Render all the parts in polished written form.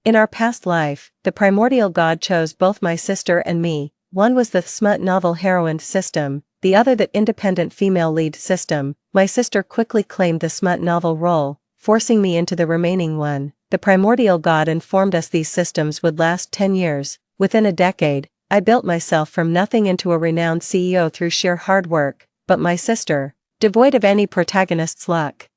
In our past life, the primordial god chose both my sister and me. One was the smut novel heroine system, the other the independent female lead system. My sister quickly claimed the smut novel role, forcing me into the remaining one. The primordial god informed us these systems would last 10 years. Within a decade, I built myself from nothing into a renowned CEO through sheer hard work, but my sister, devoid of any protagonist's luck,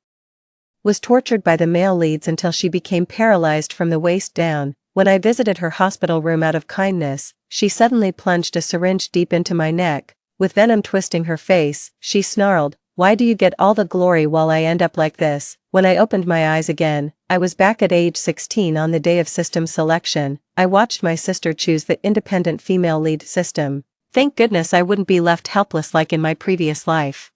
was tortured by the male leads until she became paralyzed from the waist down. When I visited her hospital room out of kindness, she suddenly plunged a syringe deep into my neck. With venom twisting her face, she snarled, "Why do you get all the glory while I end up like this?" When I opened my eyes again, I was back at age 16 on the day of system selection. I watched my sister choose the independent female lead system. Thank goodness I wouldn't be left helpless like in my previous life.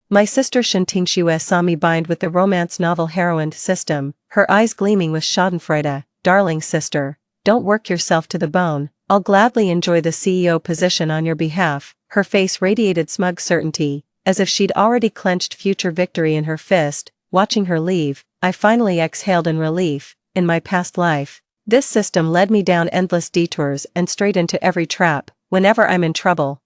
My sister FL.She saw me bind with the romance novel heroine system, her eyes gleaming with schadenfreude. "Darling sister, don't work yourself to the bone, I'll gladly enjoy the CEO position on your behalf." Her face radiated smug certainty, as if she'd already clenched future victory in her fist. Watching her leave, I finally exhaled in relief. In my past life, this system led me down endless detours and straight into every trap. Whenever I'm in trouble,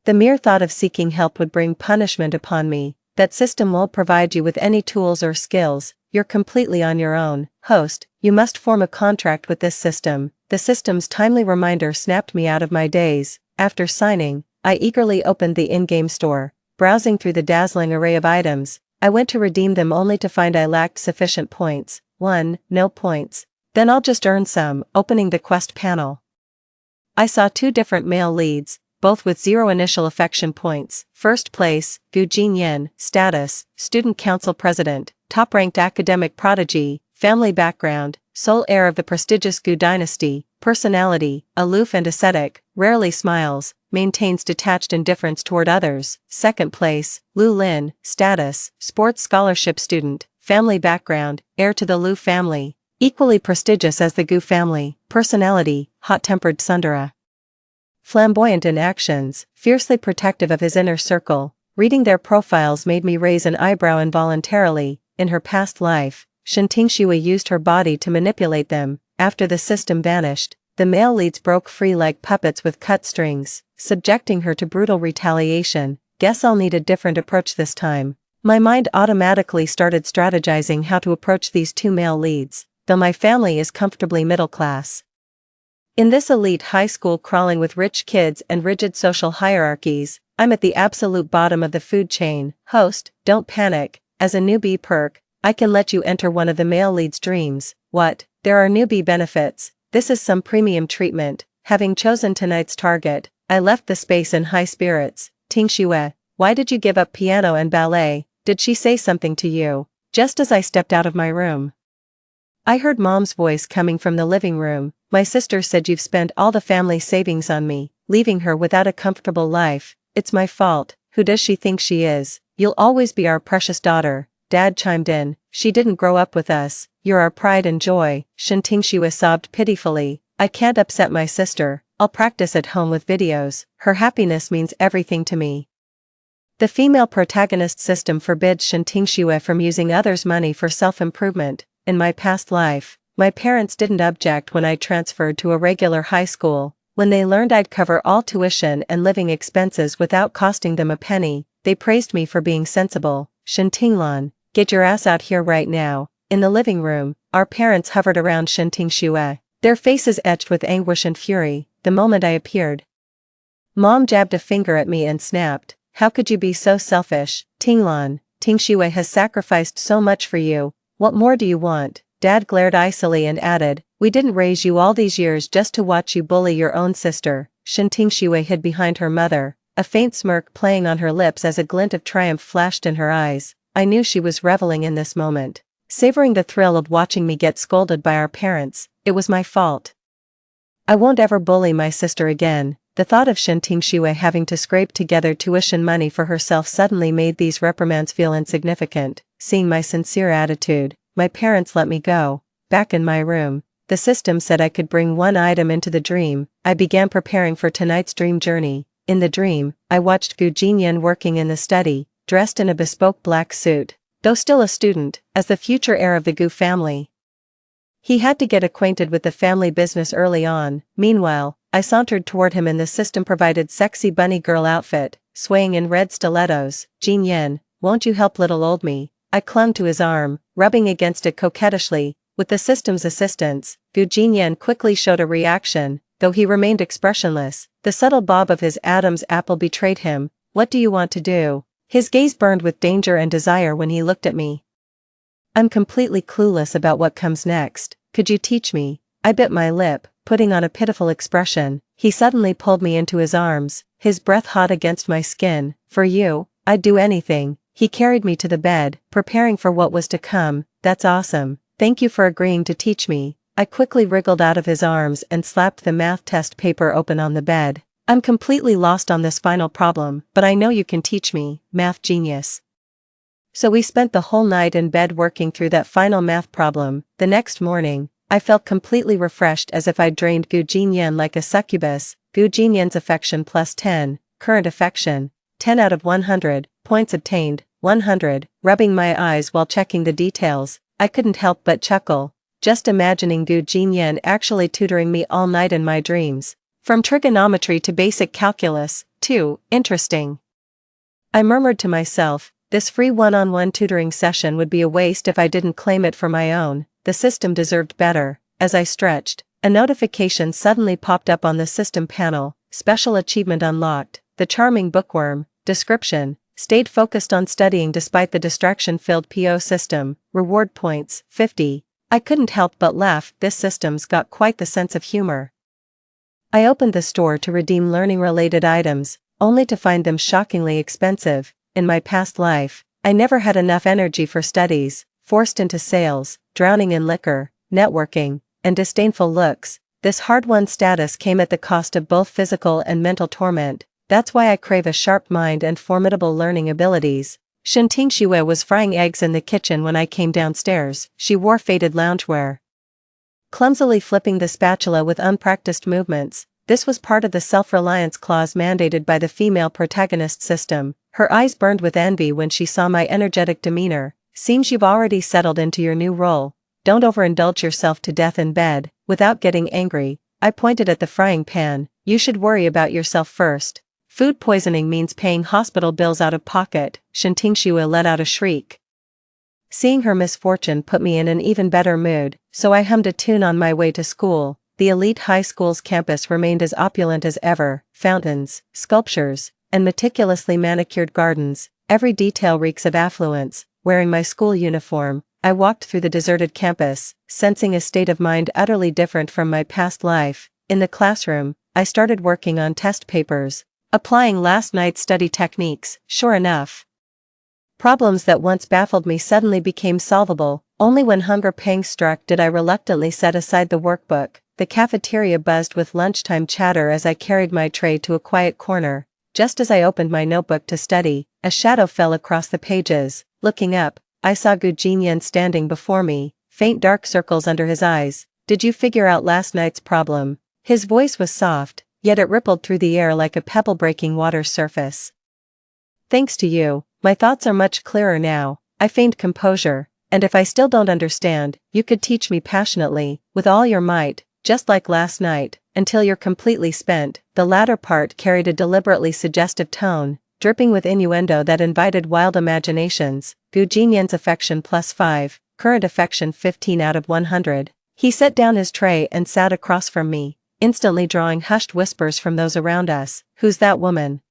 the mere thought of seeking help would bring punishment upon me. That system won't provide you with any tools or skills, you're completely on your own. Host, you must form a contract with this system. The system's timely reminder snapped me out of my daze. After signing, I eagerly opened the in-game store. Browsing through the dazzling array of items, I went to redeem them only to find I lacked sufficient points. No points. Then I'll just earn some. Opening the quest panel, I saw 2 different male leads, both with 0 initial affection points. First place, Gu Jinyan. Status, student council president, top-ranked academic prodigy. Family background, sole heir of the prestigious Gu dynasty. Personality, aloof and ascetic, rarely smiles, maintains detached indifference toward others. Second place, Lu Lin. Status, sports scholarship student. Family background, heir to the Lu family, equally prestigious as the Gu family. Personality, hot-tempered tsundere, flamboyant in actions, fiercely protective of his inner circle. Reading their profiles made me raise an eyebrow involuntarily. In her past life, FL.She used her body to manipulate them. After the system vanished, the male leads broke free like puppets with cut strings, subjecting her to brutal retaliation. Guess I'll need a different approach this time. My mind automatically started strategizing how to approach these 2 male leads, though my family is comfortably middle class. In this elite high school crawling with rich kids and rigid social hierarchies, I'm at the absolute bottom of the food chain. Host, don't panic. As a newbie perk, I can let you enter one of the male leads' dreams. What? There are newbie benefits. This is some premium treatment. Having chosen tonight's target, I left the space in high spirits. FL.She, why did you give up piano and ballet? Did she say something to you? Just as I stepped out of my room, I heard Mom's voice coming from the living room. My sister said you've spent all the family savings on me, leaving her without a comfortable life. It's my fault. Who does she think she is? You'll always be our precious daughter. Dad chimed in. She didn't grow up with us. You're our pride and joy. FL.She sobbed pitifully. I can't upset my sister. I'll practice at home with videos. Her happiness means everything to me. The female protagonist system forbids FL.She from using others' money for self-improvement. In my past life, my parents didn't object when I transferred to a regular high school. When they learned I'd cover all tuition and living expenses without costing them a penny, they praised me for being sensible. FL.She, get your ass out here right now. In the living room, our parents hovered around FL.She, their faces etched with anguish and fury. The moment I appeared, Mom jabbed a finger at me and snapped, "How could you be so selfish? FL.She has sacrificed so much for you. What more do you want?" Dad glared icily and added, "We didn't raise you all these years just to watch you bully your own sister." FL.She hid behind her mother, a faint smirk playing on her lips as a glint of triumph flashed in her eyes. I knew she was reveling in this moment, savoring the thrill of watching me get scolded by our parents. It was my fault. I won't ever bully my sister again. The thought of FL.She having to scrape together tuition money for herself suddenly made these reprimands feel insignificant. Seeing my sincere attitude, my parents let me go. Back in my room, the system said I could bring 1 item into the dream. I began preparing for tonight's dream journey. In the dream, I watched Gu Jinyan working in the study, dressed in a bespoke black suit. Though still a student, as the future heir of the Gu family, He had to get acquainted with the family business early on. Meanwhile, I sauntered toward him in the system-provided sexy bunny girl outfit, swaying in red stilettos. Jin Yen, won't you help little old me? I clung to his arm, rubbing against it coquettishly. With the system's assistance, Gu Jinyan quickly showed a reaction, though he remained expressionless. The subtle bob of his Adam's apple betrayed him. What do you want to do? His gaze burned with danger and desire when he looked at me. I'm completely clueless about what comes next. Could you teach me? I bit my lip, putting on a pitiful expression. He suddenly pulled me into his arms, his breath hot against my skin. For you, I'd do anything. He carried me to the bed, preparing for what was to come. That's awesome. Thank you for agreeing to teach me. I quickly wriggled out of his arms and slapped the math test paper open on the bed. I'm completely lost on this final problem, but I know you can teach me, math genius. So we spent the whole night in bed working through that final math problem. The next morning, I felt completely refreshed, as if I'd drained Gu Jinyan like a succubus. Gu Jinyan's affection plus 10, current affection, 10 out of 100, points obtained, 100, rubbing my eyes while checking the details. I couldn't help but chuckle, just imagining Gu Jinyan actually tutoring me all night in my dreams. From trigonometry to basic calculus, too, interesting. I murmured to myself, this free one-on-one tutoring session would be a waste if I didn't claim it for my own. The system deserved better. As I stretched, a notification suddenly popped up on the system panel. Special achievement unlocked. The charming bookworm. Description. Stayed focused on studying despite the distraction-filled PO system. Reward points, 50. I couldn't help but laugh. This system's got quite the sense of humor. I opened the store to redeem learning-related items, only to find them shockingly expensive. In my past life, I never had enough energy for studies, forced into sales, drowning in liquor, networking, and disdainful looks. This hard-won status came at the cost of both physical and mental torment. That's why I crave a sharp mind and formidable learning abilities. Shenting Shue was frying eggs in the kitchen when I came downstairs. She wore faded loungewear, clumsily flipping the spatula with unpracticed movements. This was part of the self-reliance clause mandated by the female protagonist system. Her eyes burned with envy when she saw my energetic demeanor. Seems you've already settled into your new role. Don't overindulge yourself to death in bed. Without getting angry, I pointed at the frying pan. You should worry about yourself first. Food poisoning means paying hospital bills out of pocket. Shenting Shue let out a shriek. Seeing her misfortune put me in an even better mood, so I hummed a tune on my way to school. The elite high school's campus remained as opulent as ever. Fountains, sculptures, and meticulously manicured gardens. Every detail reeks of affluence. Wearing my school uniform, I walked through the deserted campus, sensing a state of mind utterly different from my past life. In the classroom, I started working on test papers, applying last night's study techniques. Sure enough, problems that once baffled me suddenly became solvable. Only when hunger pangs struck did I reluctantly set aside the workbook. The cafeteria buzzed with lunchtime chatter as I carried my tray to a quiet corner. Just as I opened my notebook to study, a shadow fell across the pages. Looking up, I saw Gu Jinyan standing before me, faint dark circles under his eyes. Did you figure out last night's problem? His voice was soft, yet it rippled through the air like a pebble breaking water's surface. Thanks to you, my thoughts are much clearer now. I feigned composure, and if I still don't understand, you could teach me passionately, with all your might, just like last night, until you're completely spent. The latter part carried a deliberately suggestive tone, dripping with innuendo that invited wild imaginations. Gu Jinyan's affection plus 5, current affection 15 out of 100. He set down his tray and sat across from me, instantly drawing hushed whispers from those around us. Who's that woman?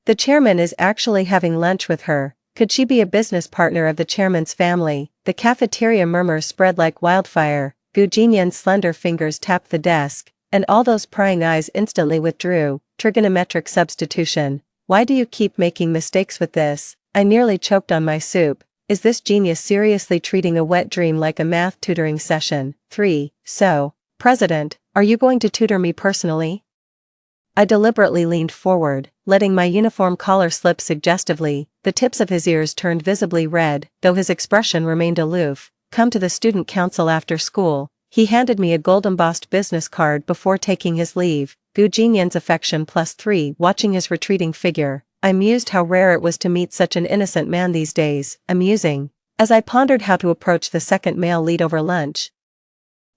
The chairman is actually having lunch with her. Could she be a business partner of the chairman's family? The cafeteria murmurs spread like wildfire. Gu Jinyan's slender fingers tapped the desk, and all those prying eyes instantly withdrew. Trigonometric substitution. Why do you keep making mistakes with this? I nearly choked on my soup. Is this genius seriously treating a wet dream like a math tutoring session? 3. So, President, are you going to tutor me personally? I deliberately leaned forward, letting my uniform collar slip suggestively. The tips of his ears turned visibly red, though his expression remained aloof. Come to the student council after school. He handed me a gold-embossed business card before taking his leave. Gu Jinyan's affection plus 3. Watching his retreating figure, I mused how rare it was to meet such an innocent man these days. Amusing. As I pondered how to approach the second male lead over lunch,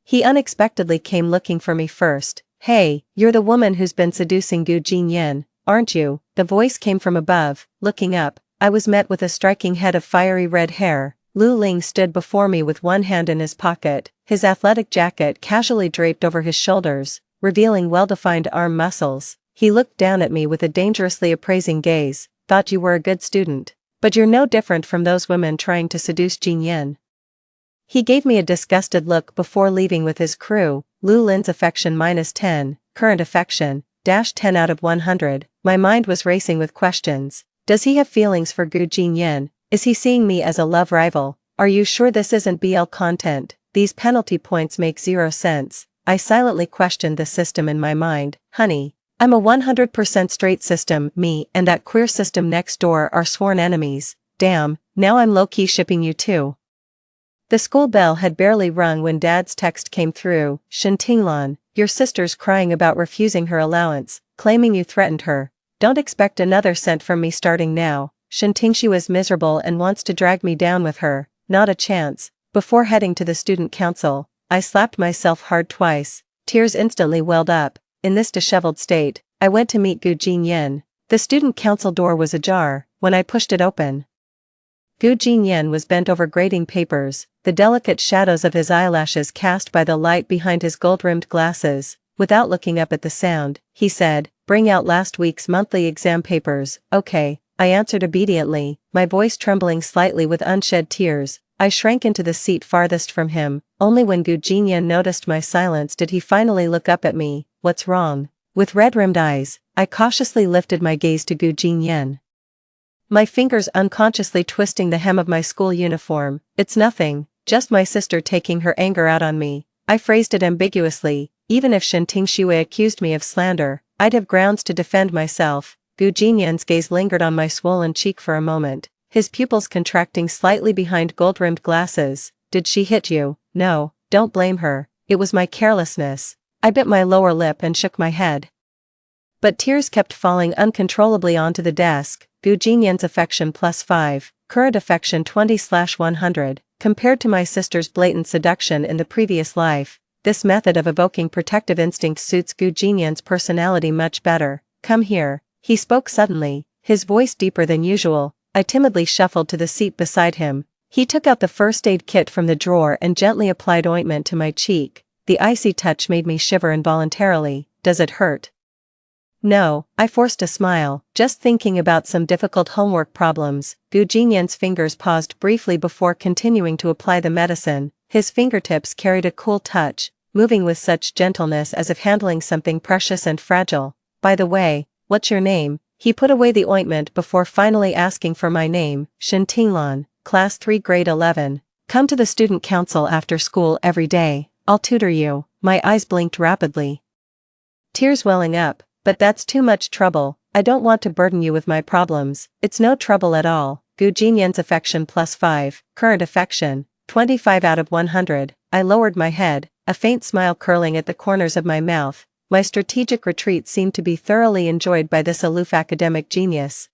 He unexpectedly came looking for me first. Hey, you're the woman who's been seducing Gu Jinyan, aren't you? The voice came from above. Looking up, I was met with a striking head of fiery red hair. Lu Ling stood before me with one hand in his pocket, his athletic jacket casually draped over his shoulders, revealing well-defined arm muscles. He looked down at me with a dangerously appraising gaze. Thought you were a good student. But you're no different from those women trying to seduce Jinyan. He gave me a disgusted look before leaving with his crew. Lu Lin's affection -10, current affection, -10 out of 100. My mind was racing with questions. Does he have feelings for Gu Jinyan? Is he seeing me as a love rival? Are you sure this isn't BL content? These penalty points make zero sense. I silently questioned the system in my mind. Honey, I'm a 100% straight system. Me and that queer system next door are sworn enemies. Damn, now I'm low-key shipping you too. The school bell had barely rung when Dad's text came through. Shen Tinglan, your sister's crying about refusing her allowance, claiming you threatened her. Don't expect another cent from me starting now. Shen Tingshi was miserable and wants to drag me down with her. Not a chance. Before heading to the student council, I slapped myself hard twice. Tears instantly welled up. In this disheveled state, I went to meet Gu Jinyan. The student council door was ajar. When I pushed it open, Gu Jinyan was bent over grading papers, the delicate shadows of his eyelashes cast by the light behind his gold-rimmed glasses. Without looking up at the sound, he said, "Bring out last week's monthly exam papers." Okay, I answered obediently, my voice trembling slightly with unshed tears. I shrank into the seat farthest from him. Only when Gu Jinyan noticed my silence did he finally look up at me. What's wrong? With red-rimmed eyes, I cautiously lifted my gaze to Gu Jinyan. My fingers unconsciously twisting the hem of my school uniform. It's nothing, just my sister taking her anger out on me. I phrased it ambiguously. Even if Shen Tingshui accused me of slander, I'd have grounds to defend myself. Gu Jinyan's gaze lingered on my swollen cheek for a moment, his pupils contracting slightly behind gold-rimmed glasses. Did she hit you? No, don't blame her. It was my carelessness. I bit my lower lip and shook my head. But tears kept falling uncontrollably onto the desk. Gu Jinyan's affection +5, current affection 20/100. Compared to my sister's blatant seduction in the previous life, this method of evoking protective instinct suits Gu Jinyan's personality much better. Come here. He spoke suddenly, his voice deeper than usual. I timidly shuffled to the seat beside him. He took out the first aid kit from the drawer and gently applied ointment to my cheek. The icy touch made me shiver involuntarily. Does it hurt? No, I forced a smile, just thinking about some difficult homework problems. Gu Jinyan's fingers paused briefly before continuing to apply the medicine. His fingertips carried a cool touch, moving with such gentleness as if handling something precious and fragile. By the way, what's your name? He put away the ointment before finally asking for my name. Shen Tinglan, Class 3 Grade 11. Come to the student council after school every day. I'll tutor you. My eyes blinked rapidly, tears welling up. But that's too much trouble. I don't want to burden you with my problems. It's no trouble at all. Gu Jinyan's affection +5, current affection, 25 out of 100. I lowered my head, a faint smile curling at the corners of my mouth. My strategic retreat seemed to be thoroughly enjoyed by this aloof academic genius.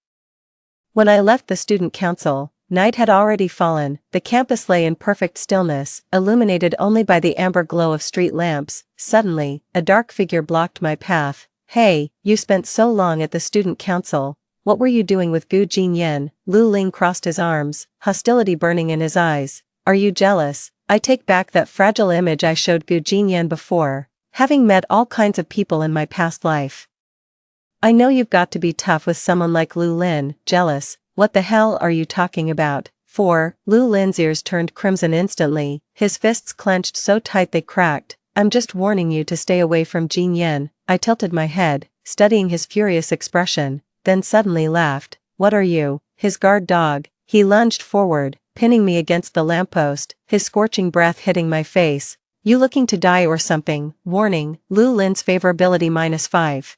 When I left the student council, night had already fallen. The campus lay in perfect stillness, illuminated only by the amber glow of street lamps. Suddenly, a dark figure blocked my path. Hey, you spent so long at the student council. What were you doing with Gu Jinyan? Lu Ling crossed his arms, hostility burning in his eyes. Are you jealous? I take back that fragile image I showed Gu Jinyan before. Having met all kinds of people in my past life, I know you've got to be tough with someone like Lu Lin. Jealous? What the hell are you talking about? Lu Lin's ears turned crimson instantly, his fists clenched so tight they cracked. I'm just warning you to stay away from Jinyan. I tilted my head, studying his furious expression, then suddenly laughed. What are you, his guard dog? He lunged forward, pinning me against the lamppost, his scorching breath hitting my face. You looking to die or something? Warning, Lu Lin's favorability -5.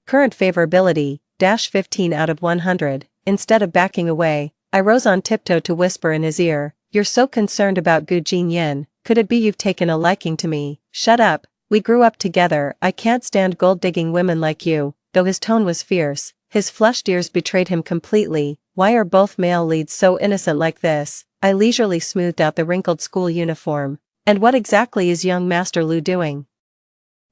Current favorability, -15 out of 100. Instead of backing away, I rose on tiptoe to whisper in his ear. You're so concerned about Gu Jinyan. Could it be you've taken a liking to me? Shut up. We grew up together. I can't stand gold-digging women like you. Though his tone was fierce, his flushed ears betrayed him completely. Why are both male leads so innocent like this? I leisurely smoothed out the wrinkled school uniform. And what exactly is young Master Lu doing?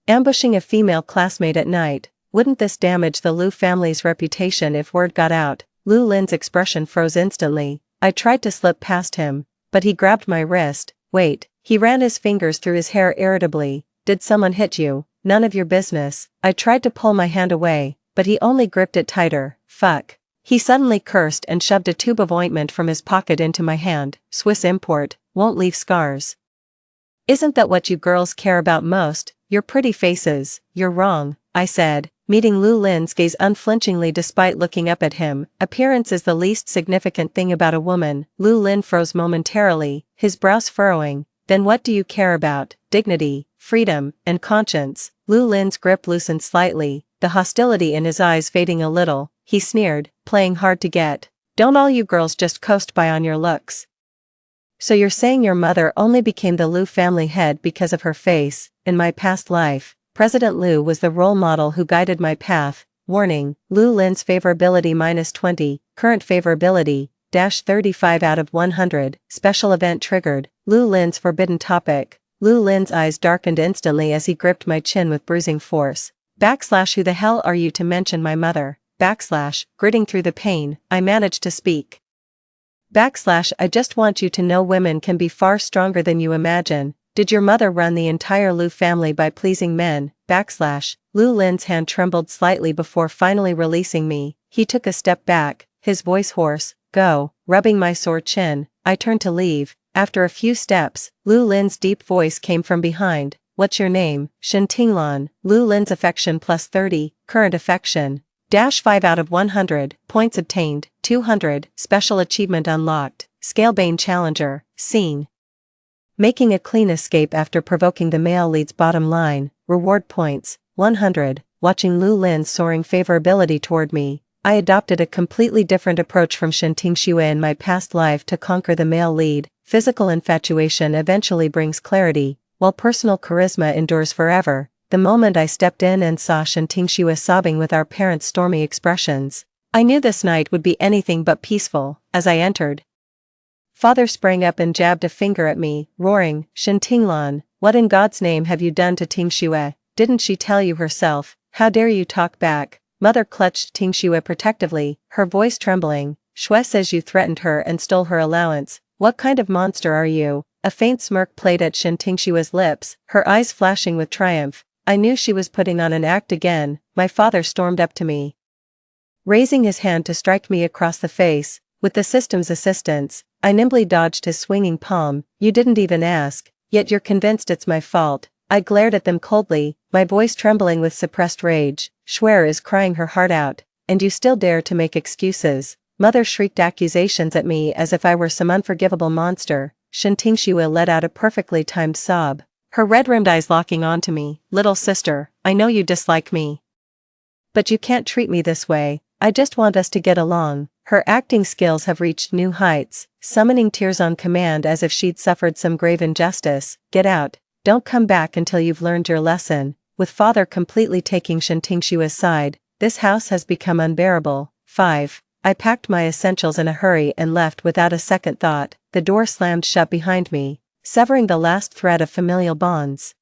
Ambushing a female classmate at night. Wouldn't this damage the Lu family's reputation if word got out? Lu Lin's expression froze instantly. I tried to slip past him, but he grabbed my wrist. Wait. He ran his fingers through his hair irritably. Did someone hit you? None of your business. I tried to pull my hand away, but he only gripped it tighter. Fuck. He suddenly cursed and shoved a tube of ointment from his pocket into my hand. Swiss import, won't leave scars. Isn't that what you girls care about most? Your pretty faces. You're wrong, I said, meeting Lu Lin's gaze unflinchingly despite looking up at him. Appearance is the least significant thing about a woman. Lu Lin froze momentarily, his brows furrowing. Then what do you care about? Dignity, freedom, and conscience. Lu Lin's grip loosened slightly, the hostility in his eyes fading a little. He sneered, playing hard to get. Don't all you girls just coast by on your looks? So you're saying your mother only became the Lu family head because of her face? In my past life, President Lu was the role model who guided my path. Warning, Lu Lin's favorability -20, current favorability, -35 out of 100, special event triggered. Lu Lin's forbidden topic. Lu Lin's eyes darkened instantly as he gripped my chin with bruising force. / Who the hell are you to mention my mother? / Gritting through the pain, I managed to speak. / I just want you to know women can be far stronger than you imagine. Did your mother run the entire Lu family by pleasing men? / Lu Lin's hand trembled slightly before finally releasing me. He took a step back, his voice hoarse. Go, rubbing my sore chin. I turned to leave. After a few steps, Lu Lin's deep voice came from behind. What's your name? Shen Tinglan. Lu Lin's affection +30, current affection. -5 out of 100, points obtained, 200, special achievement unlocked, Scalebane Challenger, scene. Making a clean escape after provoking the male lead's bottom line, reward points, 100, watching Lu Lin's soaring favorability toward me. I adopted a completely different approach from Shen Tingxue in my past life to conquer the male lead. Physical infatuation eventually brings clarity, while personal charisma endures forever. The moment I stepped in and saw Shen Tingxue sobbing with our parents' stormy expressions, I knew this night would be anything but peaceful. As I entered, Father sprang up and jabbed a finger at me, roaring, Shen Tinglan, what in God's name have you done to Tingxue? Didn't she tell you herself? How dare you talk back? Mother clutched Tingxue protectively, her voice trembling. Xue says you threatened her and stole her allowance. What kind of monster are you? A faint smirk played at Shen Tingxue's lips, her eyes flashing with triumph. I knew she was putting on an act again. My father stormed up to me, raising his hand to strike me across the face. With the system's assistance, I nimbly dodged his swinging palm. You didn't even ask, yet you're convinced it's my fault. I glared at them coldly, my voice trembling with suppressed rage. Xue is crying her heart out, and you still dare to make excuses. Mother shrieked accusations at me as if I were some unforgivable monster. Shen Tingxue let out a perfectly timed sob, her red-rimmed eyes locking onto me. Little sister, I know you dislike me, but you can't treat me this way. I just want us to get along. Her acting skills have reached new heights, summoning tears on command as if she'd suffered some grave injustice. Get out. Don't come back until you've learned your lesson. With father completely taking Shen Tingxue's side, this house has become unbearable. 5. I packed my essentials in a hurry and left without a second thought. The door slammed shut behind me, severing the last thread of familial bonds.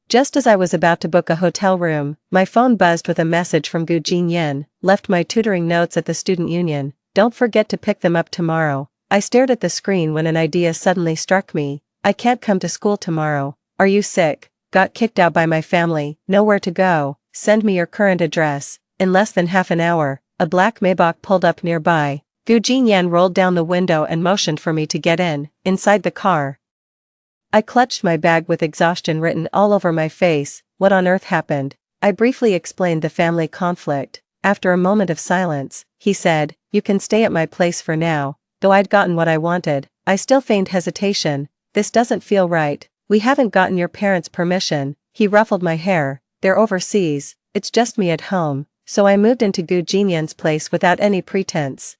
Just as I was about to book a hotel room, my phone buzzed with a message from Gu Jinyan. Left my tutoring notes at the student union. Don't forget to pick them up tomorrow. I stared at the screen when an idea suddenly struck me. I can't come to school tomorrow. Are you sick? Got kicked out by my family, nowhere to go. Send me your current address. In less than half an hour, a black Maybach pulled up nearby. Gu Jinyan rolled down the window and motioned for me to get in. Inside the car, I clutched my bag with exhaustion written all over my face. What on earth happened? I briefly explained the family conflict. After a moment of silence, he said, you can stay at my place for now. Though I'd gotten what I wanted, I still feigned hesitation. This doesn't feel right. We haven't gotten your parents' permission. He ruffled my hair. They're overseas. It's just me at home. So I moved into Gu Jinyan's place without any pretense.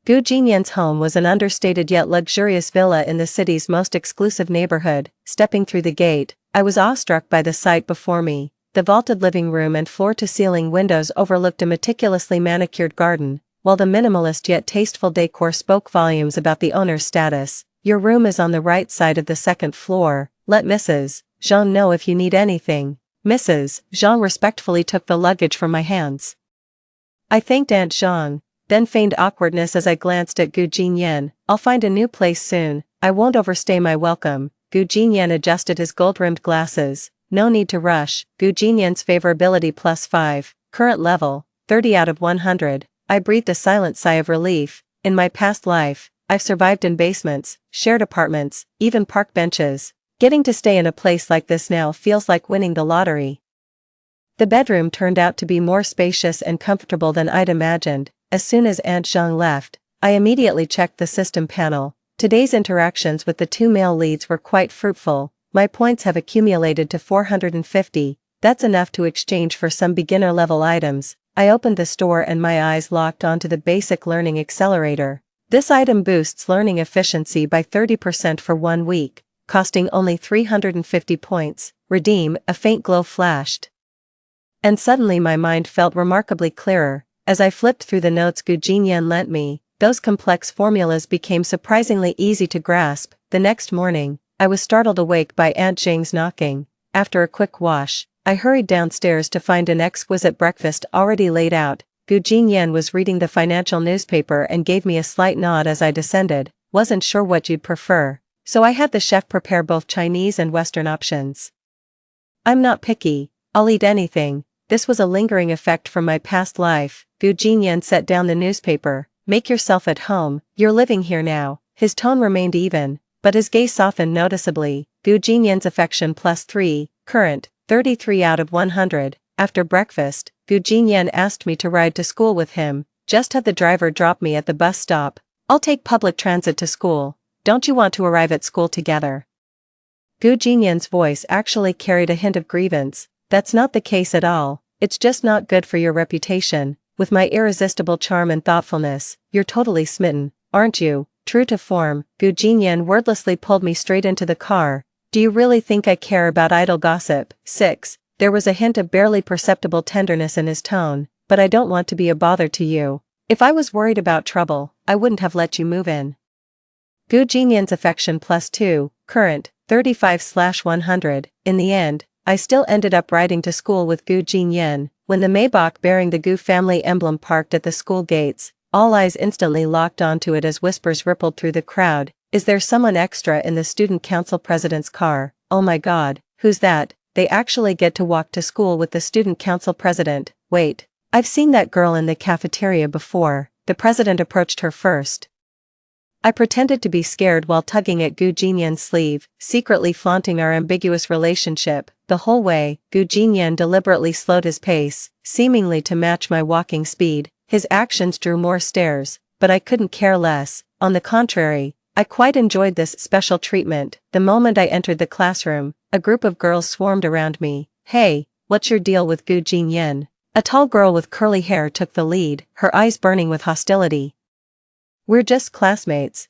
Gu Jinyan's home was an understated yet luxurious villa in the city's most exclusive neighborhood. Stepping through the gate, I was awestruck by the sight before me. The vaulted living room and floor-to-ceiling windows overlooked a meticulously manicured garden, while the minimalist yet tasteful decor spoke volumes about the owner's status. Your room is on the right side of the second floor, let Mrs. Jean know if you need anything. Mrs. Jean respectfully took the luggage from my hands. I thanked Aunt Jean, then feigned awkwardness as I glanced at Gu Jinyan. I'll find a new place soon, I won't overstay my welcome. Gu Jinyan adjusted his gold-rimmed glasses. No need to rush. Gu Jinyan's favorability +5, current level, 30 out of 100. I breathed a silent sigh of relief. In my past life, I've survived in basements, shared apartments, even park benches. Getting to stay in a place like this now feels like winning the lottery. The bedroom turned out to be more spacious and comfortable than I'd imagined. As soon as Aunt Zhang left, I immediately checked the system panel. Today's interactions with the two male leads were quite fruitful. My points have accumulated to 450, that's enough to exchange for some beginner-level items. I opened the store and my eyes locked onto the Basic Learning Accelerator. This item boosts learning efficiency by 30% for 1 week, costing only 350 points. Redeem. A faint glow flashed. And suddenly my mind felt remarkably clearer. As I flipped through the notes Gu Jinyan lent me, those complex formulas became surprisingly easy to grasp. The next morning, I was startled awake by Aunt Zhang's knocking. After a quick wash, I hurried downstairs to find an exquisite breakfast already laid out. Gu Jinyan was reading the financial newspaper and gave me a slight nod as I descended. Wasn't sure what you'd prefer, so I had the chef prepare both Chinese and Western options. I'm not picky, I'll eat anything. This was a lingering effect from my past life. Gu Jinyan set down the newspaper. Make yourself at home, you're living here now. His tone remained even, but his gaze softened noticeably. Gu Jinyan's affection +3, current, 33 out of 100. After breakfast, Gu Jinyan asked me to ride to school with him. Just have the driver drop me at the bus stop. I'll take public transit to school. Don't you want to arrive at school together? Gu Jinyan's voice actually carried a hint of grievance. That's not the case at all, it's just not good for your reputation. With my irresistible charm and thoughtfulness, you're totally smitten, aren't you? True to form, Gu Jinyan wordlessly pulled me straight into the car. Do you really think I care about idle gossip? 6. There was a hint of barely perceptible tenderness in his tone, but I don't want to be a bother to you. If I was worried about trouble, I wouldn't have let you move in. Gu Jinyan's affection +2, current, 35/100. In the end, I still ended up riding to school with Gu Jinyan. When the Maybach bearing the Gu family emblem parked at the school gates, all eyes instantly locked onto it as whispers rippled through the crowd. Is there someone extra in the student council president's car? Oh my god, who's that? They actually get to walk to school with the student council president. Wait, I've seen that girl in the cafeteria before. The president approached her first. I pretended to be scared while tugging at Gu Jinyan's sleeve, secretly flaunting our ambiguous relationship. The whole way, Gu Jinyan deliberately slowed his pace, seemingly to match my walking speed. His actions drew more stares, but I couldn't care less. On the contrary, I quite enjoyed this special treatment. The moment I entered the classroom, a group of girls swarmed around me. Hey, what's your deal with Gu Jinyan? A tall girl with curly hair took the lead, her eyes burning with hostility. We're just classmates.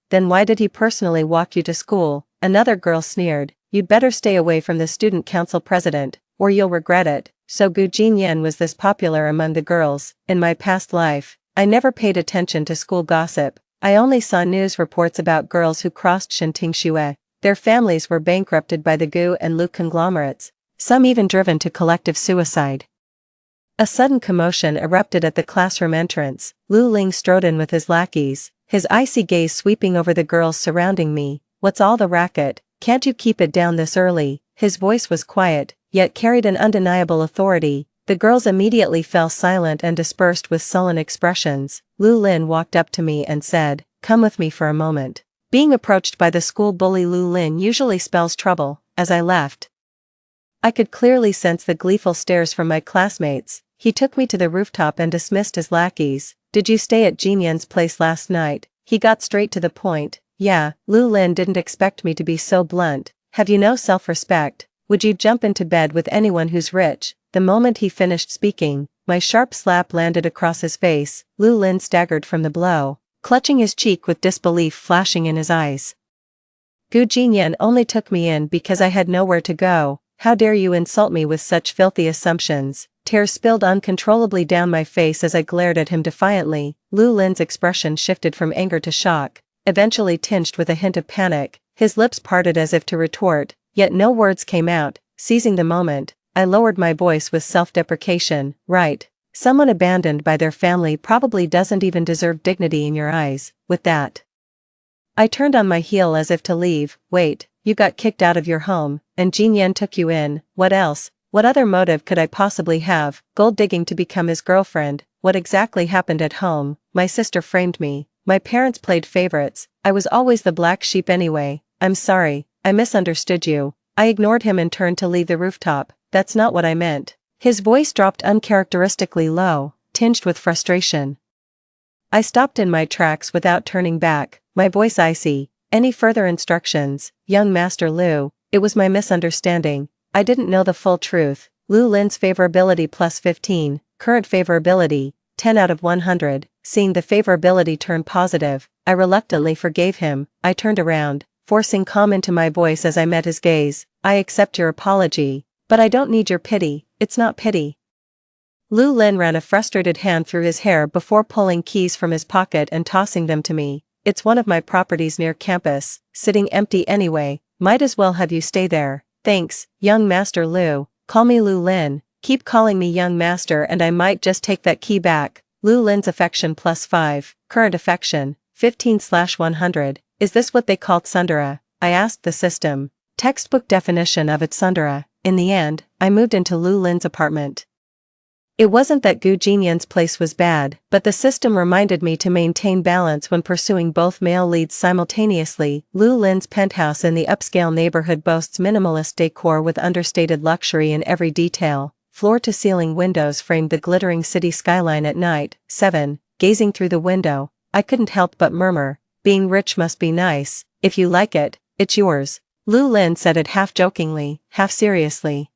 Then why did he personally walk you to school? Another girl sneered. You'd better stay away from the student council president, or you'll regret it. So Gu Jinyan was this popular among the girls. In my past life, I never paid attention to school gossip. I only saw news reports about girls who crossed Shantingxue. Their families were bankrupted by the Gu and Lu conglomerates, some even driven to collective suicide. A sudden commotion erupted at the classroom entrance. Lu Ling strode in with his lackeys, his icy gaze sweeping over the girls surrounding me. What's all the racket? Can't you keep it down this early? His voice was quiet, yet carried an undeniable authority. The girls immediately fell silent and dispersed with sullen expressions. Lu Lin walked up to me and said, "Come with me for a moment." Being approached by the school bully Lu Lin usually spells trouble. As I left, I could clearly sense the gleeful stares from my classmates. He took me to the rooftop and dismissed his lackeys. Did you stay at Jinyan's place last night? He got straight to the point. Yeah, Lu Lin didn't expect me to be so blunt. Have you no self-respect? Would you jump into bed with anyone who's rich? The moment he finished speaking, my sharp slap landed across his face. Lu Lin staggered from the blow, clutching his cheek with disbelief flashing in his eyes. Gu Jinyan only took me in because I had nowhere to go. How dare you insult me with such filthy assumptions? Tears spilled uncontrollably down my face as I glared at him defiantly. Lu Lin's expression shifted from anger to shock. eventually tinged with a hint of panic. His lips parted as if to retort, yet no words came out. Seizing the moment, I lowered my voice with self-deprecation. Right. Someone abandoned by their family probably doesn't even deserve dignity in your eyes. With that, I turned on my heel as if to leave. Wait, you got kicked out of your home, and Jin Yan took you in. What else? What other motive could I possibly have? Gold digging to become his girlfriend? What exactly happened at home? My sister framed me. My parents played favorites. I was always the black sheep anyway. I'm sorry, I misunderstood you. I ignored him and turned to leave the rooftop. That's not what I meant. His voice dropped uncharacteristically low, tinged with frustration. I stopped in my tracks without turning back, my voice icy. Any further instructions, young Master Lu? It was my misunderstanding. I didn't know the full truth. Lu Lin's favorability plus 15, current favorability, 10 out of 100. Seeing the favorability turn positive, I reluctantly forgave him. I turned around, forcing calm into my voice as I met his gaze. I accept your apology, but I don't need your pity. It's not pity. Lu Lin ran a frustrated hand through his hair before pulling keys from his pocket and tossing them to me. It's one of my properties near campus, sitting empty anyway. Might as well have you stay there. Thanks, young Master Lu. Call me Lu Lin. Keep calling me young master and I might just take that key back. Lu Lin's affection plus 5, current affection, 15/100. Is this what they called tsundere? I asked the system. Textbook definition of a tsundere. In the end, I moved into Lu Lin's apartment. It wasn't that Gu Jinyan's place was bad, but the system reminded me to maintain balance when pursuing both male leads simultaneously. Lu Lin's penthouse in the upscale neighborhood boasts minimalist decor with understated luxury in every detail. Floor-to-ceiling windows framed the glittering city skyline at night. 7. Gazing through the window, I couldn't help but murmur, being rich must be nice. If you like it, it's yours. Lu Lin said it half jokingly, half seriously.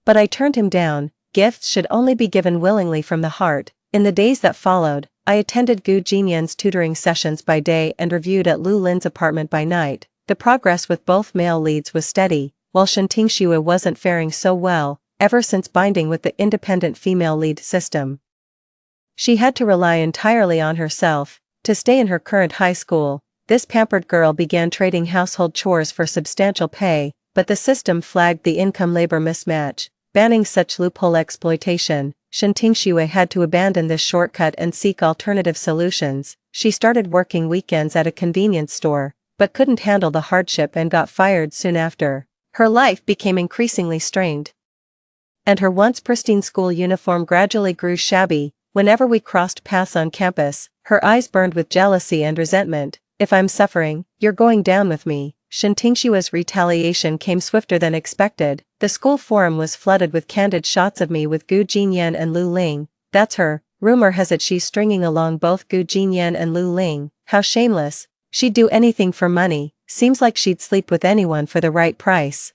But I turned him down. Gifts should only be given willingly from the heart. In the days that followed, I attended Gu Jinyan's tutoring sessions by day and reviewed at Lu Lin's apartment by night. The progress with both male leads was steady, while Shentingxue wasn't faring so well, ever since binding with the independent female lead system. She had to rely entirely on herself. To stay in her current high school, this pampered girl began trading household chores for substantial pay, but the system flagged the income-labor mismatch. Banning such loophole exploitation, Shentingxue had to abandon this shortcut and seek alternative solutions. She started working weekends at a convenience store, but couldn't handle the hardship and got fired soon after. Her life became increasingly strained. And her once pristine school uniform gradually grew shabby. Whenever we crossed paths on campus, her eyes burned with jealousy and resentment. If I'm suffering, you're going down with me. Shentingxue's retaliation came swifter than expected. The school forum was flooded with candid shots of me with Gu Jinyan and Lu Ling. That's her. Rumor has it she's stringing along both Gu Jinyan and Lu Ling. How shameless. She'd do anything for money. Seems like she'd sleep with anyone for the right price.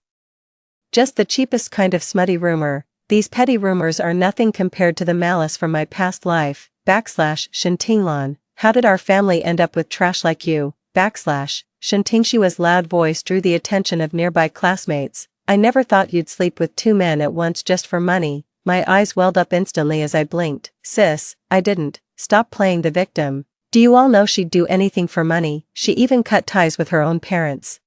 Just the cheapest kind of smutty rumor. These petty rumors are nothing compared to the malice from my past life. Shentinglan. How did our family end up with trash like you? Shentingxue's loud voice drew the attention of nearby classmates. I never thought you'd sleep with 2 men at once just for money. My eyes welled up instantly as I blinked. Sis, I didn't. Stop playing the victim. Do you all know she'd do anything for money? She even cut ties with her own parents.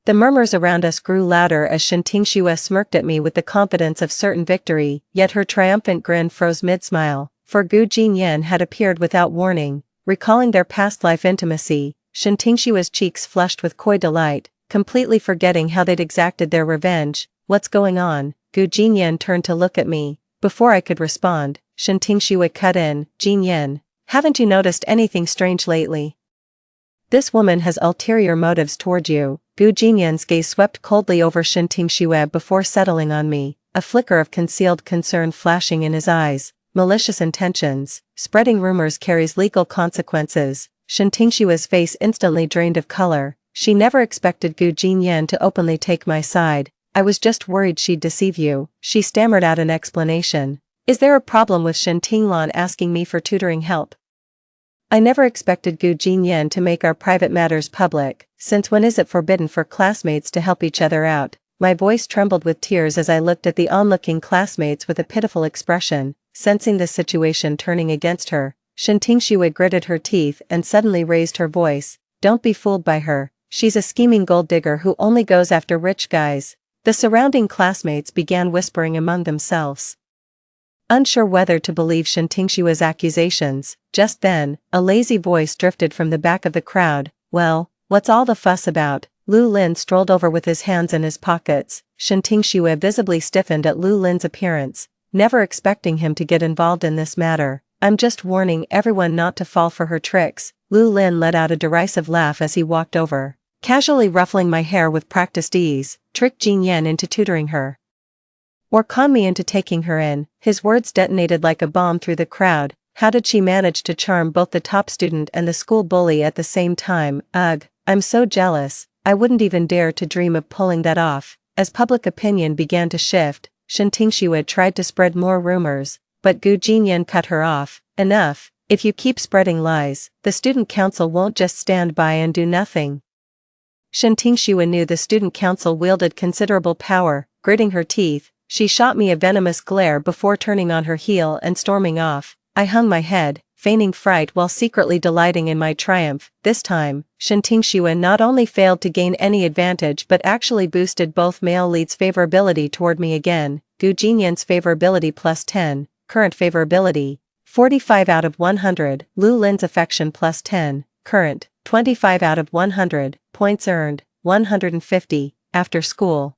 The murmurs around us grew louder as Shentingxue smirked at me with the confidence of certain victory, yet her triumphant grin froze mid-smile, for Gu Jinyan had appeared without warning. Recalling their past life intimacy, Shentingxue's cheeks flushed with coy delight, completely forgetting how they'd exacted their revenge. What's going on? Gu Jinyan turned to look at me. Before I could respond, Shentingxue cut in. Jinyan, haven't you noticed anything strange lately? This woman has ulterior motives toward you. Gu Jinyan's gaze swept coldly over Shentingxue before settling on me, a flicker of concealed concern flashing in his eyes. Malicious intentions. Spreading rumors carries legal consequences. Shentingxue's face instantly drained of color. She never expected Gu Jinyan to openly take my side. I was just worried she'd deceive you. She stammered out an explanation. Is there a problem with Shentinglan asking me for tutoring help? I never expected Gu Jinyan to make our private matters public. Since when is it forbidden for classmates to help each other out? My voice trembled with tears as I looked at the onlooking classmates with a pitiful expression. Sensing the situation turning against her, Shen Tingxue gritted her teeth and suddenly raised her voice. Don't be fooled by her. She's a scheming gold digger who only goes after rich guys. The surrounding classmates began whispering among themselves, unsure whether to believe Shen Tingxue's accusations. Just then, a lazy voice drifted from the back of the crowd. Well, what's all the fuss about? Lu Lin strolled over with his hands in his pockets. Shen Tingxue visibly stiffened at Lu Lin's appearance, never expecting him to get involved in this matter. I'm just warning everyone not to fall for her tricks. Lu Lin let out a derisive laugh as he walked over, casually ruffling my hair with practiced ease. Trick Jin Yan into tutoring her, or con me into taking her in. His words detonated like a bomb through the crowd. How did she manage to charm both the top student and the school bully at the same time? Ugh, I'm so jealous. I wouldn't even dare to dream of pulling that off. As public opinion began to shift, Shen Tingxue tried to spread more rumors, but Gu Jinyan cut her off. Enough. If you keep spreading lies, the student council won't just stand by and do nothing. Shen Tingxue knew the student council wielded considerable power. Gritting her teeth, she shot me a venomous glare before turning on her heel and storming off. I hung my head, feigning fright while secretly delighting in my triumph. This time, Shen Tingxue not only failed to gain any advantage but actually boosted both male leads' favorability toward me again. Gu Jinyan's favorability plus 10, current favorability 45 out of 100, Lu Lin's affection plus 10, current 25 out of 100, points earned 150, after school.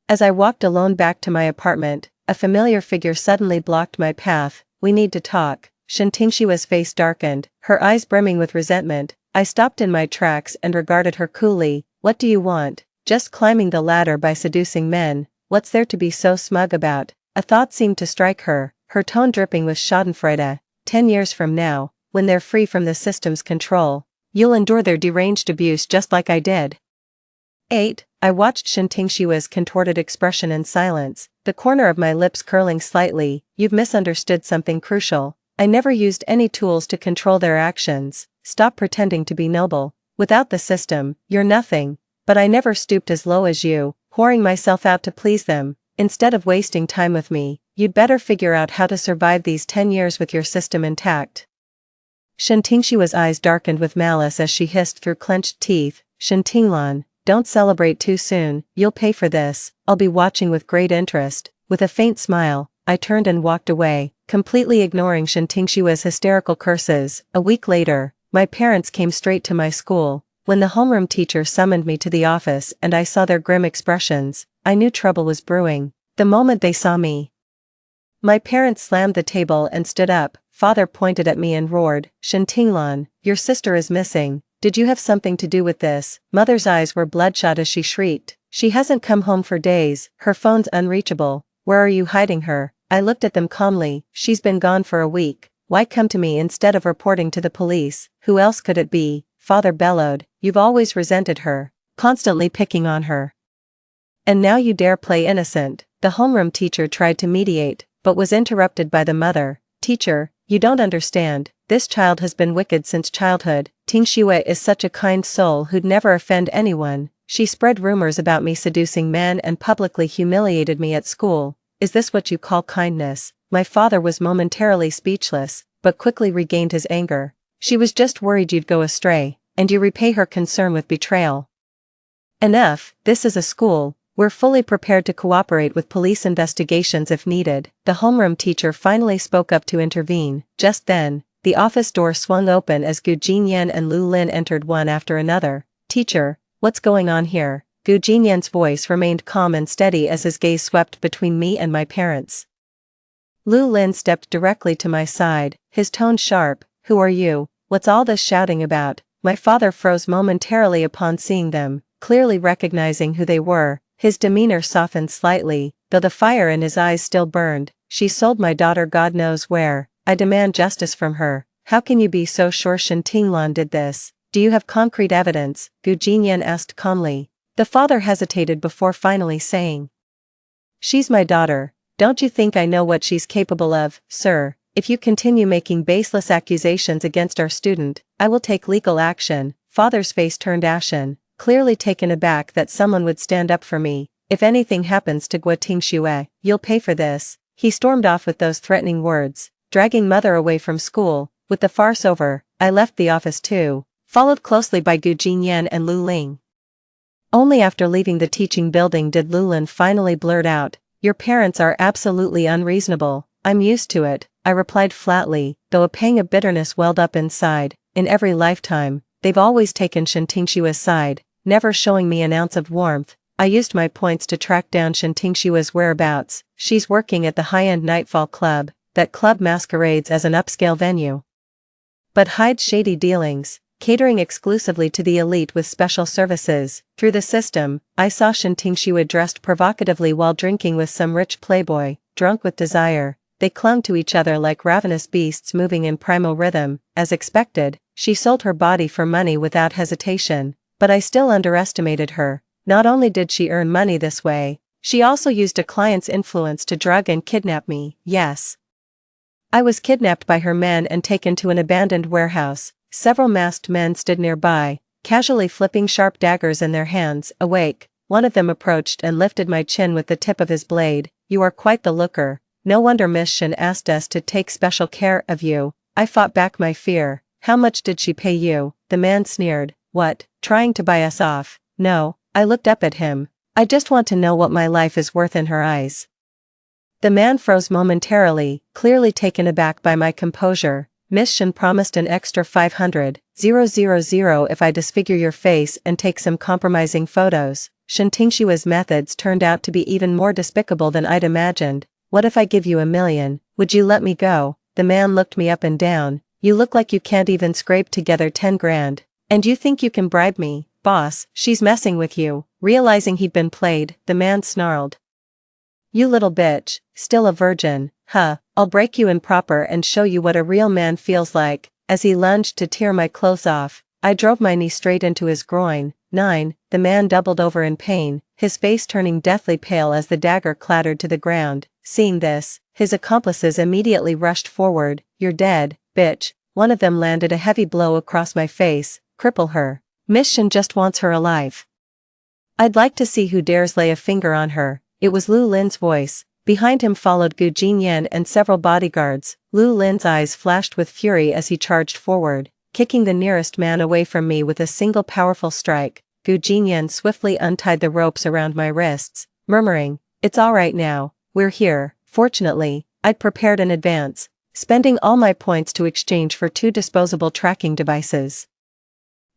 As I walked alone back to my apartment, a familiar figure suddenly blocked my path. We need to talk. Shen Tingxue's face darkened, her eyes brimming with resentment. I stopped in my tracks and regarded her coolly. What do you want? Just climbing the ladder by seducing men. What's there to be so smug about? A thought seemed to strike her, her tone dripping with schadenfreude. 10 years from now, when they're free from the system's control, you'll endure their deranged abuse just like I did. 8. I watched Shen Tingxue's contorted expression in silence, the corner of my lips curling slightly. You've misunderstood something crucial. I never used any tools to control their actions. Stop pretending to be noble. Without the system, you're nothing. But I never stooped as low as you, pouring myself out to please them. Instead of wasting time with me, you'd better figure out how to survive these 10 years with your system intact. Shen Tingxue's eyes darkened with malice as she hissed through clenched teeth. Shen Tinglan, don't celebrate too soon. You'll pay for this. I'll be watching with great interest. With a faint smile, I turned and walked away, completely ignoring Shen Tingxue's hysterical curses. A week later, my parents came straight to my school. When the homeroom teacher summoned me to the office and I saw their grim expressions, I knew trouble was brewing. The moment they saw me, my parents slammed the table and stood up. Father pointed at me and roared, Shen Tinglan, your sister is missing. Did you have something to do with this? Mother's eyes were bloodshot as she shrieked. She hasn't come home for days, her phone's unreachable. Where are you hiding her? I looked at them calmly. She's been gone for a week. Why come to me instead of reporting to the police? Who else could it be? Father bellowed, you've always resented her, constantly picking on her. And now you dare play innocent. The homeroom teacher tried to mediate, but was interrupted by the mother. Teacher, you don't understand. This child has been wicked since childhood. Tingxue is such a kind soul who'd never offend anyone. She spread rumors about me seducing men and publicly humiliated me at school. Is this what you call kindness? My father was momentarily speechless, but quickly regained his anger. She was just worried you'd go astray, and you repay her concern with betrayal. Enough, this is a school. We're fully prepared to cooperate with police investigations if needed. The homeroom teacher finally spoke up to intervene. Just then, the office door swung open as Gu Jinyan and Lu Lin entered one after another. Teacher, what's going on here? Gu Jinyan's voice remained calm and steady as his gaze swept between me and my parents. Lu Lin stepped directly to my side, his tone sharp. Who are you? What's all this shouting about? My father froze momentarily upon seeing them, clearly recognizing who they were. His demeanor softened slightly, though the fire in his eyes still burned. She sold my daughter God knows where. I demand justice from her. How can you be so sure Shen Tinglan did this? Do you have concrete evidence? Gu Jinyan asked calmly. The father hesitated before finally saying, she's my daughter. Don't you think I know what she's capable of, sir? If you continue making baseless accusations against our student, I will take legal action. Father's face turned ashen, clearly taken aback that someone would stand up for me. If anything happens to Gu Tingxue, you'll pay for this. He stormed off with those threatening words, dragging mother away from school. With the farce over, I left the office too, followed closely by Gu Jinyan and Lu Ling. Only after leaving the teaching building did Lu Lin finally blurt out, "Your parents are absolutely unreasonable." "I'm used to it," I replied flatly, though a pang of bitterness welled up inside. In every lifetime, they've always taken Shintingshua's side, never showing me an ounce of warmth. I used my points to track down Shintingshua's whereabouts. She's working at the high-end Nightfall Club. That club masquerades as an upscale venue, but hides shady dealings, catering exclusively to the elite with special services. Through the system, I saw Shintingshua dressed provocatively while drinking with some rich playboy, drunk with desire. They clung to each other like ravenous beasts moving in primal rhythm. As expected, she sold her body for money without hesitation, but I still underestimated her. Not only did she earn money this way, she also used a client's influence to drug and kidnap me. Yes, I was kidnapped by her men and taken to an abandoned warehouse. Several masked men stood nearby, casually flipping sharp daggers in their hands. Awake, one of them approached and lifted my chin with the tip of his blade. "You are quite the looker. No wonder Miss Shin asked us to take special care of you." I fought back my fear. "How much did she pay you?" The man sneered. "What, trying to buy us off?" "No." I looked up at him. "I just want to know what my life is worth in her eyes." The man froze momentarily, clearly taken aback by my composure. "Miss Shin promised an extra 500,000 if I disfigure your face and take some compromising photos." Shintingshua's methods turned out to be even more despicable than I'd imagined. "What if I give you 1,000,000? Would you let me go?" The man looked me up and down. "You look like you can't even scrape together 10 grand. And you think you can bribe me? Boss, she's messing with you." Realizing he'd been played, the man snarled, "You little bitch, still a virgin, huh? I'll break you in proper and show you what a real man feels like." As he lunged to tear my clothes off, I drove my knee straight into his groin. 9. The man doubled over in pain, his face turning deathly pale as the dagger clattered to the ground. Seeing this, his accomplices immediately rushed forward. "You're dead, bitch." One of them landed a heavy blow across my face. "Cripple her. Miss Shin just wants her alive. I'd like to see who dares lay a finger on her." It was Lu Lin's voice. Behind him followed Gu Jinyan and several bodyguards. Lu Lin's eyes flashed with fury as he charged forward, kicking the nearest man away from me with a single powerful strike. Gu Jinyan swiftly untied the ropes around my wrists, murmuring, "It's all right now, we're here." Fortunately, I'd prepared in advance, spending all my points to exchange for 2 disposable tracking devices,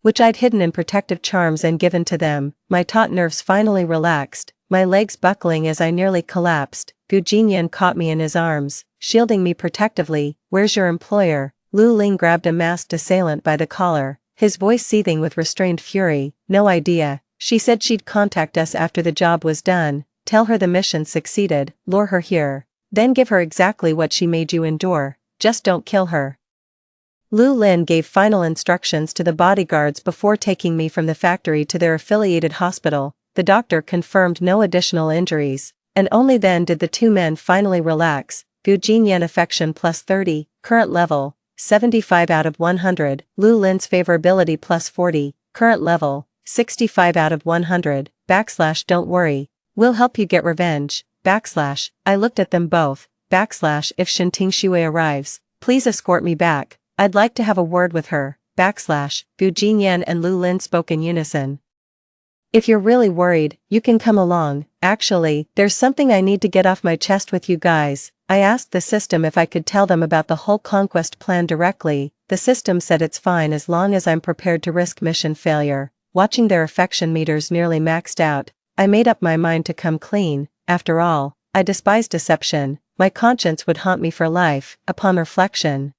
which I'd hidden in protective charms and given to them. My taut nerves finally relaxed, my legs buckling as I nearly collapsed. Gu Jinyan caught me in his arms, shielding me protectively. "Where's your employer?" Lu Ling grabbed a masked assailant by the collar, his voice seething with restrained fury. "No idea. She said she'd contact us after the job was done. Tell her the mission succeeded. Lure her here. Then give her exactly what she made you endure. Just don't kill her." Lu Lin gave final instructions to the bodyguards before taking me from the factory to their affiliated hospital. The doctor confirmed no additional injuries, and only then did the 2 men finally relax. Gu Jinyan affection plus 30, current level, 75 out of 100. Lu Lin's favorability plus 40, current level, 65 out of 100. / don't worry. We'll help you get revenge. / I looked at them both. / if Shintingshue arrives, please escort me back. I'd like to have a word with her. / Gu Jinyan and Lu Lin spoke in unison. "If you're really worried, you can come along. Actually, there's something I need to get off my chest with you guys." I asked the system if I could tell them about the whole conquest plan directly. The system said it's fine as long as I'm prepared to risk mission failure. Watching their affection meters nearly maxed out, I made up my mind to come clean. After all, I despise deception. My conscience would haunt me for life. Upon reflection,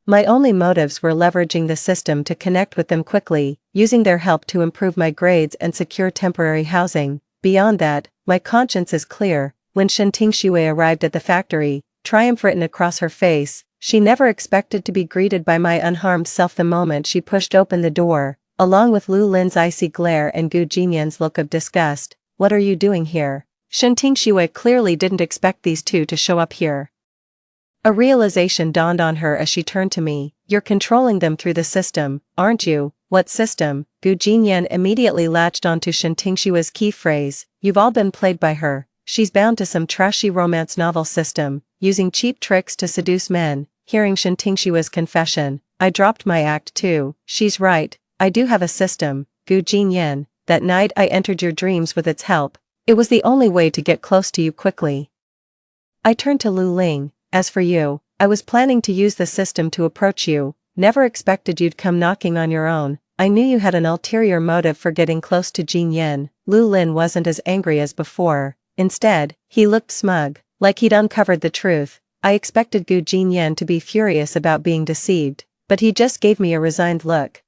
my only motives were leveraging the system to connect with them quickly, using their help to improve my grades and secure temporary housing. Beyond that, my conscience is clear. When Shintingshue arrived at the factory, triumph written across her face, she never expected to be greeted by my unharmed self the moment she pushed open the door, along with Lu Lin's icy glare and Gu Jinyan's look of disgust. "What are you doing here?" Shintingshue clearly didn't expect these 2 to show up here. A realization dawned on her as she turned to me. "You're controlling them through the system, aren't you?" "What system?" Gu Jinyan immediately latched onto Shintingshue's key phrase. "You've all been played by her. She's bound to some trashy romance novel system, using cheap tricks to seduce men. hearing Shen Tingshua's confession, I dropped my act too. She's right, I do have a system, Gu Jinyan. That night I entered your dreams with its help. It was the only way to get close to you quickly. I turned to Lu Ling. As for you, I was planning to use the system to approach you, never expected you'd come knocking on your own. I knew you had an ulterior motive for getting close to Jin Yen. Lu Lin wasn't as angry as before. Instead, he looked smug, like he'd uncovered the truth. I expected Gu Jinyan to be furious about being deceived, but he just gave me a resigned look.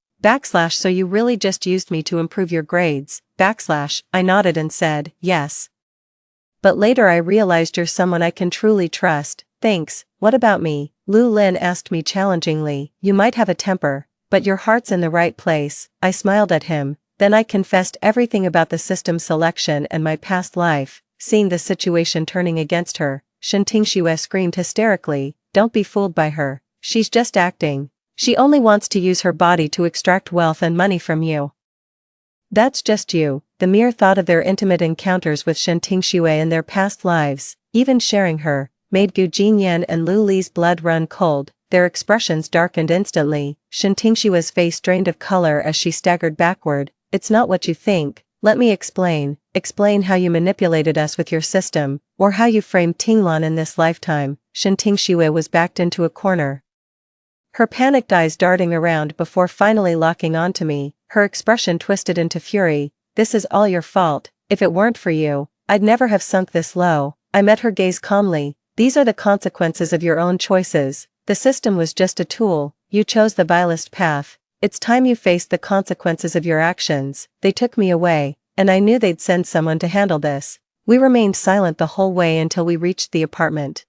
So you really just used me to improve your grades. I nodded and said, yes. But later I realized you're someone I can truly trust. Thanks. What about me? Lu Lin asked me challengingly. You might have a temper, but your heart's in the right place. I smiled at him. Then I confessed everything about the system selection and my past life. Seeing the situation turning against her, Shen Tingxue screamed hysterically. Don't be fooled by her. She's just acting. She only wants to use her body to extract wealth and money from you. That's just you. The mere thought of their intimate encounters with Shen Tingxue in their past lives, even sharing her, made Gu Jinyan and Lu Li's blood run cold. Their expressions darkened instantly. Shen Tingxue's face drained of color as she staggered backward. It's not what you think. Let me explain. Explain how you manipulated us with your system, or how you framed Tinglan in this lifetime. Shen Tingxue was backed into a corner, her panicked eyes darting around before finally locking onto me, her expression twisted into fury. This is all your fault. If it weren't for you, I'd never have sunk this low. I met her gaze calmly. These are the consequences of your own choices. The system was just a tool. You chose the vilest path. It's time you faced the consequences of your actions. They took me away, and I knew they'd send someone to handle this. We remained silent the whole way until we reached the apartment.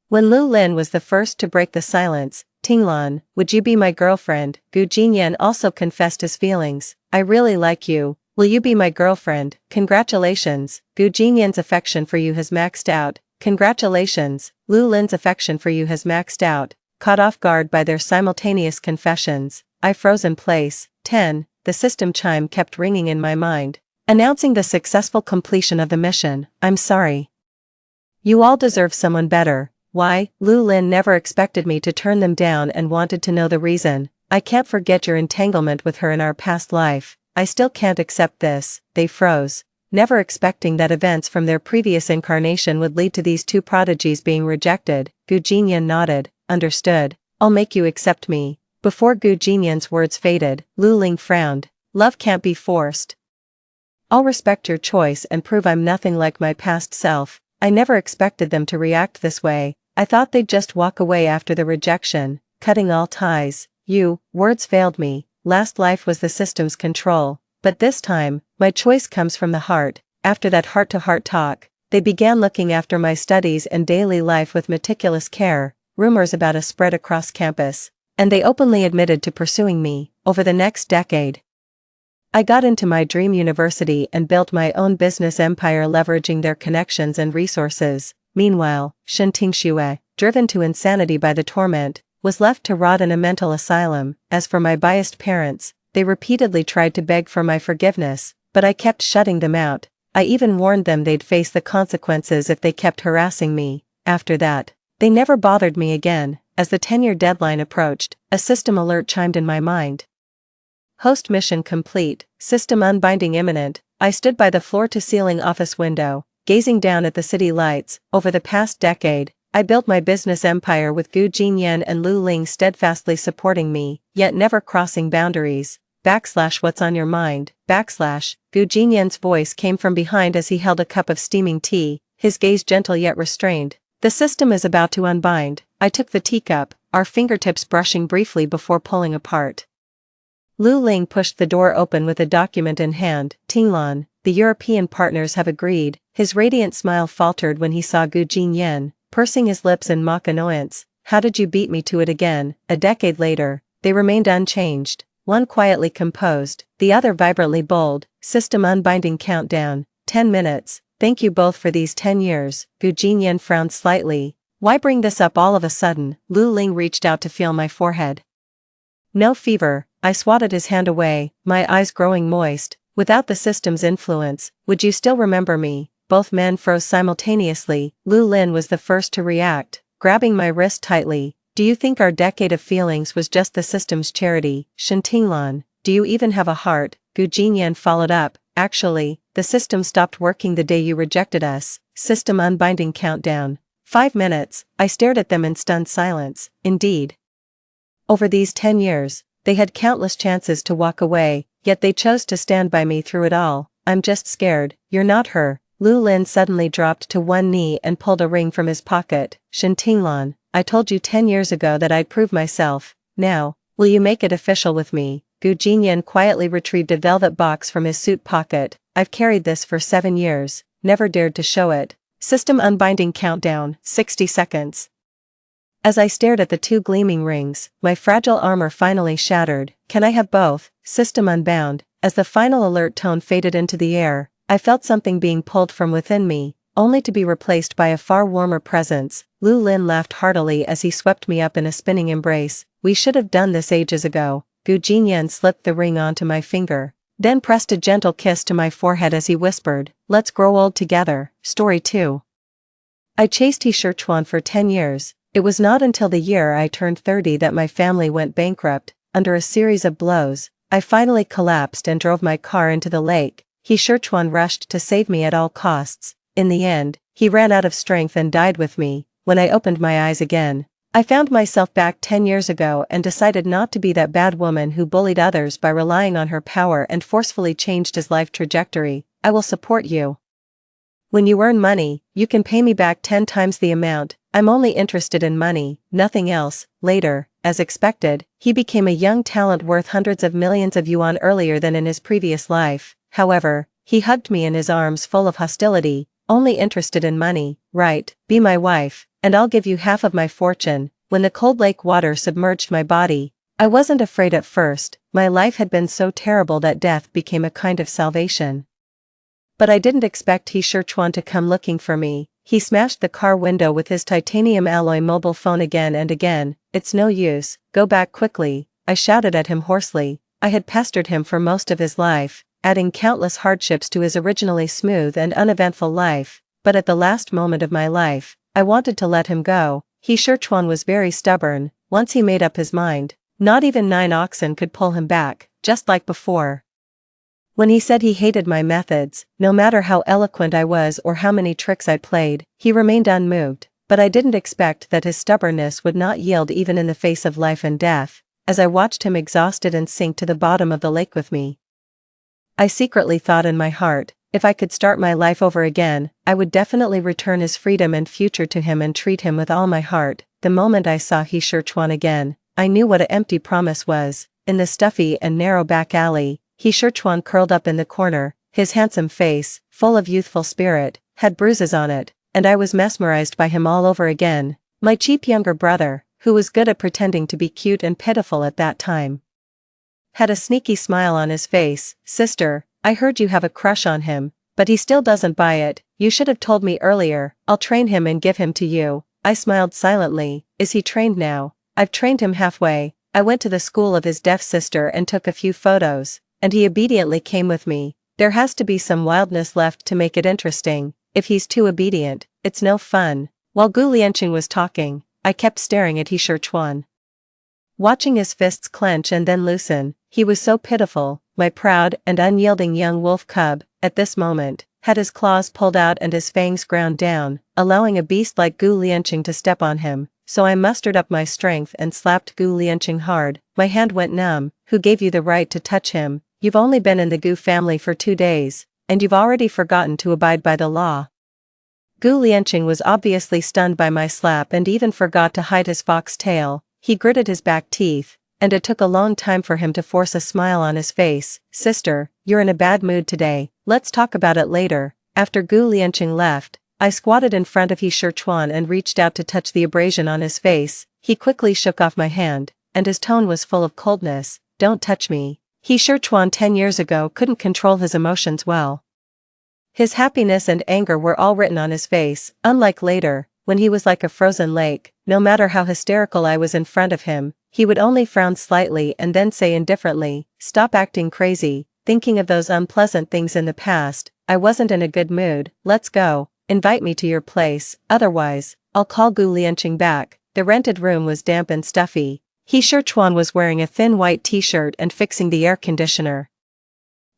When Lu Lin was the first to break the silence, Tinglan, would you be my girlfriend? Gu Jinyan also confessed his feelings. I really like you. Will you be my girlfriend? Congratulations. Gu Jinyan's affection for you has maxed out. Congratulations. Lu Lin's affection for you has maxed out. Caught off guard by their simultaneous confessions, I froze in place. 10. The system chime kept ringing in my mind, announcing the successful completion of the mission. I'm sorry. You all deserve someone better. Why? Lu Lin never expected me to turn them down and wanted to know the reason. I can't forget your entanglement with her in our past life. I still can't accept this. They froze, never expecting that events from their previous incarnation would lead to these two prodigies being rejected. Gu Jinyan nodded. Understood. I'll make you accept me. Before Gu Jinyan's words faded, Lu Ling frowned. Love can't be forced. I'll respect your choice and prove I'm nothing like my past self. I never expected them to react this way. I thought they'd just walk away after the rejection, cutting all ties. Words failed me. Last life was the system's control. But this time, my choice comes from the heart. After that heart-to-heart talk, they began looking after my studies and daily life with meticulous care. Rumors about us spread across campus, and they openly admitted to pursuing me. Over the next decade, I got into my dream university and built my own business empire leveraging their connections and resources. Meanwhile, Shen Tingxue, driven to insanity by the torment, was left to rot in a mental asylum. As for my biased parents, they repeatedly tried to beg for my forgiveness, but I kept shutting them out. I even warned them they'd face the consequences if they kept harassing me. After that, they never bothered me again. As the 10-year deadline approached, a system alert chimed in my mind. Host mission complete, system unbinding imminent. I stood by the floor-to-ceiling office window, gazing down at the city lights. Over the past decade, I built my business empire with Gu Jinyan and Lu Ling steadfastly supporting me, yet never crossing boundaries. What's on your mind? Gu Jinyan's voice came from behind as he held a cup of steaming tea, his gaze gentle yet restrained. The system is about to unbind. I took the teacup, our fingertips brushing briefly before pulling apart. Lu Ling pushed the door open with a document in hand. Tinglan, the European partners have agreed. His radiant smile faltered when he saw Gu Jinyan, pursing his lips in mock annoyance. How did you beat me to it again? A decade later, they remained unchanged, one quietly composed, the other vibrantly bold. System unbinding countdown, 10 minutes. Thank you both for these 10 years. Gu Jinyan frowned slightly. Why bring this up all of a sudden? Lu Ling reached out to feel my forehead. No fever. I swatted his hand away, my eyes growing moist. Without the system's influence, would you still remember me? Both men froze simultaneously. Lu Lin was the first to react, grabbing my wrist tightly. Do you think our decade of feelings was just the system's charity? Shintinglan, do you even have a heart? Gu Jinyan followed up, actually, the system stopped working the day you rejected us. System unbinding countdown. 5 minutes, I stared at them in stunned silence. Indeed. Over these 10 years, they had countless chances to walk away, yet they chose to stand by me through it all. I'm just scared. You're not her. Lu Lin suddenly dropped to one knee and pulled a ring from his pocket. Shintinglan, I told you 10 years ago that I'd prove myself. Now, will you make it official with me? Gu Jinyan quietly retrieved a velvet box from his suit pocket. I've carried this for 7 years, never dared to show it. System unbinding countdown, 60 seconds. As I stared at the 2 gleaming rings, my fragile armor finally shattered. Can I have both? System unbound. As the final alert tone faded into the air, I felt something being pulled from within me, only to be replaced by a far warmer presence. Lu Lin laughed heartily as he swept me up in a spinning embrace. We should have done this ages ago. Gu Jinyan slipped the ring onto my finger, then pressed a gentle kiss to my forehead as he whispered, let's grow old together. Story 2. I chased He.She for 10 years. It was not until the year I turned 30 that my family went bankrupt. Under a series of blows, I finally collapsed and drove my car into the lake. He.She rushed to save me at all costs. In the end, he ran out of strength and died with me. When I opened my eyes again, I found myself back 10 years ago and decided not to be that bad woman who bullied others by relying on her power and forcefully changed his life trajectory. I will support you. When you earn money, you can pay me back 10 times the amount. I'm only interested in money, nothing else. Later, as expected, he became a young talent worth hundreds of millions of yuan earlier than in his previous life. However, he hugged me in his arms full of hostility, only interested in money. Right, be my wife, and I'll give you half of my fortune. When the cold lake water submerged my body, I wasn't afraid at first. My life had been so terrible that death became a kind of salvation. But I didn't expect He.She to come looking for me. He smashed the car window with his titanium alloy mobile phone again and again. It's no use, go back quickly, I shouted at him hoarsely. I had pestered him for most of his life, adding countless hardships to his originally smooth and uneventful life, but at the last moment of my life, I wanted to let him go. He.She was very stubborn. Once he made up his mind, not even 9 oxen could pull him back, just like before. When he said he hated my methods, no matter how eloquent I was or how many tricks I played, he remained unmoved, but I didn't expect that his stubbornness would not yield even in the face of life and death. As I watched him exhausted and sink to the bottom of the lake with me, I secretly thought in my heart, if I could start my life over again, I would definitely return his freedom and future to him and treat him with all my heart. The moment I saw He.She again, I knew what an empty promise was. In the stuffy and narrow back alley, He.She curled up in the corner, his handsome face, full of youthful spirit, had bruises on it, and I was mesmerized by him all over again. My cheap younger brother, who was good at pretending to be cute and pitiful at that time, had a sneaky smile on his face. Sister, I heard you have a crush on him, but he still doesn't buy it. You should have told me earlier. I'll train him and give him to you. I smiled silently. Is he trained now? I've trained him halfway. I went to the school of his deaf sister and took a few photos, and he obediently came with me. There has to be some wildness left to make it interesting. If he's too obedient, it's no fun. While Gu Lianqing was talking, I kept staring at He.She. Watching his fists clench and then loosen, he was so pitiful. My proud and unyielding young wolf cub, at this moment, had his claws pulled out and his fangs ground down, allowing a beast like Gu Lianqing to step on him. So I mustered up my strength and slapped Gu Lianqing hard. My hand went numb. Who gave you the right to touch him? You've only been in the Gu family for 2 days, and you've already forgotten to abide by the law. Gu Lianqing was obviously stunned by my slap and even forgot to hide his fox tail. He gritted his back teeth, and it took a long time for him to force a smile on his face. Sister, you're in a bad mood today. Let's talk about it later. After Gu Lianqing left, I squatted in front of He.She. and reached out to touch the abrasion on his face. He quickly shook off my hand, and his tone was full of coldness. Don't touch me. He.She. 10 years ago couldn't control his emotions well. His happiness and anger were all written on his face, unlike later, when he was like a frozen lake. No matter how hysterical I was in front of him, he would only frown slightly and then say indifferently, stop acting crazy. Thinking of those unpleasant things in the past, I wasn't in a good mood. Let's go. Invite me to your place, otherwise, I'll call Gu Lianqing back. The rented room was damp and stuffy. He-Chuan was wearing a thin white t-shirt and fixing the air conditioner.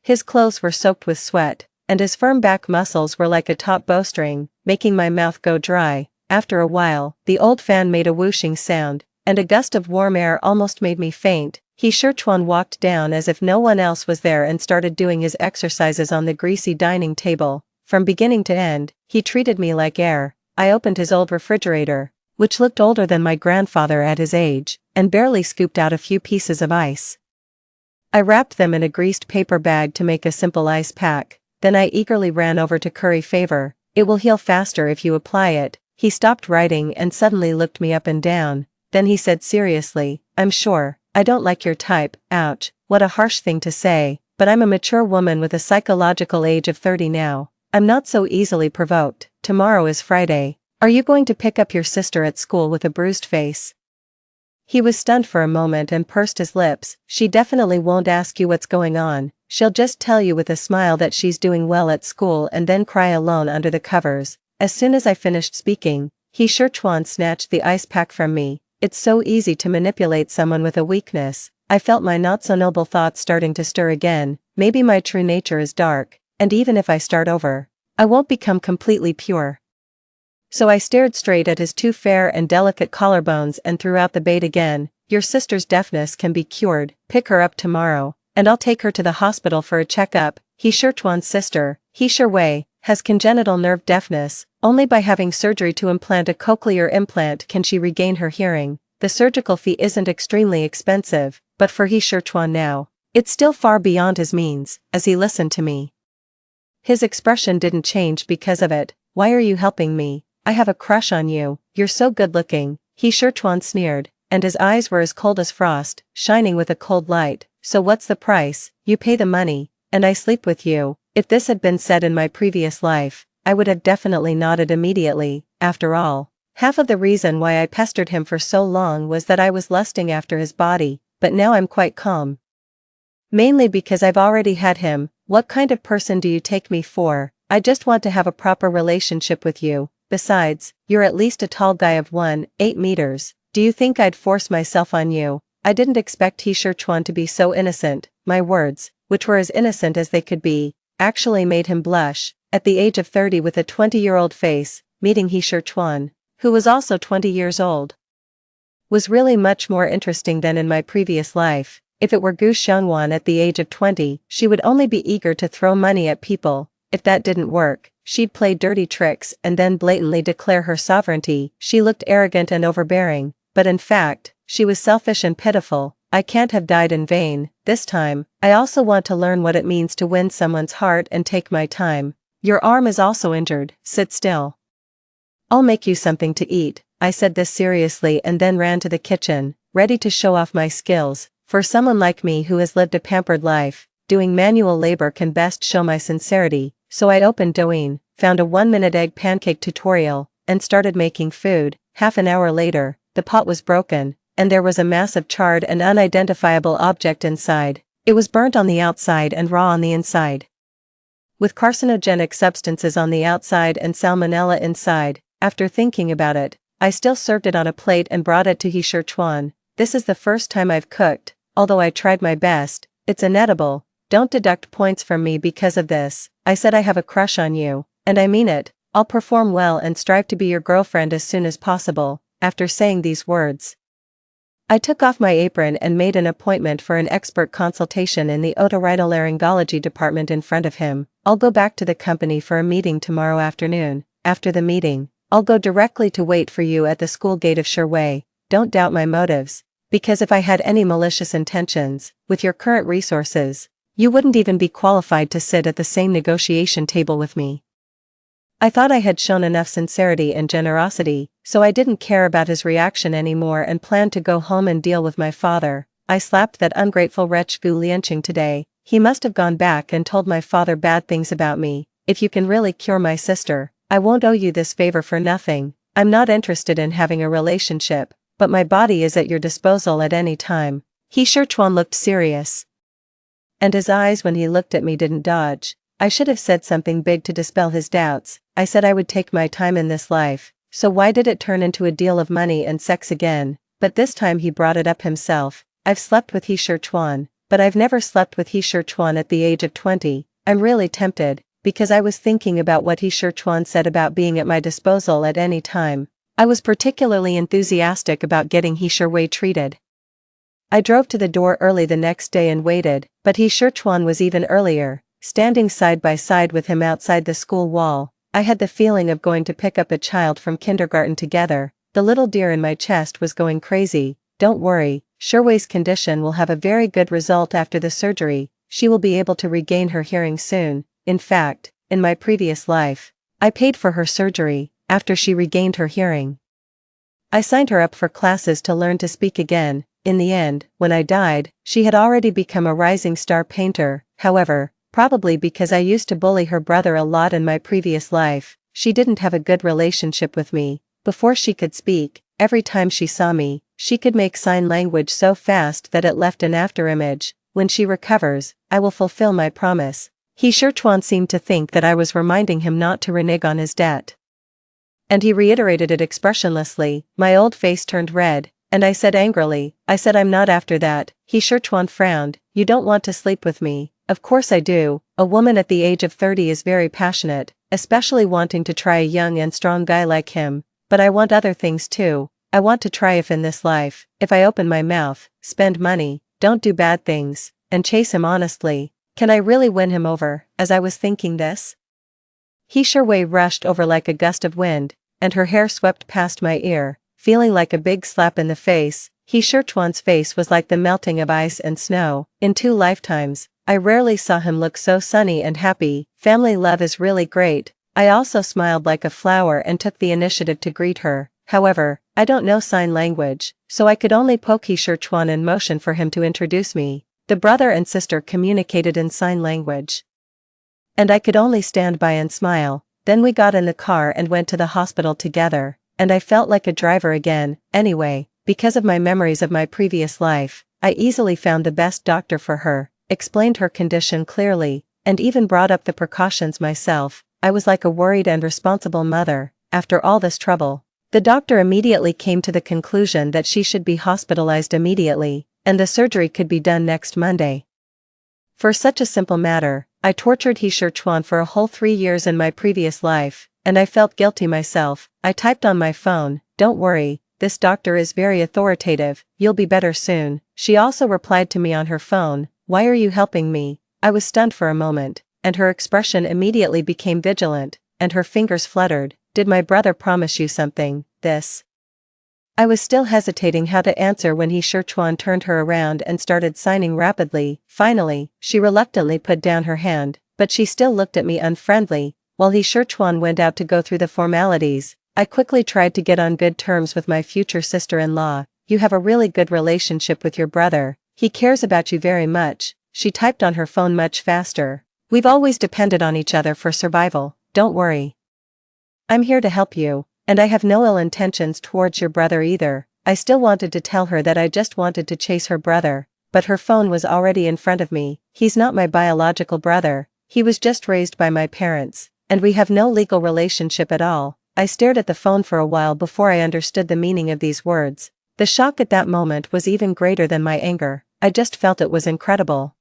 His clothes were soaked with sweat, and his firm back muscles were like a taut bowstring, making my mouth go dry. After a while, the old fan made a whooshing sound, and a gust of warm air almost made me faint. He-Chuan walked down as if no one else was there and started doing his exercises on the greasy dining table. From beginning to end, he treated me like air. I opened his old refrigerator, which looked older than my grandfather at his age, and barely scooped out a few pieces of ice. I wrapped them in a greased paper bag to make a simple ice pack. Then I eagerly ran over to curry favor. It will heal faster if you apply it. He stopped writing and suddenly looked me up and down. Then he said seriously, I'm sure, I don't like your type. Ouch, what a harsh thing to say, but I'm a mature woman with a psychological age of 30 now. I'm not so easily provoked. Tomorrow is Friday. Are you going to pick up your sister at school with a bruised face? He was stunned for a moment and pursed his lips. She definitely won't ask you what's going on. She'll just tell you with a smile that she's doing well at school and then cry alone under the covers. As soon as I finished speaking, He-Chuan snatched the ice pack from me. It's so easy to manipulate someone with a weakness. I felt my not-so-noble thoughts starting to stir again. Maybe my true nature is dark, and even if I start over, I won't become completely pure. So I stared straight at his two fair and delicate collarbones and threw out the bait again. Your sister's deafness can be cured. Pick her up tomorrow, and I'll take her to the hospital for a checkup. He-Chuan's sister, He-Wei, has congenital nerve deafness. Only by having surgery to implant a cochlear implant can she regain her hearing. The surgical fee isn't extremely expensive, but for He-Chuan now, it's still far beyond his means. As he listened to me, his expression didn't change because of it. Why are you helping me? I have a crush on you. You're so good looking. He-Chuan sneered, and his eyes were as cold as frost, shining with a cold light. So what's the price? You pay the money, and I sleep with you. If this had been said in my previous life, I would have definitely nodded immediately. After all, half of the reason why I pestered him for so long was that I was lusting after his body, but now I'm quite calm. Mainly because I've already had him. What kind of person do you take me for? I just want to have a proper relationship with you. Besides, you're at least a tall guy of 1.8 meters. Do you think I'd force myself on you? I didn't expect He-Chuan to be so innocent. My words, which were as innocent as they could be, actually made him blush. At the age of 30 with a 20-year-old face, meeting He-Chuan, who was also 20 years old, was really much more interesting than in my previous life. If it were Gu Xiangwan at the age of 20, she would only be eager to throw money at people. If that didn't work, she'd play dirty tricks and then blatantly declare her sovereignty. She looked arrogant and overbearing, but in fact, she was selfish and pitiful. I can't have died in vain. This time, I also want to learn what it means to win someone's heart and take my time. Your arm is also injured. Sit still. I'll make you something to eat. I said this seriously and then ran to the kitchen, ready to show off my skills. For someone like me who has lived a pampered life, doing manual labor can best show my sincerity. So I opened Douyin, found a 1-minute egg pancake tutorial, and started making food. Half an hour later, the pot was broken, and there was a massive charred and unidentifiable object inside. It was burnt on the outside and raw on the inside, with carcinogenic substances on the outside and salmonella inside. After thinking about it, I still served it on a plate and brought it to He-Chuan. This is the first time I've cooked, although I tried my best. It's inedible. Don't deduct points from me because of this. I said I have a crush on you, and I mean it. I'll perform well and strive to be your girlfriend as soon as possible. After saying these words, I took off my apron and made an appointment for an expert consultation in the otorhinolaryngology department in front of him. I'll go back to the company for a meeting tomorrow afternoon. After the meeting, I'll go directly to wait for you at the school gate of FL.She. Don't doubt my motives, because if I had any malicious intentions, with your current resources, you wouldn't even be qualified to sit at the same negotiation table with me. I thought I had shown enough sincerity and generosity, so I didn't care about his reaction anymore and planned to go home and deal with my father. I slapped that ungrateful wretch Gu Lianqing today. He must have gone back and told my father bad things about me. If you can really cure my sister, I won't owe you this favor for nothing. I'm not interested in having a relationship, but my body is at your disposal at any time. He-Chuan looked serious, and his eyes when he looked at me didn't dodge. I should have said something big to dispel his doubts. I said I would take my time in this life, so why did it turn into a deal of money and sex again? But this time he brought it up himself. I've slept with He-She, but I've never slept with He-She at the age of 20. I'm really tempted, because I was thinking about what He-She said about being at my disposal at any time. I was particularly enthusiastic about getting He-She treated. I drove to the door early the next day and waited, but He-She was even earlier, standing side by side with him outside the school wall. I had the feeling of going to pick up a child from kindergarten together. The little deer in my chest was going crazy. Don't worry, Sherway's condition will have a very good result after the surgery. She will be able to regain her hearing soon. In fact, in my previous life, I paid for her surgery after she regained her hearing. I signed her up for classes to learn to speak again. In the end, when I died, she had already become a rising star painter. However, probably because I used to bully her brother a lot in my previous life, she didn't have a good relationship with me. Before she could speak, every time she saw me, she could make sign language so fast that it left an afterimage. When she recovers, I will fulfill my promise. He-She seemed to think that I was reminding him not to renege on his debt. And he reiterated it expressionlessly. My old face turned red, and I said angrily, I'm not after that. He-She frowned. You don't want to sleep with me? Of course I do. A woman at the age of 30 is very passionate, especially wanting to try a young and strong guy like him. But I want other things too. I want to try if in this life, if I open my mouth, spend money, don't do bad things, and chase him honestly, can I really win him over? As I was thinking this, He-She rushed over like a gust of wind, and her hair swept past my ear, feeling like a big slap in the face. He-She's face was like the melting of ice and snow. In 2 lifetimes, I rarely saw him look so sunny and happy. Family love is really great. I also smiled like a flower and took the initiative to greet her. However, I don't know sign language, so I could only poke He-She in motion for him to introduce me. The brother and sister communicated in sign language, and I could only stand by and smile. Then we got in the car and went to the hospital together, and I felt like a driver again. Anyway, because of my memories of my previous life, I easily found the best doctor for her, explained her condition clearly, and even brought up the precautions myself. I was like a worried and responsible mother. After all this trouble, the doctor immediately came to the conclusion that she should be hospitalized immediately, and the surgery could be done next Monday. For such a simple matter, I tortured He-She for a whole 3 years in my previous life, and I felt guilty myself. I typed on my phone, "Don't worry, this doctor is very authoritative, you'll be better soon." She also replied to me on her phone, "Why are you helping me?" I was stunned for a moment, and her expression immediately became vigilant, and her fingers fluttered. "Did my brother promise you something?" This. I was still hesitating how to answer when He-She turned her around and started signing rapidly. Finally, she reluctantly put down her hand, but she still looked at me unfriendly. While He-She went out to go through the formalities, I quickly tried to get on good terms with my future sister-in-law. "You have a really good relationship with your brother. He cares about you very much." She typed on her phone much faster. "We've always depended on each other for survival. Don't worry. I'm here to help you, and I have no ill intentions towards your brother either." I still wanted to tell her that I just wanted to chase her brother, but her phone was already in front of me. "He's not my biological brother. He was just raised by my parents, and we have no legal relationship at all." I stared at the phone for a while before I understood the meaning of these words. The shock at that moment was even greater than my anger. I just felt it was incredible.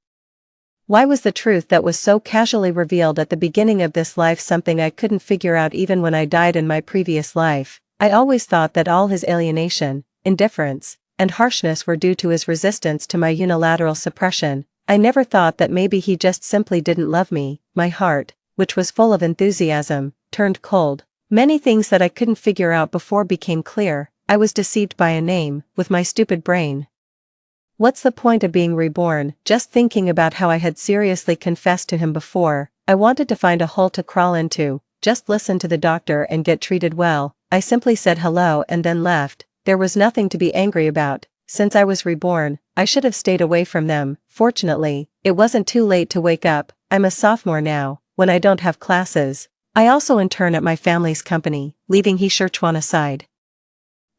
Why was the truth that was so casually revealed at the beginning of this life something I couldn't figure out even when I died in my previous life? I always thought that all his alienation, indifference, and harshness were due to his resistance to my unilateral suppression. I never thought that maybe he just simply didn't love me. My heart, which was full of enthusiasm, turned cold. Many things that I couldn't figure out before became clear. I was deceived by a name, with my stupid brain. What's the point of being reborn? Just thinking about how I had seriously confessed to him before, I wanted to find a hole to crawl into, just listen to the doctor and get treated well. I simply said hello and then left. There was nothing to be angry about. Since I was reborn, I should have stayed away from them. Fortunately, it wasn't too late to wake up. I'm a sophomore now, when I don't have classes. I also intern at my family's company, leaving He-She aside.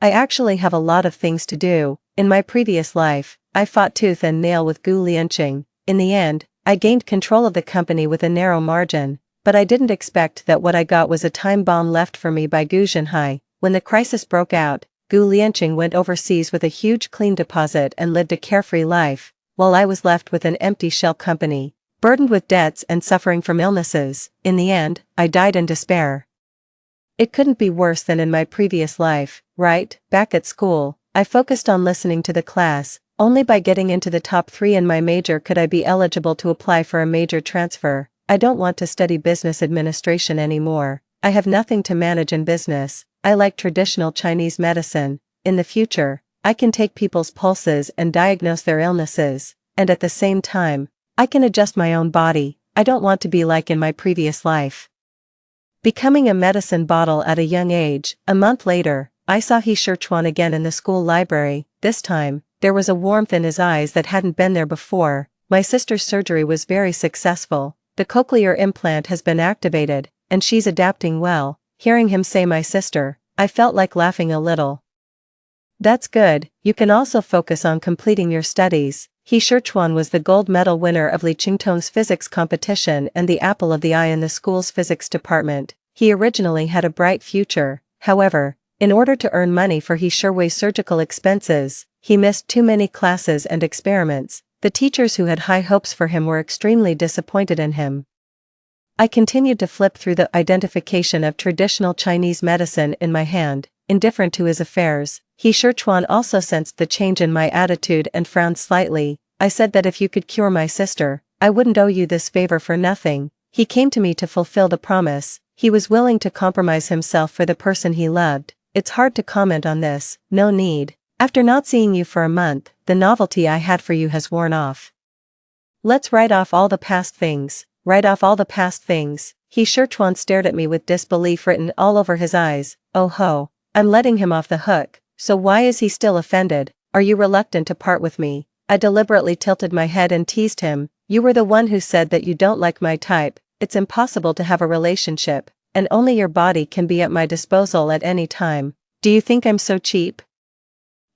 I actually have a lot of things to do. In my previous life, I fought tooth and nail with Gu Lianqing. In the end, I gained control of the company with a narrow margin, but I didn't expect that what I got was a time bomb left for me by Gu Zhenhai. When the crisis broke out, Gu Lianqing went overseas with a huge clean deposit and lived a carefree life, while I was left with an empty shell company, burdened with debts and suffering from illnesses. In the end, I died in despair. It couldn't be worse than in my previous life, right? Back at school, I focused on listening to the class. Only by getting into the top 3 in my major could I be eligible to apply for a major transfer. I don't want to study business administration anymore. I have nothing to manage in business. I like traditional Chinese medicine. In the future, I can take people's pulses and diagnose their illnesses, and at the same time, I can adjust my own body. I don't want to be like in my previous life. Becoming a medicine bottle at a young age, a month later, I saw He-Shirchuan again in the school library. This time, there was a warmth in his eyes that hadn't been there before. My sister's surgery was very successful. The cochlear implant has been activated, and she's adapting well. Hearing him say my sister, I felt like laughing a little. That's good, you can also focus on completing your studies. He-Shirchuan was the gold medal winner of Li Qingtong's physics competition and the apple of the eye in the school's physics department. He originally had a bright future. However, in order to earn money for He-Shirwei's surgical expenses, he missed too many classes and experiments. The teachers who had high hopes for him were extremely disappointed in him. I continued to flip through the identification of traditional Chinese medicine in my hand, indifferent to his affairs. He-Shirchuan also sensed the change in my attitude and frowned slightly. I said that if you could cure my sister, I wouldn't owe you this favor for nothing. He came to me to fulfill the promise. He was willing to compromise himself for the person he loved. It's hard to comment on this, no need. After not seeing you for a month, the novelty I had for you has worn off. Let's write off all the past things. Write off all the past things. He-Shirchuan stared at me with disbelief written all over his eyes. Oh ho, I'm letting him off the hook, so why is he still offended? Are you reluctant to part with me? I deliberately tilted my head and teased him. You were the one who said that you don't like my type. It's impossible to have a relationship, and only your body can be at my disposal at any time. Do you think I'm so cheap?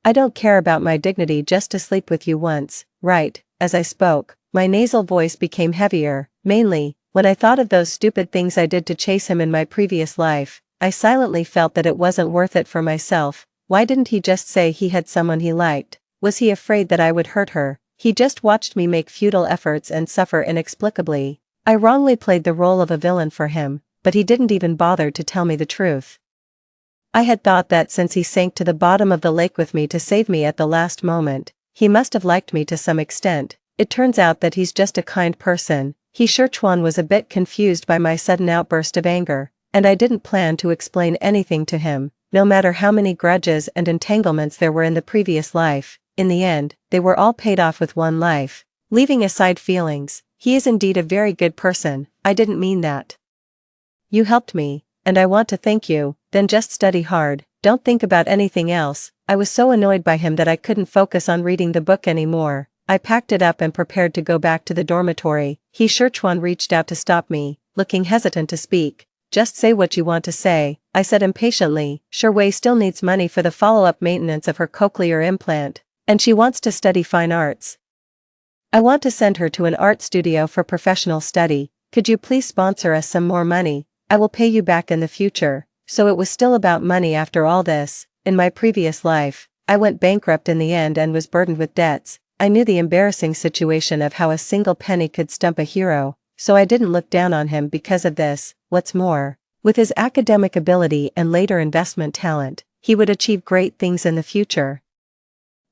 I don't care about my dignity just to sleep with you once, right? As I spoke, my nasal voice became heavier, mainly, when I thought of those stupid things I did to chase him in my previous life. I silently felt that it wasn't worth it for myself. Why didn't he just say he had someone he liked? Was he afraid that I would hurt her? He just watched me make futile efforts and suffer inexplicably. I wrongly played the role of a villain for him, but he didn't even bother to tell me the truth. I had thought that since he sank to the bottom of the lake with me to save me at the last moment, he must have liked me to some extent. It turns out that he's just a kind person. He-Shirchuan was a bit confused by my sudden outburst of anger, and I didn't plan to explain anything to him. No matter how many grudges and entanglements there were in the previous life, in the end, they were all paid off with one life. Leaving aside feelings, he is indeed a very good person. I didn't mean that. You helped me, and I want to thank you. Then just study hard, don't think about anything else. I was so annoyed by him that I couldn't focus on reading the book anymore. I packed it up and prepared to go back to the dormitory. He-Shirchuan reached out to stop me, looking hesitant to speak. Just say what you want to say, I said impatiently. Shirwei still needs money for the follow-up maintenance of her cochlear implant, and she wants to study fine arts. I want to send her to an art studio for professional study. Could you please sponsor us some more money? I will pay you back in the future. So it was still about money after all this. In my previous life, I went bankrupt in the end and was burdened with debts. I knew the embarrassing situation of how a single penny could stump a hero, so I didn't look down on him because of this. What's more, with his academic ability and later investment talent, he would achieve great things in the future.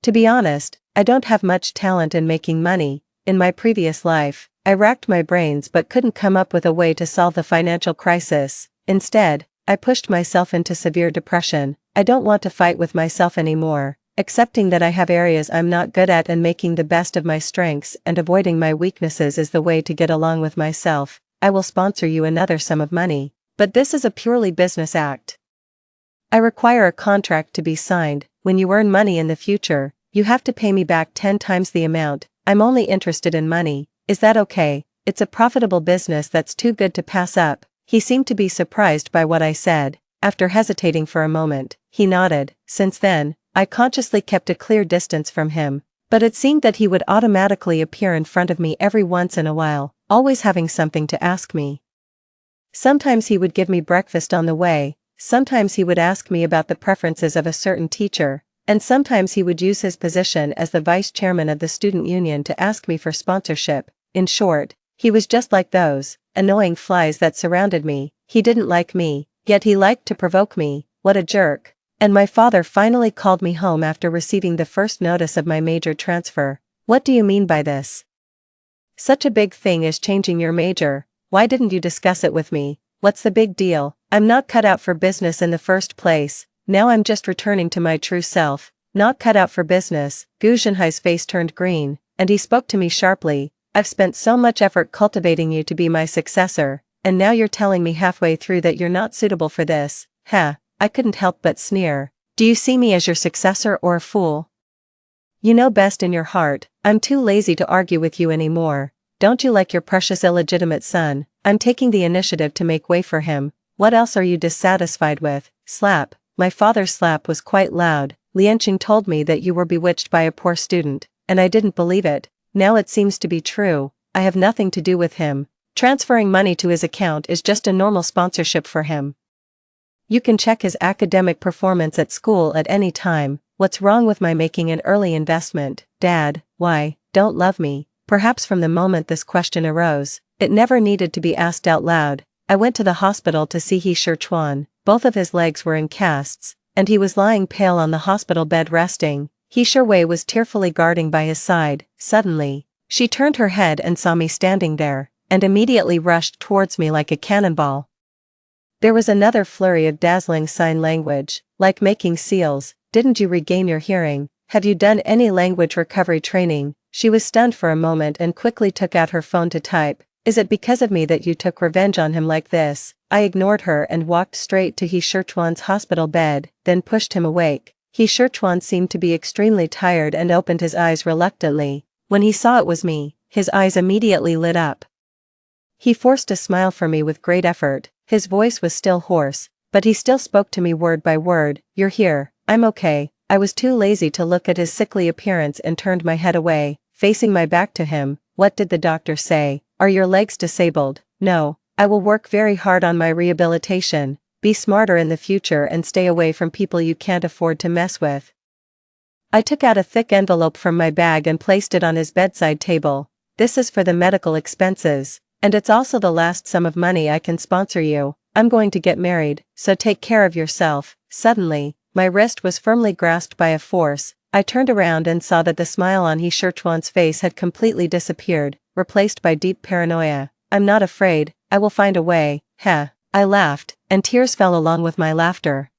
To be honest, I don't have much talent in making money. In my previous life, I racked my brains but couldn't come up with a way to solve the financial crisis. Instead, I pushed myself into severe depression. I don't want to fight with myself anymore. Accepting that I have areas I'm not good at and making the best of my strengths and avoiding my weaknesses is the way to get along with myself. I will sponsor you another sum of money. But this is a purely business act. I require a contract to be signed. When you earn money in the future, you have to pay me back 10 times the amount. I'm only interested in money. Is that okay? It's a profitable business that's too good to pass up. He seemed to be surprised by what I said. After hesitating for a moment, he nodded. Since then, I consciously kept a clear distance from him, but it seemed that he would automatically appear in front of me every once in a while, always having something to ask me. Sometimes he would give me breakfast on the way, Sometimes he would ask me about the preferences of a certain teacher, and sometimes he would use his position as the vice chairman of the student union to ask me for sponsorship. In short, he was just like those annoying flies that surrounded me. He didn't like me, yet he liked to provoke me. What a jerk. And my father finally called me home after receiving the first notice of my major transfer. What do you mean by this? Such a big thing as changing your major. Why didn't you discuss it with me? What's the big deal? I'm not cut out for business in the first place. Now I'm just returning to my true self. Not cut out for business. Gu Zhenhai's face turned green, and he spoke to me sharply. I've spent so much effort cultivating you to be my successor, and now you're telling me halfway through that you're not suitable for this. Ha, I couldn't help but sneer. Do you see me as your successor or a fool? You know best in your heart. I'm too lazy to argue with you anymore. Don't you like your precious illegitimate son? I'm taking the initiative to make way for him. What else are you dissatisfied with? Slap. My father's slap was quite loud. Lianqing told me that you were bewitched by a poor student, and I didn't believe it. Now it seems to be true. I have nothing to do with him. Transferring money to his account is just a normal sponsorship for him. You can check his academic performance at school at any time. What's wrong with my making an early investment? Dad, why, don't love me? Perhaps from the moment this question arose, it never needed to be asked out loud. I went to the hospital to see He-Shi-Chuan. Both of his legs were in casts, and he was lying pale on the hospital bed resting. He-Shi-Wei was tearfully guarding by his side. Suddenly, she turned her head and saw me standing there, and immediately rushed towards me like a cannonball. There was another flurry of dazzling sign language, like making seals. Didn't you regain your hearing? Have you done any language recovery training? She was stunned for a moment and quickly took out her phone to type. Is it because of me that you took revenge on him like this? I ignored her and walked straight to He-Shi-Chuan's hospital bed, then pushed him awake. He-Shi-Chuan seemed to be extremely tired and opened his eyes reluctantly. When he saw it was me, his eyes immediately lit up. He forced a smile for me with great effort. His voice was still hoarse, but he still spoke to me word by word. You're here. I'm okay. I was too lazy to look at his sickly appearance and turned my head away, facing my back to him. What did the doctor say? Are your legs disabled? No. I will work very hard on my rehabilitation. Be smarter in the future and stay away from people you can't afford to mess with. I took out a thick envelope from my bag and placed it on his bedside table. This is for the medical expenses, and it's also the last sum of money I can sponsor you. I'm going to get married, so take care of yourself. Suddenly, my wrist was firmly grasped by a force. I turned around and saw that the smile on He-Shi-Chuan's face had completely disappeared, replaced by deep paranoia. I'm not afraid, I will find a way. Heh. I laughed, and tears fell along with my laughter.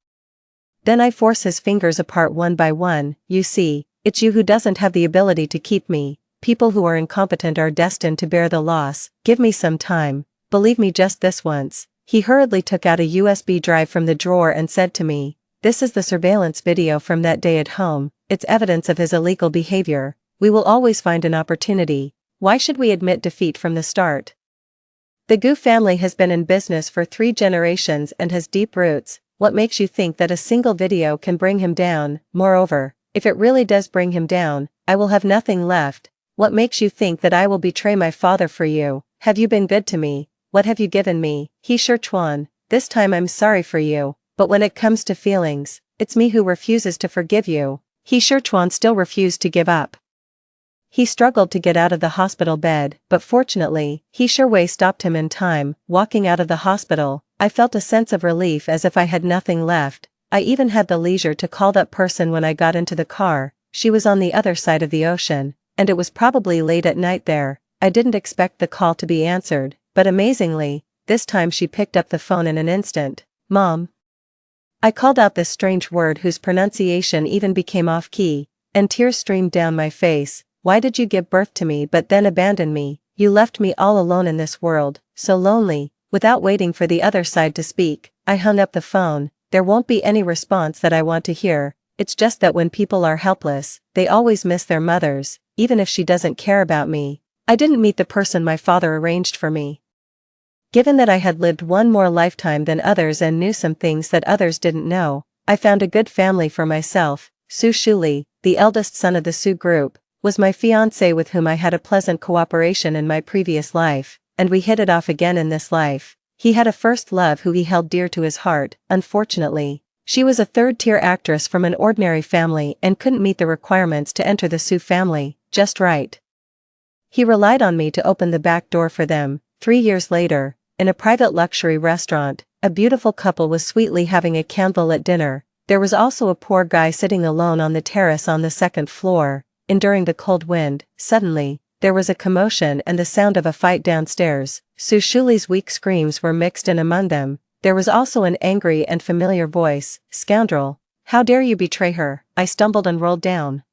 Then I forced his fingers apart one by one. You see, it's you who doesn't have the ability to keep me. People who are incompetent are destined to bear the loss. Give me some time. Believe me just this once. He hurriedly took out a USB drive from the drawer and said to me, this is the surveillance video from that day at home. It's evidence of his illegal behavior. We will always find an opportunity. Why should we admit defeat from the start? The Gu family has been in business for 3 generations and has deep roots. What makes you think that a single video can bring him down? Moreover, if it really does bring him down, I will have nothing left. What makes you think that I will betray my father for you? Have you been good to me? What have you given me? He-Shi-Chuan, this time I'm sorry for you, but when it comes to feelings, it's me who refuses to forgive you. He-Shi-Chuan still refused to give up. He struggled to get out of the hospital bed, but fortunately, He-Shi-Wei stopped him in time. Walking out of the hospital, I felt a sense of relief as if I had nothing left. I even had the leisure to call that person when I got into the car. She was on the other side of the ocean, and it was probably late at night there. I didn't expect the call to be answered, but amazingly, this time she picked up the phone in an instant. Mom. I called out this strange word whose pronunciation even became off-key, and tears streamed down my face. Why did you give birth to me but then abandon me? You left me all alone in this world, so lonely. Without waiting for the other side to speak, I hung up the phone. There won't be any response that I want to hear. It's just that when people are helpless, they always miss their mothers, even if she doesn't care about me. I didn't meet the person my father arranged for me. Given that I had lived one more lifetime than others and knew some things that others didn't know, I found a good family for myself. Su Shuli, the eldest son of the Su group, was my fiancé with whom I had a pleasant cooperation in my previous life, and we hit it off again in this life. He had a first love who he held dear to his heart. Unfortunately, she was a third-tier actress from an ordinary family and couldn't meet the requirements to enter the Su family just right. He relied on me to open the back door for them. 3 years later, in a private luxury restaurant, a beautiful couple was sweetly having a candlelit dinner. There was also a poor guy sitting alone on the terrace on the second floor, enduring the cold wind. Suddenly, there was a commotion and the sound of a fight downstairs. Su Shuli's weak screams were mixed in among them. There was also an angry and familiar voice. "Scoundrel! How dare you betray her?" I stumbled and rolled down,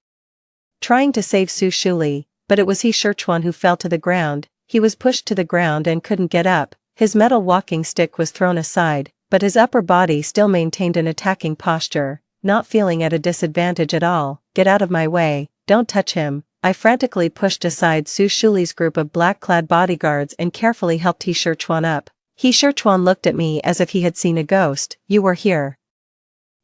trying to save Su Shuli, but it was Heroine who fell to the ground. He was pushed to the ground and couldn't get up. His metal walking stick was thrown aside, but his upper body still maintained an attacking posture. Not feeling at a disadvantage at all. "Get out of my way, don't touch him." I frantically pushed aside Su Shuli's group of black-clad bodyguards and carefully helped Heroine up. Heroine looked at me as if he had seen a ghost. "You were here.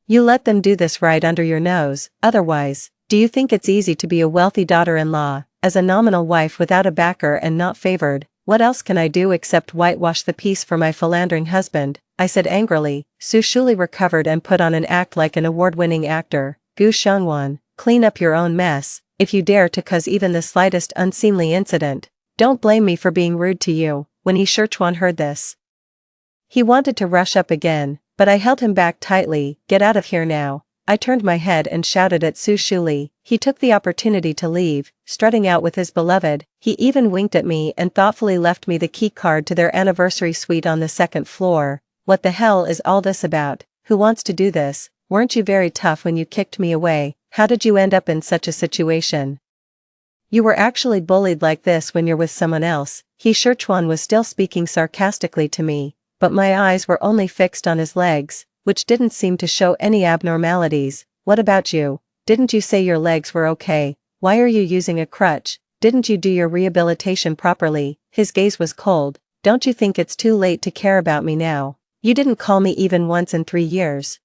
You let them do this right under your nose, otherwise, do you think it's easy to be a wealthy daughter-in-law, as a nominal wife without a backer and not favored? What else can I do except whitewash the piece for my philandering husband?" I said angrily. Su Shuli recovered and put on an act like an award-winning actor. "Gu Xiangwan, clean up your own mess, if you dare to cause even the slightest unseemly incident. Don't blame me for being rude to you." When Heroine heard this, he wanted to rush up again, but I held him back tightly. "Get out of here now." I turned my head and shouted at Su Shuli. He took the opportunity to leave, strutting out with his beloved. He even winked at me and thoughtfully left me the key card to their anniversary suite on the second floor. What the hell is all this about? Who wants to do this? Weren't you very tough when you kicked me away? How did you end up in such a situation? You were actually bullied like this when you're with someone else. Heroine was still speaking sarcastically to me, but my eyes were only fixed on his legs, which didn't seem to show any abnormalities. "What about you? Didn't you say your legs were okay? Why are you using a crutch? Didn't you do your rehabilitation properly?" His gaze was cold. "Don't you think it's too late to care about me now? You didn't call me even once in 3 years.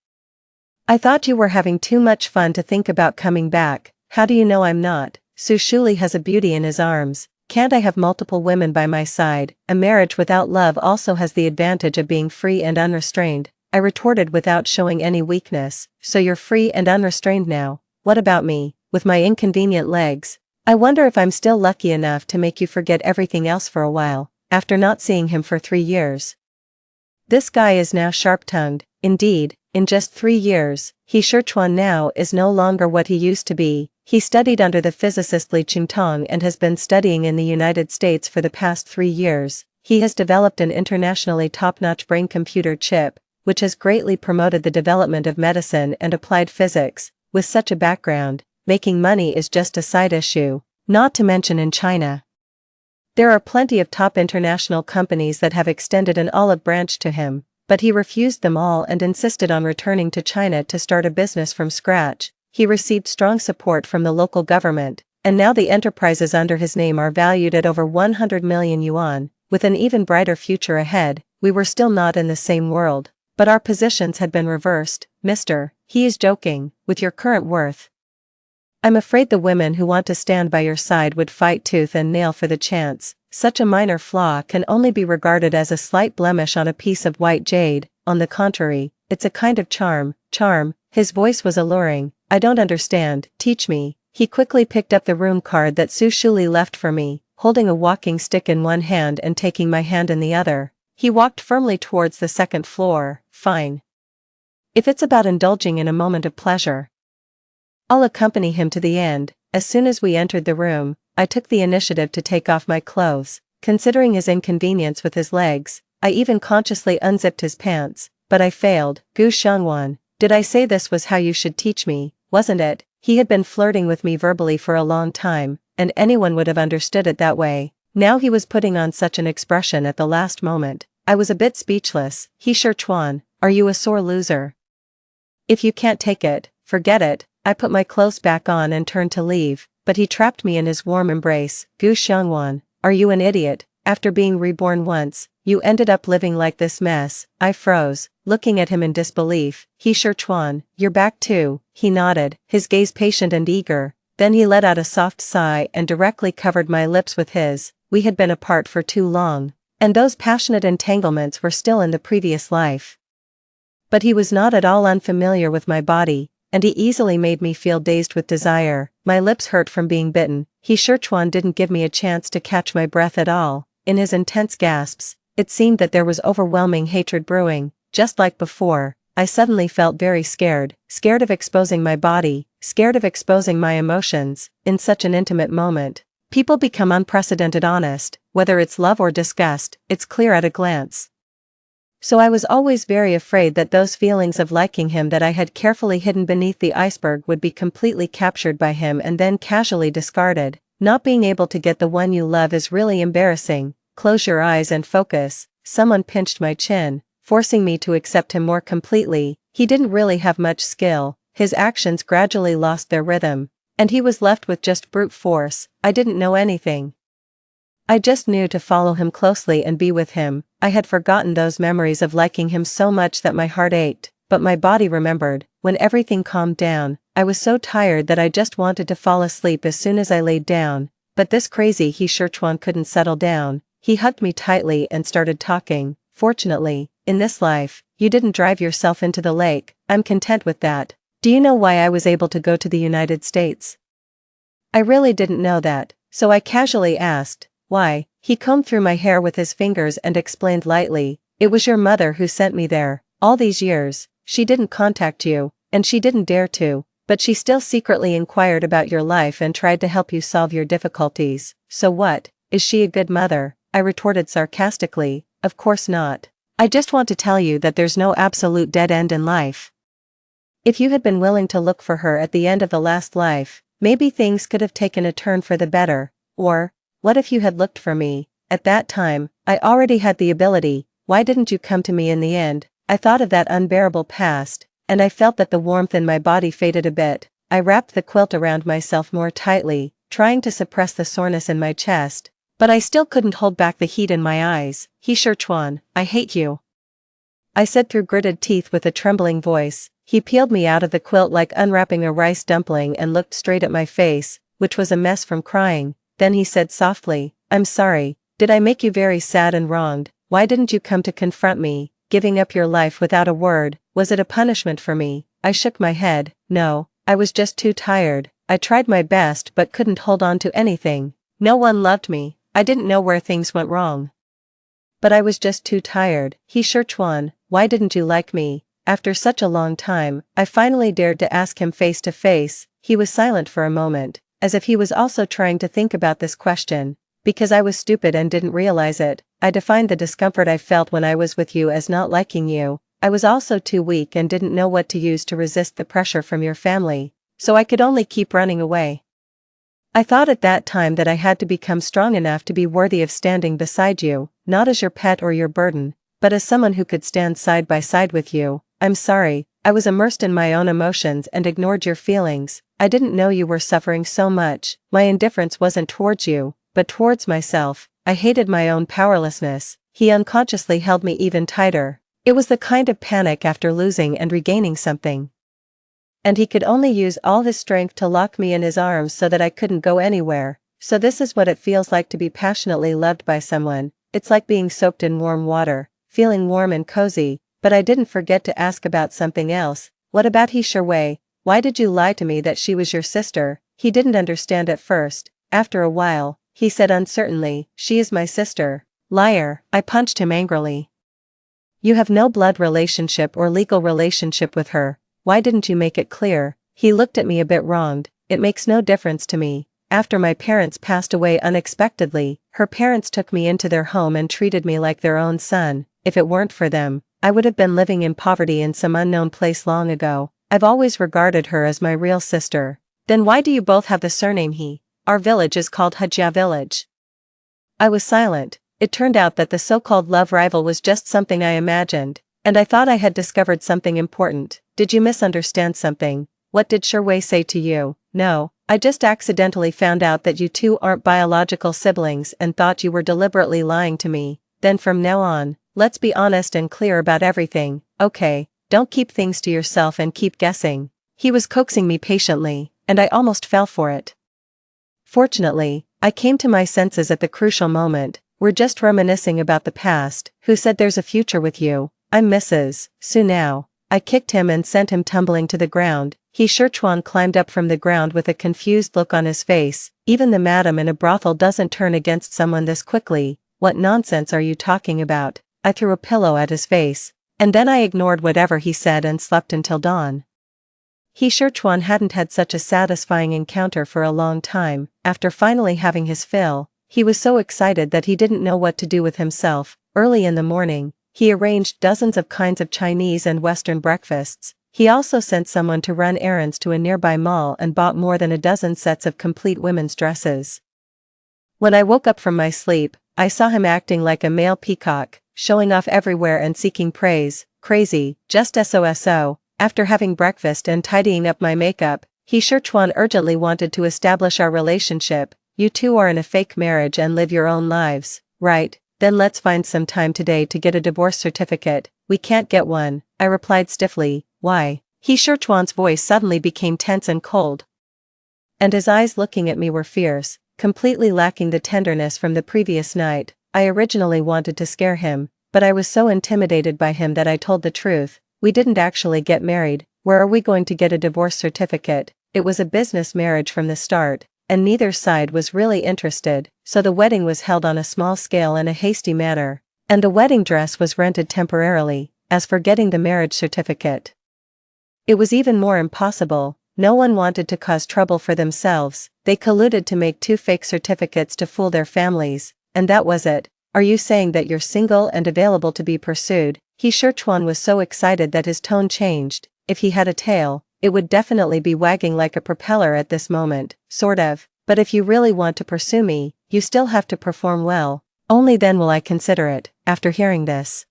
I thought you were having too much fun to think about coming back. How do you know I'm not? Su Shuli has a beauty in his arms. Can't I have multiple women by my side? A marriage without love also has the advantage of being free and unrestrained," I retorted without showing any weakness. "So you're free and unrestrained now. What about me, with my inconvenient legs? I wonder if I'm still lucky enough to make you forget everything else for a while, after not seeing him for 3 years. This guy is now sharp-tongued. Indeed, in just 3 years, Heroine now is no longer what he used to be. He studied under the physicist Li Qingtong and has been studying in the United States for the past 3 years. He has developed an internationally top-notch brain-computer chip, which has greatly promoted the development of medicine and applied physics. With such a background, making money is just a side issue, not to mention in China. There are plenty of top international companies that have extended an olive branch to him, but he refused them all and insisted on returning to China to start a business from scratch. He received strong support from the local government, and now the enterprises under his name are valued at over 100 million yuan. With an even brighter future ahead, we were still not in the same world, but our positions had been reversed. "Mister," he is joking, "with your current worth, I'm afraid the women who want to stand by your side would fight tooth and nail for the chance. Such a minor flaw can only be regarded as a slight blemish on a piece of white jade. On the contrary, it's a kind of charm." Charm? His voice was alluring. "I don't understand. Teach me." He quickly picked up the room card that Su Shuli left for me, holding a walking stick in one hand and taking my hand in the other. He walked firmly towards the second floor. "Fine. If it's about indulging in a moment of pleasure, I'll accompany him to the end." As soon as we entered the room, I took the initiative to take off my clothes. Considering his inconvenience with his legs, I even consciously unzipped his pants, but I failed. "Gu Xiangwan, did I say this was how you should teach me, wasn't it?" He had been flirting with me verbally for a long time, and anyone would have understood it that way. Now he was putting on such an expression at the last moment. I was a bit speechless. "Heroine, are you a sore loser? If you can't take it, forget it." I put my clothes back on and turned to leave, but he trapped me in his warm embrace. "Gu Xiangwan, are you an idiot? After being reborn once, you ended up living like this mess." I froze, looking at him in disbelief. "Heroine, you're back too." He nodded, his gaze patient and eager. Then he let out a soft sigh and directly covered my lips with his. We had been apart for too long. And those passionate entanglements were still in the previous life. But he was not at all unfamiliar with my body, and he easily made me feel dazed with desire. My lips hurt from being bitten. Heroine didn't give me a chance to catch my breath at all. In his intense gasps, it seemed that there was overwhelming hatred brewing. Just like before, I suddenly felt very scared of exposing my body, scared of exposing my emotions. In such an intimate moment, people become unprecedented honest. Whether it's love or disgust, it's clear at a glance. So I was always very afraid that those feelings of liking him that I had carefully hidden beneath the iceberg would be completely captured by him and then casually discarded. Not being able to get the one you love is really embarrassing. Close your eyes and focus. Someone pinched my chin, forcing me to accept him more completely. He didn't really have much skill. His actions gradually lost their rhythm, and he was left with just brute force. I didn't know anything. I just knew to follow him closely and be with him. I had forgotten those memories of liking him so much that my heart ached, but my body remembered. When everything calmed down, I was so tired that I just wanted to fall asleep as soon as I laid down. But this crazy heroine couldn't settle down. He hugged me tightly and started talking. Fortunately, in this life, you didn't drive yourself into the lake. I'm content with that. Do you know why I was able to go to the United States? I really didn't know that, so I casually asked. Why? He combed through my hair with his fingers and explained lightly. It was your mother who sent me there. All these years, she didn't contact you, and she didn't dare to, but she still secretly inquired about your life and tried to help you solve your difficulties. So what? Is she a good mother? I retorted sarcastically. Of course not. I just want to tell you that there's no absolute dead end in life. If you had been willing to look for her at the end of the last life, maybe things could have taken a turn for the better. Or, what if you had looked for me? At that time, I already had the ability. Why didn't you come to me in the end? I thought of that unbearable past, and I felt that the warmth in my body faded a bit. I wrapped the quilt around myself more tightly, trying to suppress the soreness in my chest, but I still couldn't hold back the heat in my eyes. Heroine, I hate you, I said through gritted teeth with a trembling voice. He peeled me out of the quilt like unwrapping a rice dumpling and looked straight at my face, which was a mess from crying. Then he said softly, I'm sorry, did I make you very sad and wronged? Why didn't you come to confront me? Giving up your life without a word, was it a punishment for me? I shook my head. No, I was just too tired. I tried my best but couldn't hold on to anything. No one loved me. I didn't know where things went wrong. But I was just too tired. Heroine, why didn't you like me? After such a long time, I finally dared to ask him face to face. He was silent for a moment, as if he was also trying to think about this question. Because I was stupid and didn't realize it, I defined the discomfort I felt when I was with you as not liking you. I was also too weak and didn't know what to use to resist the pressure from your family, so I could only keep running away. I thought at that time that I had to become strong enough to be worthy of standing beside you, not as your pet or your burden, but as someone who could stand side by side with you. I'm sorry, I was immersed in my own emotions and ignored your feelings. I didn't know you were suffering so much. My indifference wasn't towards you, but towards myself. I hated my own powerlessness. He unconsciously held me even tighter. It was the kind of panic after losing and regaining something. And he could only use all his strength to lock me in his arms so that I couldn't go anywhere. So this is what it feels like to be passionately loved by someone. It's like being soaked in warm water, feeling warm and cozy. But I didn't forget to ask about something else. What about Heroine? Why did you lie to me that she was your sister? He didn't understand at first. After a while, he said uncertainly, she is my sister. Liar, I punched him angrily. You have no blood relationship or legal relationship with her. Why didn't you make it clear? He looked at me a bit wronged. It makes no difference to me. After my parents passed away unexpectedly, her parents took me into their home and treated me like their own son. If it weren't for them, I would have been living in poverty in some unknown place long ago. I've always regarded her as my real sister. Then why do you both have the surname He? Our village is called Hajia village. I was silent. It turned out that the so-called love rival was just something I imagined, and I thought I had discovered something important. Did you misunderstand something? What did Heroine say to you? No, I just accidentally found out that you two aren't biological siblings and thought you were deliberately lying to me. Then from now on, let's be honest and clear about everything, okay? Don't keep things to yourself and keep guessing. He was coaxing me patiently, and I almost fell for it. Fortunately, I came to my senses at the crucial moment. We're just reminiscing about the past. Who said there's a future with you? I'm Mrs.Su now. I kicked him and sent him tumbling to the ground. Sichuan climbed up from the ground with a confused look on his face. Even the madam in a brothel doesn't turn against someone this quickly. What nonsense are you talking about? I threw a pillow at his face. And then I ignored whatever he said and slept until dawn. Sichuan hadn't had such a satisfying encounter for a long time. After finally having his fill, he was so excited that he didn't know what to do with himself. Early in the morning, he arranged dozens of kinds of Chinese and Western breakfasts. He also sent someone to run errands to a nearby mall and bought more than a dozen sets of complete women's dresses. When I woke up from my sleep, I saw him acting like a male peacock, showing off everywhere and seeking praise. Crazy, just so. After having breakfast and tidying up my makeup, Sichuan urgently wanted to establish our relationship. You two are in a fake marriage and live your own lives, right? Then let's find some time today to get a divorce certificate. We can't get one, I replied stiffly. Why? Sichuan's voice suddenly became tense and cold. And his eyes looking at me were fierce, completely lacking the tenderness from the previous night. I originally wanted to scare him, but I was so intimidated by him that I told the truth. We didn't actually get married. Where are we going to get a divorce certificate? It was a business marriage from the start, and neither side was really interested, so the wedding was held on a small scale in a hasty manner, and the wedding dress was rented temporarily. As for getting the marriage certificate, it was even more impossible. No one wanted to cause trouble for themselves. They colluded to make two fake certificates to fool their families, and that was it. Are you saying that you're single and available to be pursued? Sichuan was so excited that his tone changed. If he had a tail, it would definitely be wagging like a propeller at this moment. Sort of. But if you really want to pursue me, you still have to perform well. Only then will I consider it. After hearing this,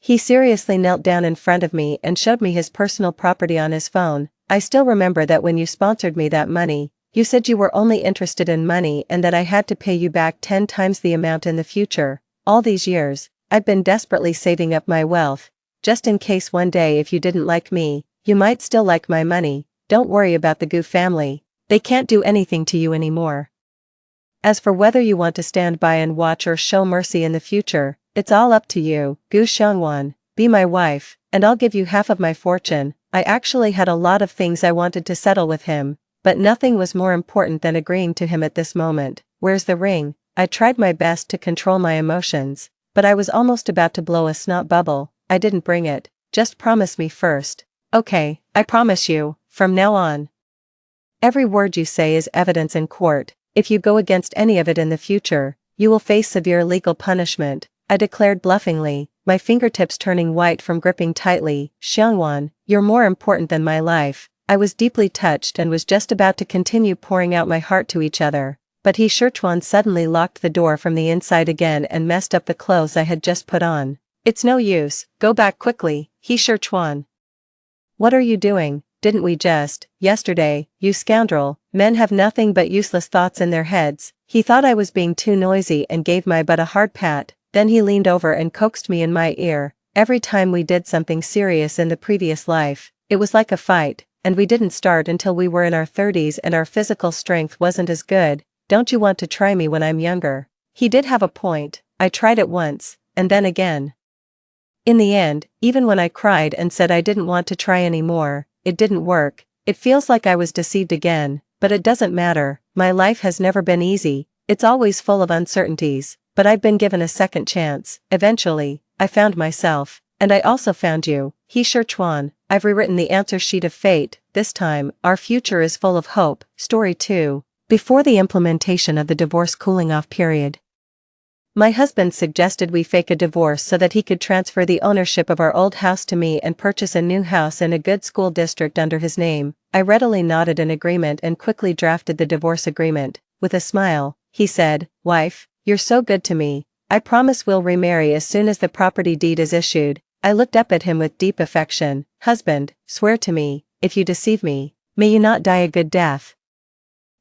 he seriously knelt down in front of me and showed me his personal property on his phone. I still remember that when you sponsored me that money, you said you were only interested in money and that I had to pay you back 10 times the amount in the future. All these years, I've been desperately saving up my wealth, just in case one day if you didn't like me, you might still like my money. Don't worry about the Gu family. They can't do anything to you anymore. As for whether you want to stand by and watch or show mercy in the future, it's all up to you. Gu Xiangwan, be my wife, and I'll give you half of my fortune. I actually had a lot of things I wanted to settle with him, but nothing was more important than agreeing to him at this moment. Where's the ring? I tried my best to control my emotions, but I was almost about to blow a snot bubble. I didn't bring it. Just promise me first. Okay, I promise you, from now on. Every word you say is evidence in court. If you go against any of it in the future, you will face severe legal punishment, I declared bluffingly, my fingertips turning white from gripping tightly. Xiangwan, you're more important than my life. I was deeply touched and was just about to continue pouring out my heart to each other, but Sichuan suddenly locked the door from the inside again and messed up the clothes I had just put on. It's no use, go back quickly, Sichuan. What are you doing? Didn't we just, yesterday, you scoundrel? Men have nothing but useless thoughts in their heads. He thought I was being too noisy and gave my butt a hard pat, then he leaned over and coaxed me in my ear. Every time we did something serious in the previous life, it was like a fight, and we didn't start until we were in our 30s and our physical strength wasn't as good. Don't you want to try me when I'm younger? He did have a point. I tried it once, and then again. In the end, even when I cried and said I didn't want to try anymore, it didn't work. It feels like I was deceived again, but it doesn't matter. My life has never been easy. It's always full of uncertainties, but I've been given a second chance. Eventually, I found myself, and I also found you. Sichuan, I've rewritten the answer sheet of fate. This time, our future is full of hope. Story 2. Before the implementation of the divorce cooling-off period, my husband suggested we fake a divorce so that he could transfer the ownership of our old house to me and purchase a new house in a good school district under his name. I readily nodded in agreement and quickly drafted the divorce agreement. With a smile, he said, "Wife, you're so good to me. I promise we'll remarry as soon as the property deed is issued." I looked up at him with deep affection. "Husband, swear to me, if you deceive me, may you not die a good death."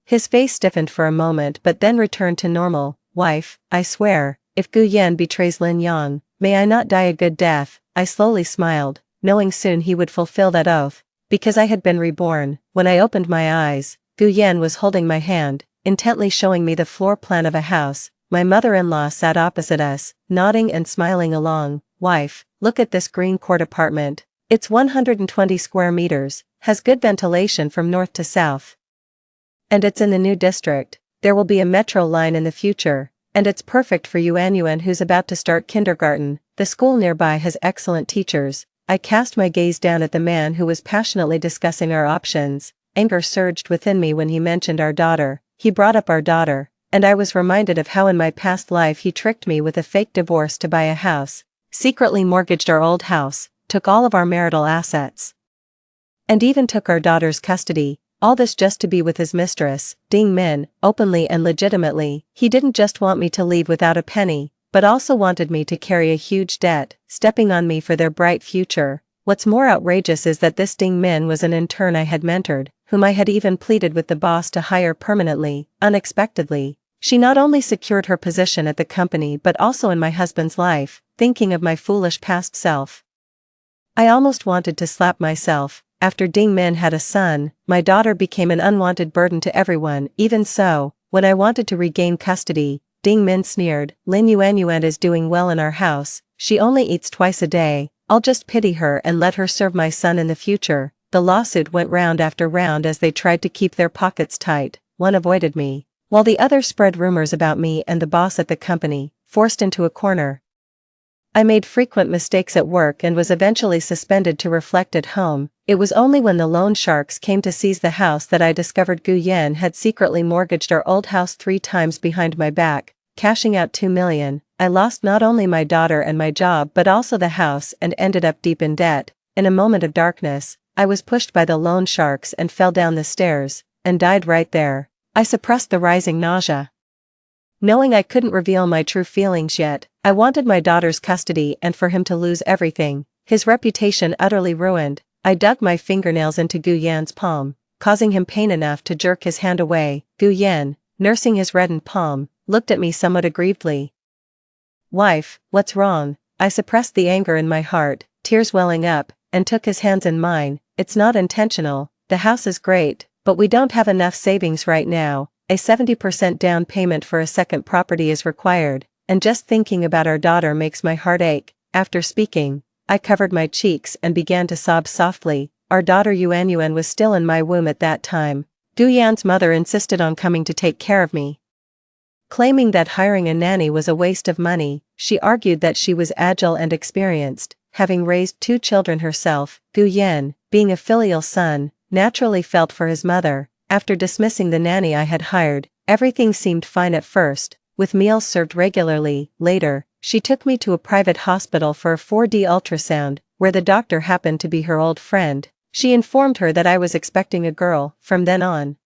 His face stiffened for a moment but then returned to normal. "Wife, I swear, if Gu Yan betrays Lin Yang, may I not die a good death." I slowly smiled, knowing soon he would fulfill that oath, because I had been reborn. When I opened my eyes, Gu Yan was holding my hand, intently showing me the floor plan of a house. my mother-in-law sat opposite us, nodding and smiling along. Wife, look at this green court apartment. It's 120 square meters, has good ventilation from north to south. And it's in the new district. There will be a metro line in the future, and it's perfect for Yuan who's about to start kindergarten. The school nearby has excellent teachers. I cast my gaze down at the man who was passionately discussing our options. Anger surged within me when he mentioned our daughter. He brought up our daughter, and I was reminded of how in my past life he tricked me with a fake divorce to buy a house, secretly mortgaged our old house, took all of our marital assets, and even took our daughter's custody. All this just to be with his mistress, Ding Min, openly and legitimately. He didn't just want me to leave without a penny, but also wanted me to carry a huge debt, stepping on me for their bright future. What's more outrageous is that this Ding Min was an intern I had mentored, whom I had even pleaded with the boss to hire permanently. Unexpectedly, she not only secured her position at the company but also in my husband's life. Thinking of my foolish past self, I almost wanted to slap myself. After Ding Min had a son, my daughter became an unwanted burden to everyone. Even so, when I wanted to regain custody, Ding Min sneered, Lin Yuan is doing well in our house, she only eats twice a day, I'll just pity her and let her serve my son in the future. The lawsuit went round after round as they tried to keep their pockets tight. One avoided me, while the other spread rumors about me and the boss at the company, forced into a corner. I made frequent mistakes at work and was eventually suspended to reflect at home. It was only when the loan sharks came to seize the house that I discovered Gu Yan had secretly mortgaged our old house 3 times behind my back, cashing out 2 million. I lost not only my daughter and my job but also the house and ended up deep in debt. In a moment of darkness, I was pushed by the loan sharks and fell down the stairs, and died right there. I suppressed the rising nausea, knowing I couldn't reveal my true feelings yet. I wanted my daughter's custody and for him to lose everything, his reputation utterly ruined. I dug my fingernails into Gu Yan's palm, causing him pain enough to jerk his hand away. Gu Yan, nursing his reddened palm, looked at me somewhat aggrievedly. Wife, what's wrong? I suppressed the anger in my heart, tears welling up, and took his hands in mine. It's not intentional, the house is great, but we don't have enough savings right now. A 70% down payment for a second property is required, and just thinking about our daughter makes my heart ache. After speaking, I covered my cheeks and began to sob softly. Our daughter Yuan was still in my womb at that time. Gu Yan's mother insisted on coming to take care of me, claiming that hiring a nanny was a waste of money. She argued that she was agile and experienced, having raised 2 children herself. Gu Yan, being a filial son, naturally felt for his mother. After dismissing the nanny I had hired, everything seemed fine at first, with meals served regularly. Later, she took me to a private hospital for a 4D ultrasound, where the doctor happened to be her old friend. She informed her that I was expecting a girl. From then on,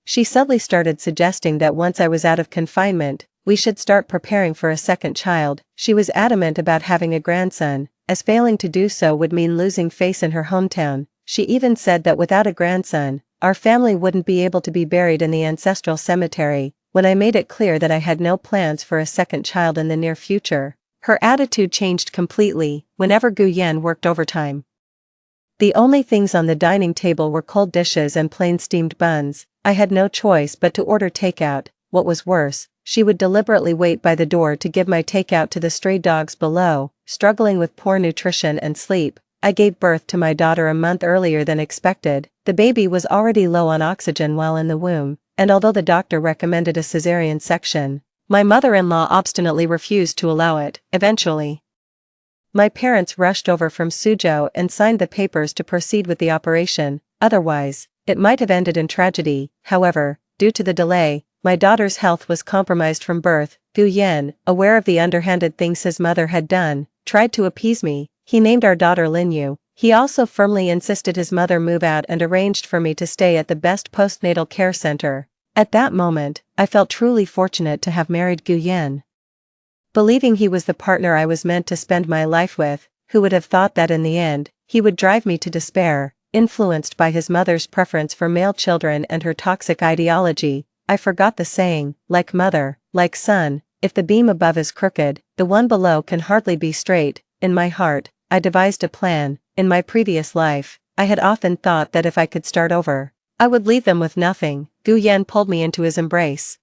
she subtly started suggesting that once I was out of confinement, we should start preparing for a second child. She was adamant about having a grandson, as failing to do so would mean losing face in her hometown. She even said that without a grandson, our family wouldn't be able to be buried in the ancestral cemetery. When I made it clear that I had no plans for a second child in the near future, her attitude changed completely. Whenever Gu Yan worked overtime, the only things on the dining table were cold dishes and plain steamed buns. I had no choice but to order takeout. What was worse, she would deliberately wait by the door to give my takeout to the stray dogs below. Struggling with poor nutrition and sleep, I gave birth to my daughter a month earlier than expected. The baby was already low on oxygen while in the womb, and although the doctor recommended a cesarean section, my mother-in-law obstinately refused to allow it. Eventually, my parents rushed over from Suzhou and signed the papers to proceed with the operation. Otherwise, it might have ended in tragedy. However, due to the delay, my daughter's health was compromised from birth. Gu Yan, aware of the underhanded things his mother had done, tried to appease me. He named our daughter Linyu. He also firmly insisted his mother move out and arranged for me to stay at the best postnatal care center. At that moment, I felt truly fortunate to have married Gu Yan. Believing he was the partner I was meant to spend my life with, who would have thought that in the end, he would drive me to despair. Influenced by his mother's preference for male children and her toxic ideology, I forgot the saying, like mother, like son. If the beam above is crooked, the one below can hardly be straight. In my heart, I devised a plan. In my previous life, I had often thought that if I could start over, I would leave them with nothing. Gu Yan pulled me into his embrace,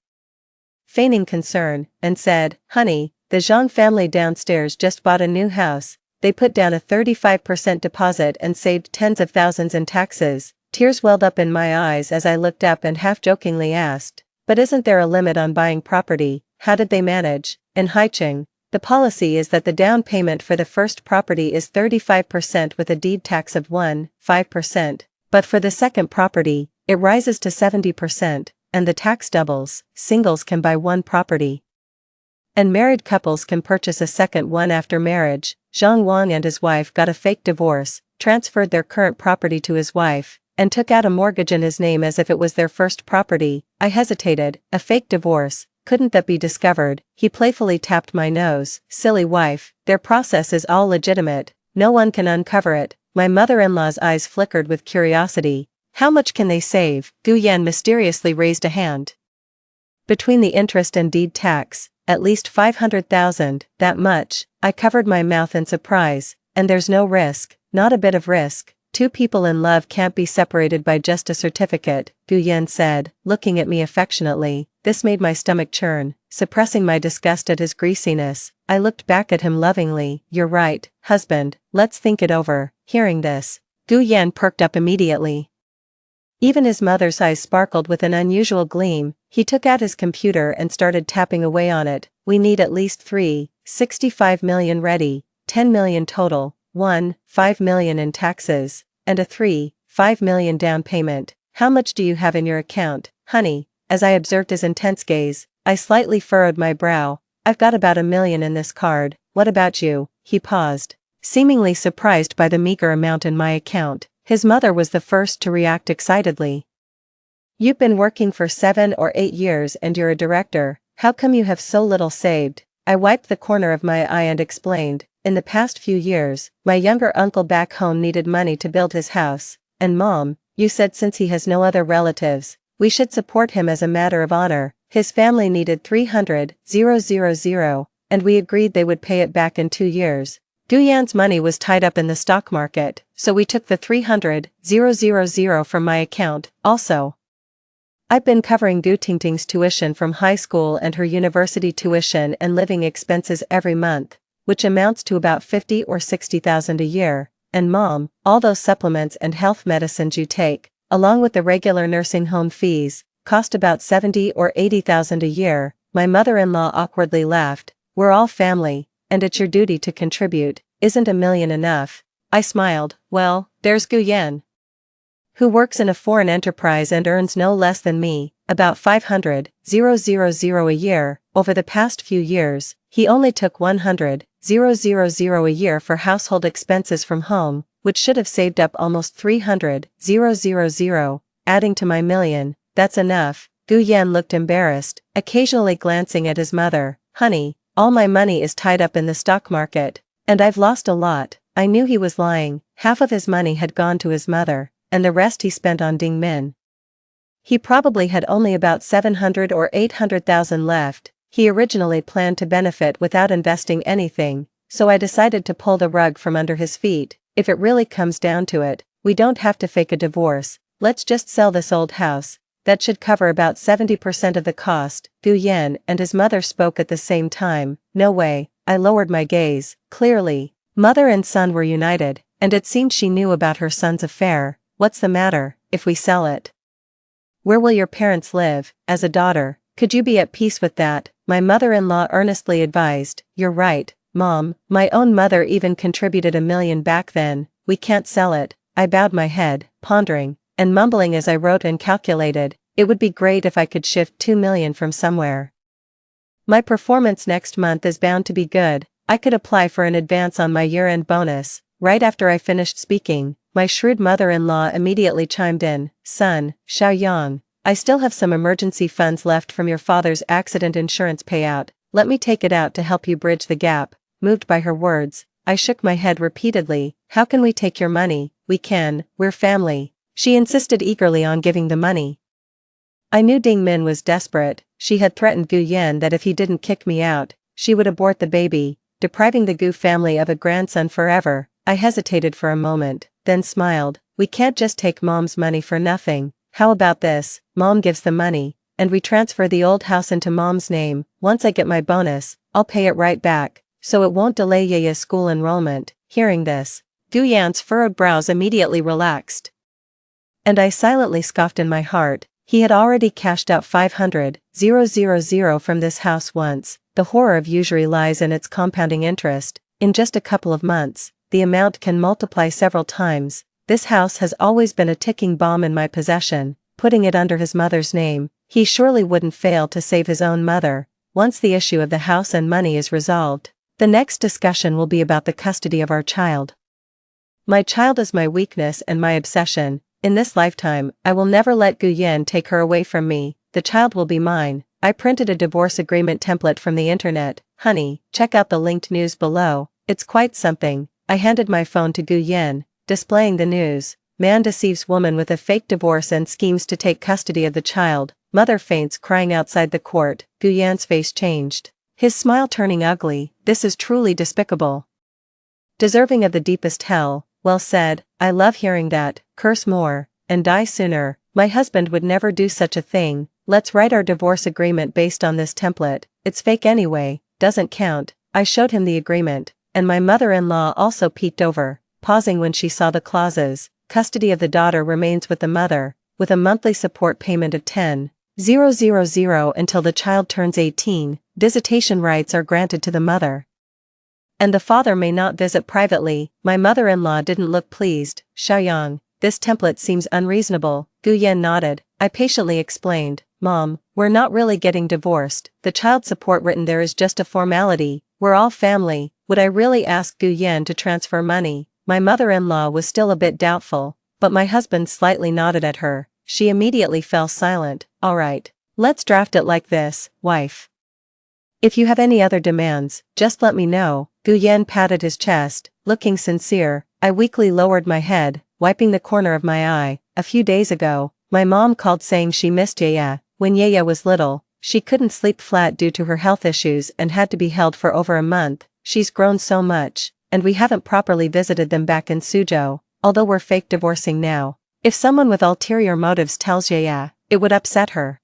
feigning concern, and said, "Honey, the Zhang family downstairs just bought a new house. They put down a 35% deposit and saved tens of thousands in taxes." Tears welled up in my eyes as I looked up and half-jokingly asked, "But isn't there a limit on buying property? How did they manage?" In Haicheng, the policy is that the down payment for the first property is 35% with a deed tax of 1.5%. But for the second property, it rises to 70%, and the tax doubles. Singles can buy one property, and married couples can purchase a second one after marriage. Zhang Wang and his wife got a fake divorce, transferred their current property to his wife, and took out a mortgage in his name as if it was their first property. I hesitated. A fake divorce? Couldn't that be discovered? He playfully tapped my nose. "Silly wife, their process is all legitimate. No one can uncover it." My mother-in-law's eyes flickered with curiosity. "How much can they save?" Gu Yan mysteriously raised a hand. "Between the interest and deed tax, at least 500,000, that much." I covered my mouth in surprise. "And there's no risk?" "Not a bit of risk. Two people in love can't be separated by just a certificate," Gu Yan said, looking at me affectionately. This made my stomach churn. Suppressing my disgust at his greasiness, I looked back at him lovingly. "You're right, husband, let's think it over." Hearing this, Gu Yan perked up immediately. Even his mother's eyes sparkled with an unusual gleam. He took out his computer and started tapping away on it. "We need at least 3.65 million ready, 10 million total, 1.5 million in taxes, and a 3.5 million down payment. How much do you have in your account, honey?" As I observed his intense gaze, I slightly furrowed my brow. "I've got about 1 million in this card. What about you?" He paused, seemingly surprised by the meager amount in my account. His mother was the first to react excitedly. "You've been working for 7 or 8 years and you're a director. How come you have so little saved?" I wiped the corner of my eye and explained, "In the past few years, my younger uncle back home needed money to build his house, and Mom, you said since he has no other relatives, we should support him as a matter of honor. His family needed 300,000, and we agreed they would pay it back in 2 years. Gu Yan's money was tied up in the stock market, so we took the 300,000 from my account. Also, I've been covering Gu Tingting's tuition from high school and her university tuition and living expenses every month, which amounts to about 50 or 60,000 a year. And Mom, all those supplements and health medicines you take, along with the regular nursing home fees, cost about 70 or 80,000 a year." My mother-in-law awkwardly laughed. "We're all family, and it's your duty to contribute. Isn't 1 million enough?" I smiled. "Well, there's Gu Yan, who works in a foreign enterprise and earns no less than me, about 500,000 a year. Over the past few years, he only took 100,000 a year for household expenses from home, which should have saved up almost 300,000, adding to my million. That's enough." Gu Yan looked embarrassed, occasionally glancing at his mother. "Honey, all my money is tied up in the stock market, and I've lost a lot." I knew he was lying. Half of his money had gone to his mother, and the rest he spent on Ding Min. He probably had only about 700 or 800,000 left. He originally planned to benefit without investing anything, so I decided to pull the rug from under his feet. "If it really comes down to it, we don't have to fake a divorce. Let's just sell this old house. That should cover about 70% of the cost." Gu Yan and his mother spoke at the same time. "No way." I lowered my gaze. Clearly, mother and son were united, and it seemed she knew about her son's affair. "What's the matter, if we sell it? Where will your parents live? As a daughter, could you be at peace with that?" My mother-in-law earnestly advised. "You're right, Mom. My own mother even contributed 1 million back then. We can't sell it." I bowed my head, pondering, and mumbling as I wrote and calculated. It would be great if I could shift 2 million from somewhere. My performance next month is bound to be good. I could apply for an advance on my year-end bonus. Right after I finished speaking, my shrewd mother-in-law immediately chimed in. "Son, Xiaoyang, I still have some emergency funds left from your father's accident insurance payout. Let me take it out to help you bridge the gap." Moved by her words, I shook my head repeatedly. "How can we take your money?" "We can, we're family." She insisted eagerly on giving the money. I knew Ding Min was desperate. She had threatened Gu Yan that if he didn't kick me out, she would abort the baby, depriving the Gu family of a grandson forever. I hesitated for a moment, then smiled. "We can't just take Mom's money for nothing. How about this? Mom gives the money, and we transfer the old house into mom's name. Once I get my bonus, I'll pay it right back, so it won't delay Yaya's school enrollment." Hearing this, Guyan's furrowed brows immediately relaxed. And I silently scoffed in my heart. He had already cashed out 500,000 from this house once. The horror of usury lies in its compounding interest. In just a couple of months, the amount can multiply several times. This house has always been a ticking bomb in my possession. Putting it under his mother's name, he surely wouldn't fail to save his own mother. Once the issue of the house and money is resolved, the next discussion will be about the custody of our child. My child is my weakness and my obsession. In this lifetime, I will never let Guyan take her away from me. The child will be mine. I printed a divorce agreement template from the internet. Honey, check out the linked news below. It's quite something. I handed my phone to Guyan, displaying the news. Man deceives woman with a fake divorce and schemes to take custody of the child. Mother faints crying outside the court. Guyan's face changed, his smile turning ugly. This is truly despicable. Deserving of the deepest hell. Well said. I love hearing that. Curse more, and die sooner. My husband would never do such a thing. Let's write our divorce agreement based on this template. It's fake anyway, doesn't count. I showed him the agreement, and my mother-in-law also peeked over, pausing when she saw the clauses. Custody of the daughter remains with the mother, with a monthly support payment of 10,000 until the child turns 18. Visitation rights are granted to the mother, and the father may not visit privately. My mother-in-law didn't look pleased. Xiaoyang, this template seems unreasonable. Guyan nodded. I patiently explained. Mom, we're not really getting divorced. The child support written there is just a formality. We're all family. Would I really ask Guyan to transfer money? My mother-in-law was still a bit doubtful, but my husband slightly nodded at her. She immediately fell silent. All right. Let's draft it like this, wife. If you have any other demands, just let me know. Guyan patted his chest, looking sincere. I weakly lowered my head, wiping the corner of my eye. A few days ago, my mom called saying she missed Yaya. When Yaya was little, she couldn't sleep flat due to her health issues and had to be held for over a month. She's grown so much, and we haven't properly visited them back in Suzhou, although we're fake divorcing now. If someone with ulterior motives tells Yaya, it would upset her.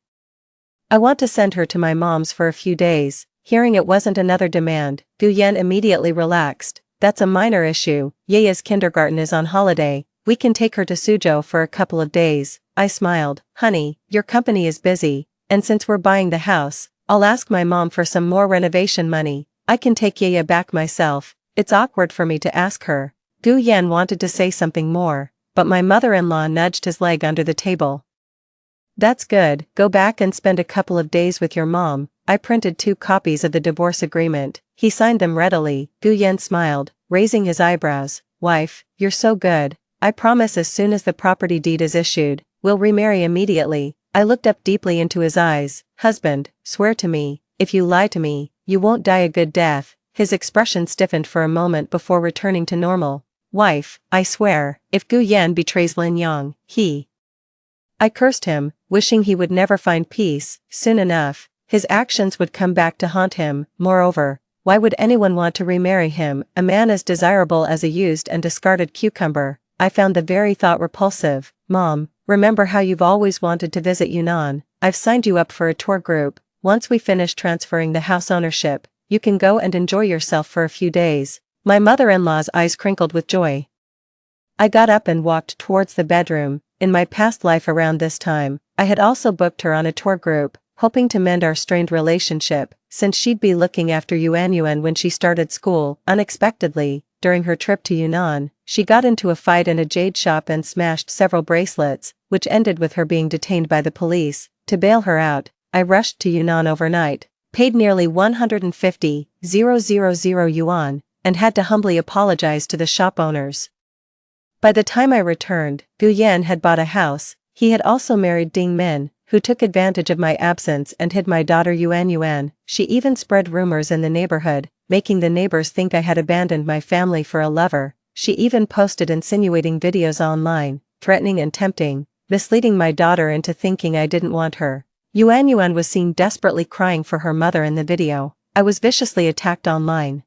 I want to send her to my mom's for a few days. Hearing it wasn't another demand, Guyan immediately relaxed. That's a minor issue. Yaya's kindergarten is on holiday. We can take her to Suzhou for a couple of days. I smiled. Honey, your company is busy, and since we're buying the house, I'll ask my mom for some more renovation money. I can take Yaya back myself. It's awkward for me to ask her. Guyan wanted to say something more, but my mother-in-law nudged his leg under the table. That's good. Go back and spend a couple of days with your mom. I printed 2 copies of the divorce agreement. He signed them readily. Guyan smiled, raising his eyebrows. Wife, you're so good. I promise as soon as the property deed is issued, we'll remarry immediately. I looked up deeply into his eyes. Husband, swear to me, if you lie to me, you won't die a good death. His expression stiffened for a moment before returning to normal. Wife, I swear, if Guyan betrays Lin Yang, I cursed him, wishing he would never find peace. Soon enough, his actions would come back to haunt him. Moreover, why would anyone want to remarry him, a man as desirable as a used and discarded cucumber? I found the very thought repulsive. Mom, remember how you've always wanted to visit Yunnan? I've signed you up for a tour group. Once we finish transferring the house ownership, you can go and enjoy yourself for a few days. My mother-in-law's eyes crinkled with joy. I got up and walked towards the bedroom. In my past life around this time, I had also booked her on a tour group, hoping to mend our strained relationship, since she'd be looking after Yuan when she started school. Unexpectedly, during her trip to Yunnan, she got into a fight in a jade shop and smashed several bracelets, which ended with her being detained by the police. To bail her out, I rushed to Yunnan overnight, paid nearly 150,000 yuan, and had to humbly apologize to the shop owners. By the time I returned, Guyan had bought a house. He had also married Ding Min, who took advantage of my absence and hid my daughter Yuan. She even spread rumors in the neighborhood, making the neighbors think I had abandoned my family for a lover. She even posted insinuating videos online, threatening and tempting, misleading my daughter into thinking I didn't want her. Yuan was seen desperately crying for her mother in the video. I was viciously attacked online,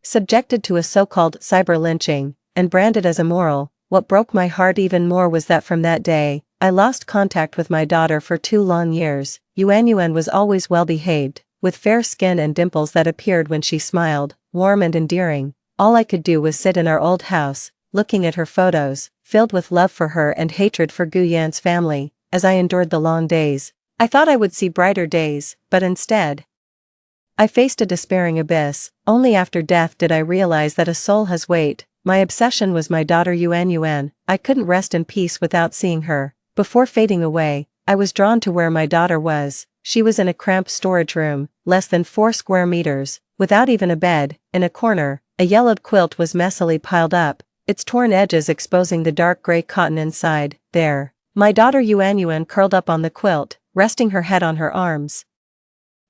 subjected to a so-called cyber lynching, and branded as immoral. What broke my heart even more was that from that day, I lost contact with my daughter for 2 long years. Yuan was always well behaved, with fair skin and dimples that appeared when she smiled, warm and endearing. All I could do was sit in our old house, looking at her photos, filled with love for her and hatred for Guyan's family, as I endured the long days. I thought I would see brighter days, but instead, I faced a despairing abyss. Only after death did I realize that a soul has weight. My obsession was my daughter Yuan. I couldn't rest in peace without seeing her. Before fading away, I was drawn to where my daughter was. She was in a cramped storage room, less than 4 square meters, without even a bed. In a corner, a yellowed quilt was messily piled up, its torn edges exposing the dark gray cotton inside. There, my daughter Yuan curled up on the quilt, resting her head on her arms.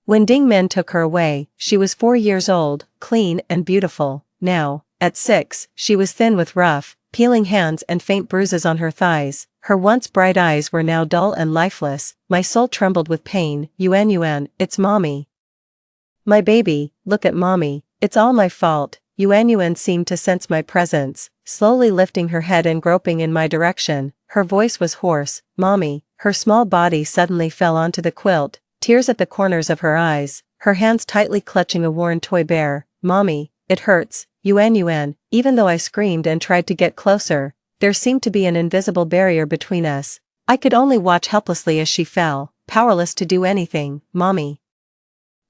When Ding Min took her away, she was 4 years old, clean and beautiful. Now, at 6, she was thin with rough, peeling hands and faint bruises on her thighs. Her once bright eyes were now dull and lifeless. My soul trembled with pain. Yuan, it's mommy. My baby, look at mommy, it's all my fault. Yuan seemed to sense my presence, slowly lifting her head and groping in my direction. Her voice was hoarse. Mommy. Her small body suddenly fell onto the quilt, tears at the corners of her eyes, her hands tightly clutching a worn toy bear. Mommy, it hurts. Yuan, even though I screamed and tried to get closer, there seemed to be an invisible barrier between us. I could only watch helplessly as she fell, powerless to do anything. Mommy.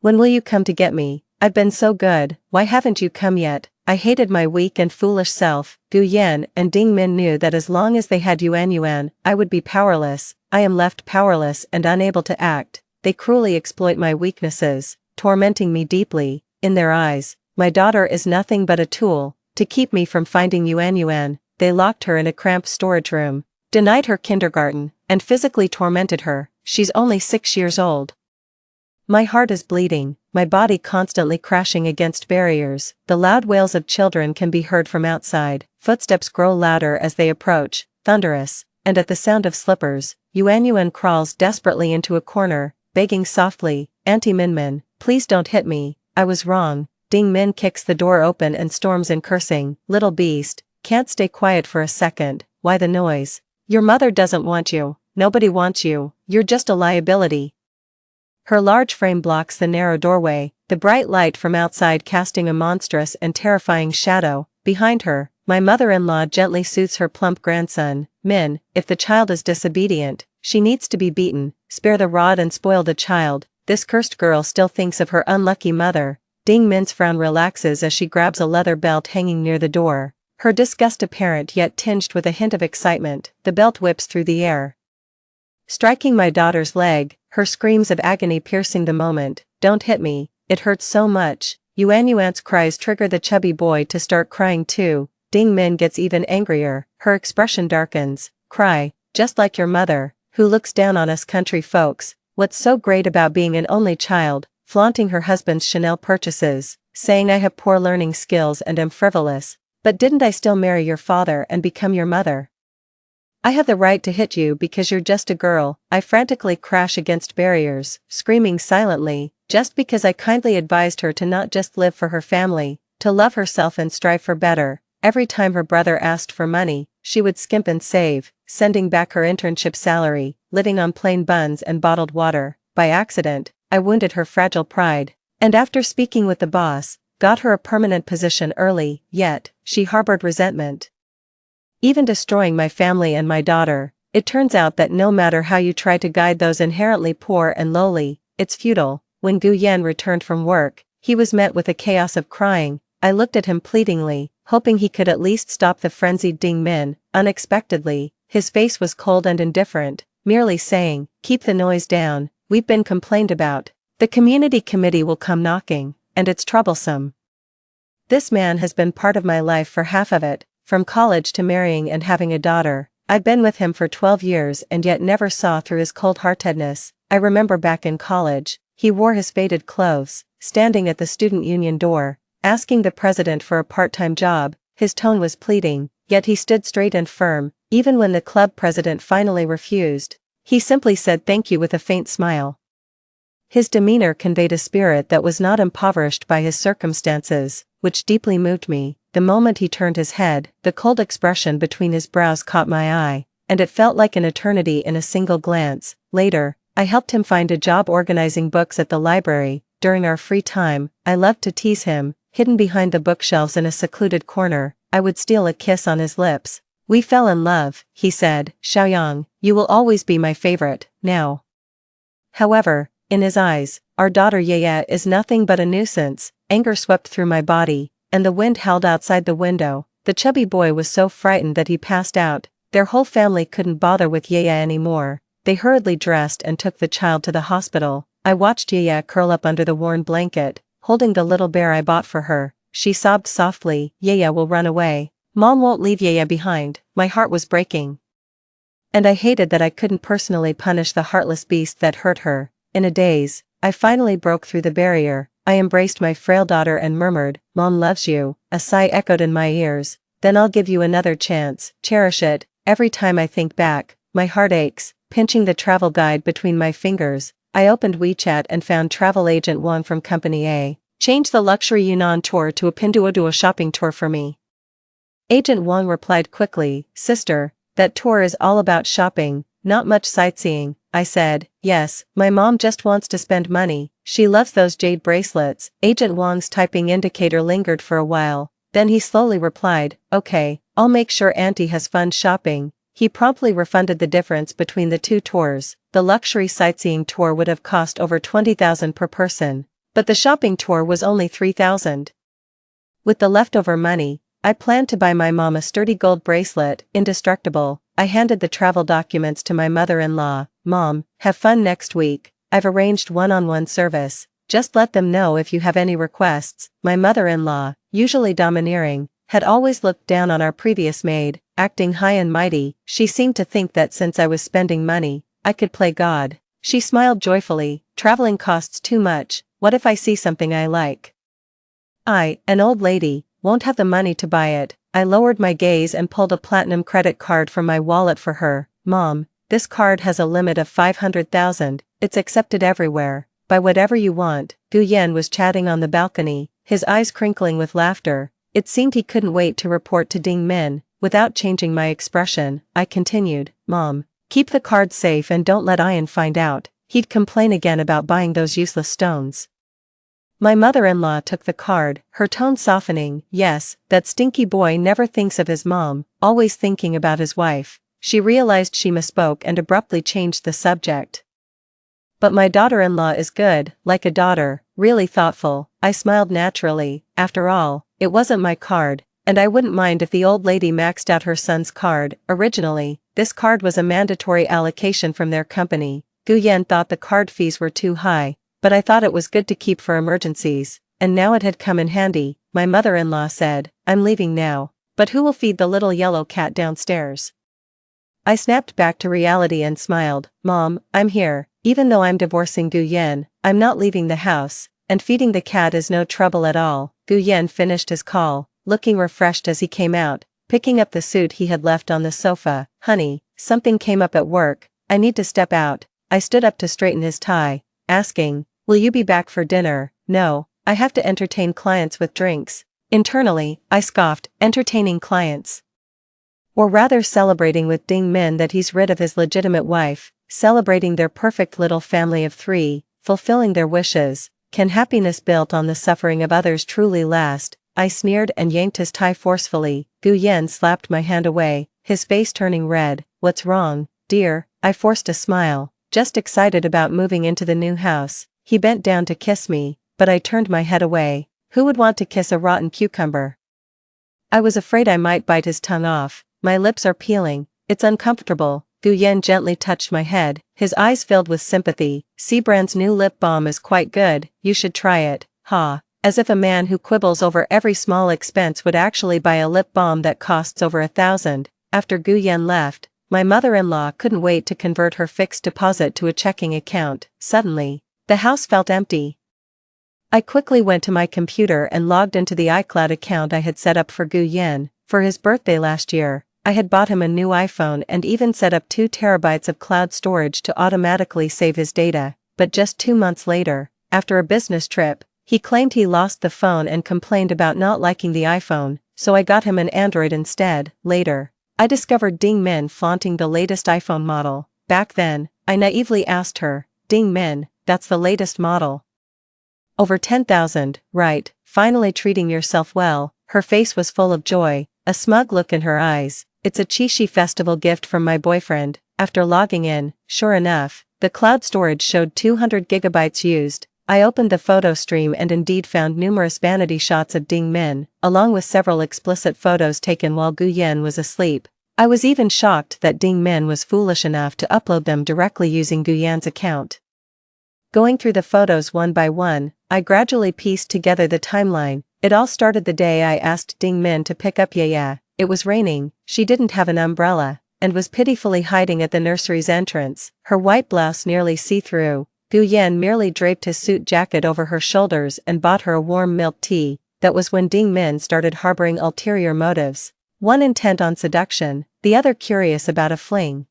When will you come to get me? I've been so good, why haven't you come yet? I hated my weak and foolish self. Guyan and Ding Min knew that as long as they had Yuan, I would be powerless. I am left powerless and unable to act. They cruelly exploit my weaknesses, tormenting me deeply. In their eyes, my daughter is nothing but a tool. To keep me from finding Yuan, they locked her in a cramped storage room, denied her kindergarten, and physically tormented her. She's only 6 years old. My heart is bleeding, my body constantly crashing against barriers. The loud wails of children can be heard from outside. Footsteps grow louder as they approach, thunderous, and at the sound of slippers, Yuan crawls desperately into a corner, begging softly, Auntie Minmin, please don't hit me, I was wrong. Ding Min kicks the door open and storms in cursing. Little beast, can't stay quiet for a second. Why the noise? Your mother doesn't want you. Nobody wants you. You're just a liability. Her large frame blocks the narrow doorway, the bright light from outside casting a monstrous and terrifying shadow. Behind her, my mother-in-law gently soothes her plump grandson. Min, if the child is disobedient, she needs to be beaten. Spare the rod and spoil the child. This cursed girl still thinks of her unlucky mother. Ding Min's frown relaxes as she grabs a leather belt hanging near the door. Her disgust apparent yet tinged with a hint of excitement. The belt whips through the air, striking my daughter's leg, her screams of agony piercing the moment. Don't hit me, it hurts so much. Yuan's cries trigger the chubby boy to start crying too. Ding Min gets even angrier, her expression darkens. Cry, just like your mother, who looks down on us country folks. What's so great about being an only child? Flaunting her husband's Chanel purchases, saying I have poor learning skills and am frivolous. But didn't I still marry your father and become your mother? I have the right to hit you because you're just a girl. I frantically crash against barriers, screaming silently, just because I kindly advised her to not just live for her family, to love herself and strive for better. Every time her brother asked for money, she would skimp and save, sending back her internship salary, living on plain buns and bottled water. By accident, I wounded her fragile pride, and after speaking with the boss, got her a permanent position early. Yet, she harbored resentment, even destroying my family and my daughter. It turns out that no matter how you try to guide those inherently poor and lowly, it's futile. When Guyan returned from work, he was met with a chaos of crying. I looked at him pleadingly, hoping he could at least stop the frenzied Ding Min. Unexpectedly, his face was cold and indifferent, merely saying, keep the noise down, we've been complained about. The community committee will come knocking, and it's troublesome. This man has been part of my life for half of it, from college to marrying and having a daughter. I've been with him for 12 years and yet never saw through his cold-heartedness. I remember back in college, he wore his faded clothes, standing at the student union door, asking the president for a part-time job. His tone was pleading, yet he stood straight and firm. Even when the club president finally refused, he simply said thank you with a faint smile. His demeanor conveyed a spirit that was not impoverished by his circumstances, which deeply moved me. The moment he turned his head, the cold expression between his brows caught my eye, and it felt like an eternity in a single glance. Later, I helped him find a job organizing books at the library. During our free time, I loved to tease him. Hidden behind the bookshelves in a secluded corner, I would steal a kiss on his lips. "We fell in love," he said. "Xiaoyang, you will always be my favorite, now." However, in his eyes, our daughter Yaya is nothing but a nuisance. Anger swept through my body, and the wind howled outside the window. The chubby boy was so frightened that he passed out. Their whole family couldn't bother with Yaya anymore. They hurriedly dressed and took the child to the hospital. I watched Yaya curl up under the worn blanket, holding the little bear I bought for her. She sobbed softly. "Yaya will run away. Mom won't leave Yaya behind." My heart was breaking. And I hated that I couldn't personally punish the heartless beast that hurt her. In a daze, I finally broke through the barrier. I embraced my frail daughter and murmured, "Mom loves you." A sigh echoed in my ears. "Then I'll give you another chance. Cherish it." Every time I think back, my heart aches. Pinching the travel guide between my fingers, I opened WeChat and found travel agent Wang from Company A. "Change the luxury Yunnan tour to a Pinduoduo shopping tour for me." Agent Wang replied quickly, "Sister, that tour is all about shopping, not much sightseeing." I said, "Yes, my mom just wants to spend money. She loves those jade bracelets." Agent Wang's typing indicator lingered for a while, then he slowly replied, "Okay, I'll make sure Auntie has fun shopping." He promptly refunded the difference between the two tours. The luxury sightseeing tour would have cost over 20,000 per person, but the shopping tour was only 3,000. With the leftover money, I planned to buy my mom a sturdy gold bracelet, indestructible. I handed the travel documents to my mother-in-law. "Mom, have fun next week. I've arranged one-on-one service. Just let them know if you have any requests." My mother-in-law, usually domineering, had always looked down on our previous maid. Acting high and mighty, she seemed to think that since I was spending money, I could play God. She smiled joyfully. "Traveling costs too much. What if I see something I like? I, an old lady, won't have the money to buy it." I lowered my gaze and pulled a platinum credit card from my wallet for her. "Mom, this card has a limit of 500,000, it's accepted everywhere. Buy whatever you want." Gu Yan was chatting on the balcony, his eyes crinkling with laughter. It seemed he couldn't wait to report to Ding Min. Without changing my expression, I continued, "Mom, keep the card safe and don't let Ian find out. He'd complain again about buying those useless stones." My mother-in-law took the card, her tone softening. "Yes, that stinky boy never thinks of his mom, always thinking about his wife." She realized she misspoke and abruptly changed the subject. "But my daughter-in-law is good, like a daughter, really thoughtful." I smiled naturally. After all, it wasn't my card, and I wouldn't mind if the old lady maxed out her son's card. Originally, this card was a mandatory allocation from their company. Gu Yan thought the card fees were too high, but I thought it was good to keep for emergencies, and now it had come in handy. My mother-in-law said, "I'm leaving now, but who will feed the little yellow cat downstairs?" I snapped back to reality and smiled. "Mom, I'm here. Even though I'm divorcing Gu Yan, I'm not leaving the house, and feeding the cat is no trouble at all." Gu Yan finished his call, looking refreshed as he came out, picking up the suit he had left on the sofa. "Honey, something came up at work. I need to step out." I stood up to straighten his tie, asking, "Will you be back for dinner?" "No, I have to entertain clients with drinks." Internally, I scoffed, entertaining clients. Or rather celebrating with Ding Min that he's rid of his legitimate wife, celebrating their perfect little family of 3, fulfilling their wishes. Can happiness built on the suffering of others truly last? I sneered and yanked his tie forcefully. Gu Yan slapped my hand away, his face turning red. "What's wrong, dear?" I forced a smile, just excited about moving into the new house. He bent down to kiss me, but I turned my head away. Who would want to kiss a rotten cucumber? I was afraid I might bite his tongue off. "My lips are peeling, it's uncomfortable." Gu Yan gently touched my head, his eyes filled with sympathy. "Seabrand's new lip balm is quite good, you should try it." Ha! As if a man who quibbles over every small expense would actually buy a lip balm that costs over 1,000. After Gu Yan left, my mother-in-law couldn't wait to convert her fixed deposit to a checking account. Suddenly, the house felt empty. I quickly went to my computer and logged into the iCloud account I had set up for Gu Yan. For his birthday last year, I had bought him a new iPhone and even set up 2 terabytes of cloud storage to automatically save his data, but just 2 months later, after a business trip, he claimed he lost the phone and complained about not liking the iPhone, so I got him an Android instead. Later, I discovered Ding Min flaunting the latest iPhone model. Back then, I naively asked her, Ding Min, that's the latest model. Over 10,000, right, finally treating yourself well. Her face was full of joy, a smug look in her eyes. It's a Qixi festival gift from my boyfriend. After logging in, sure enough, the cloud storage showed 200 gigabytes used. I opened the photo stream and indeed found numerous vanity shots of Ding Min, along with several explicit photos taken while Gu Yan was asleep. I was even shocked that Ding Min was foolish enough to upload them directly using Gu Yan's account. Going through the photos one by one, I gradually pieced together the timeline. It all started the day I asked Ding Min to pick up Yaya. It was raining, she didn't have an umbrella, and was pitifully hiding at the nursery's entrance, her white blouse nearly see-through. Gu Yan merely draped his suit jacket over her shoulders and bought her a warm milk tea. That was when Ding Min started harboring ulterior motives. One intent on seduction, the other curious about a fling.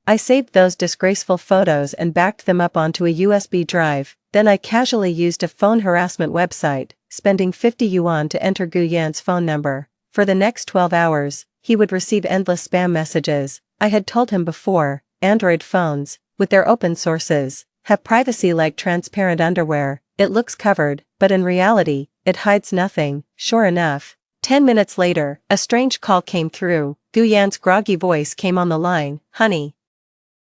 I saved those disgraceful photos and backed them up onto a USB drive, then I casually used a phone harassment website, spending 50 yuan to enter Gu Yan's phone number. For the next 12 hours, he would receive endless spam messages. I had told him before, Android phones, with their open sources, have privacy like transparent underwear. It looks covered, but in reality, it hides nothing. Sure enough, 10 minutes later, a strange call came through. Gu Yan's groggy voice came on the line, "Honey."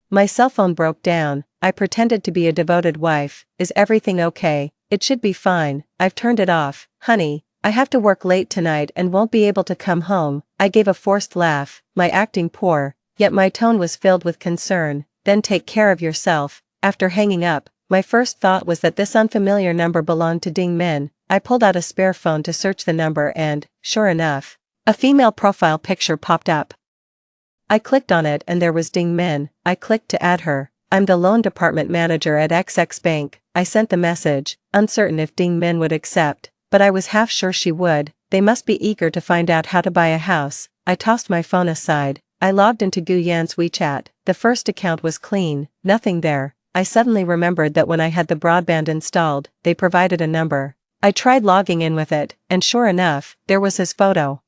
My cell phone broke down. I pretended to be a devoted wife. "Is everything okay?" "It should be fine, I've turned it off." "Honey, I have to work late tonight and won't be able to come home." I gave a forced laugh, my acting poor, yet my tone was filled with concern. "Then take care of yourself." After hanging up, my first thought was that this unfamiliar number belonged to Ding Min. I pulled out a spare phone to search the number and, sure enough, a female profile picture popped up. I clicked on it and there was Ding Min. I clicked to add her. "I'm the loan department manager at XX Bank." I sent the message, uncertain if Ding Min would accept, but I was half sure she would. They must be eager to find out how to buy a house. I tossed my phone aside. I logged into Gu Yan's WeChat. The first account was clean, nothing there. I suddenly remembered that when I had the broadband installed, they provided a number. I tried logging in with it, and sure enough, there was his photo.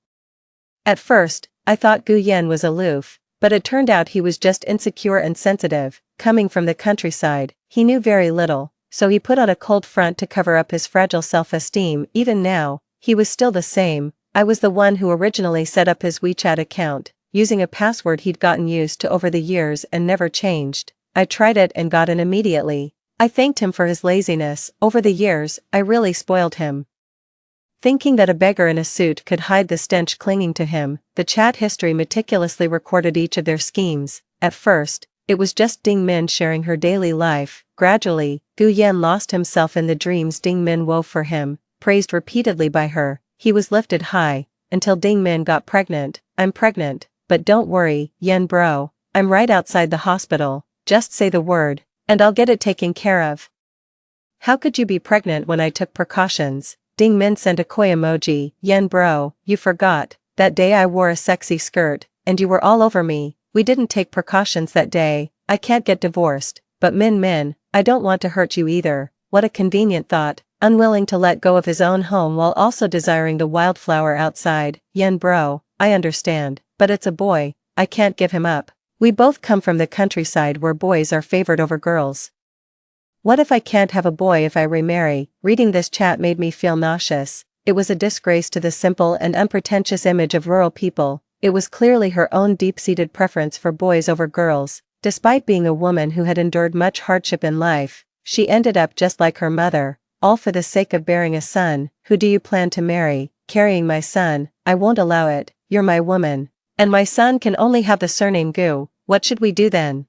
At first, I thought Gu Yan was aloof, but it turned out he was just insecure and sensitive. Coming from the countryside, he knew very little, so he put on a cold front to cover up his fragile self-esteem. Even now, he was still the same. I was the one who originally set up his WeChat account, using a password he'd gotten used to over the years and never changed. I tried it and got in immediately. I thanked him for his laziness. Over the years, I really spoiled him. Thinking that a beggar in a suit could hide the stench clinging to him, the chat history meticulously recorded each of their schemes. At first, it was just Ding Min sharing her daily life. Gradually, Gu Yan lost himself in the dreams Ding Min wove for him, praised repeatedly by her. He was lifted high, until Ding Min got pregnant. "I'm pregnant, but don't worry, Yan bro, I'm right outside the hospital. Just say the word, and I'll get it taken care of." "How could you be pregnant when I took precautions?" Ding Min sent a koi emoji. "Yan bro, you forgot. That day I wore a sexy skirt, and you were all over me. We didn't take precautions that day. I can't get divorced, but Min, I don't want to hurt you either." What a convenient thought, unwilling to let go of his own home while also desiring the wildflower outside. "Yan bro, I understand, but it's a boy, I can't give him up. We both come from the countryside where boys are favored over girls. What if I can't have a boy if I remarry?" Reading this chat made me feel nauseous. It was a disgrace to the simple and unpretentious image of rural people. It was clearly her own deep-seated preference for boys over girls. Despite being a woman who had endured much hardship in life, she ended up just like her mother, all for the sake of bearing a son. "Who do you plan to marry?" "Carrying my son." "I won't allow it. You're my woman. And my son can only have the surname Gu. What should we do then?"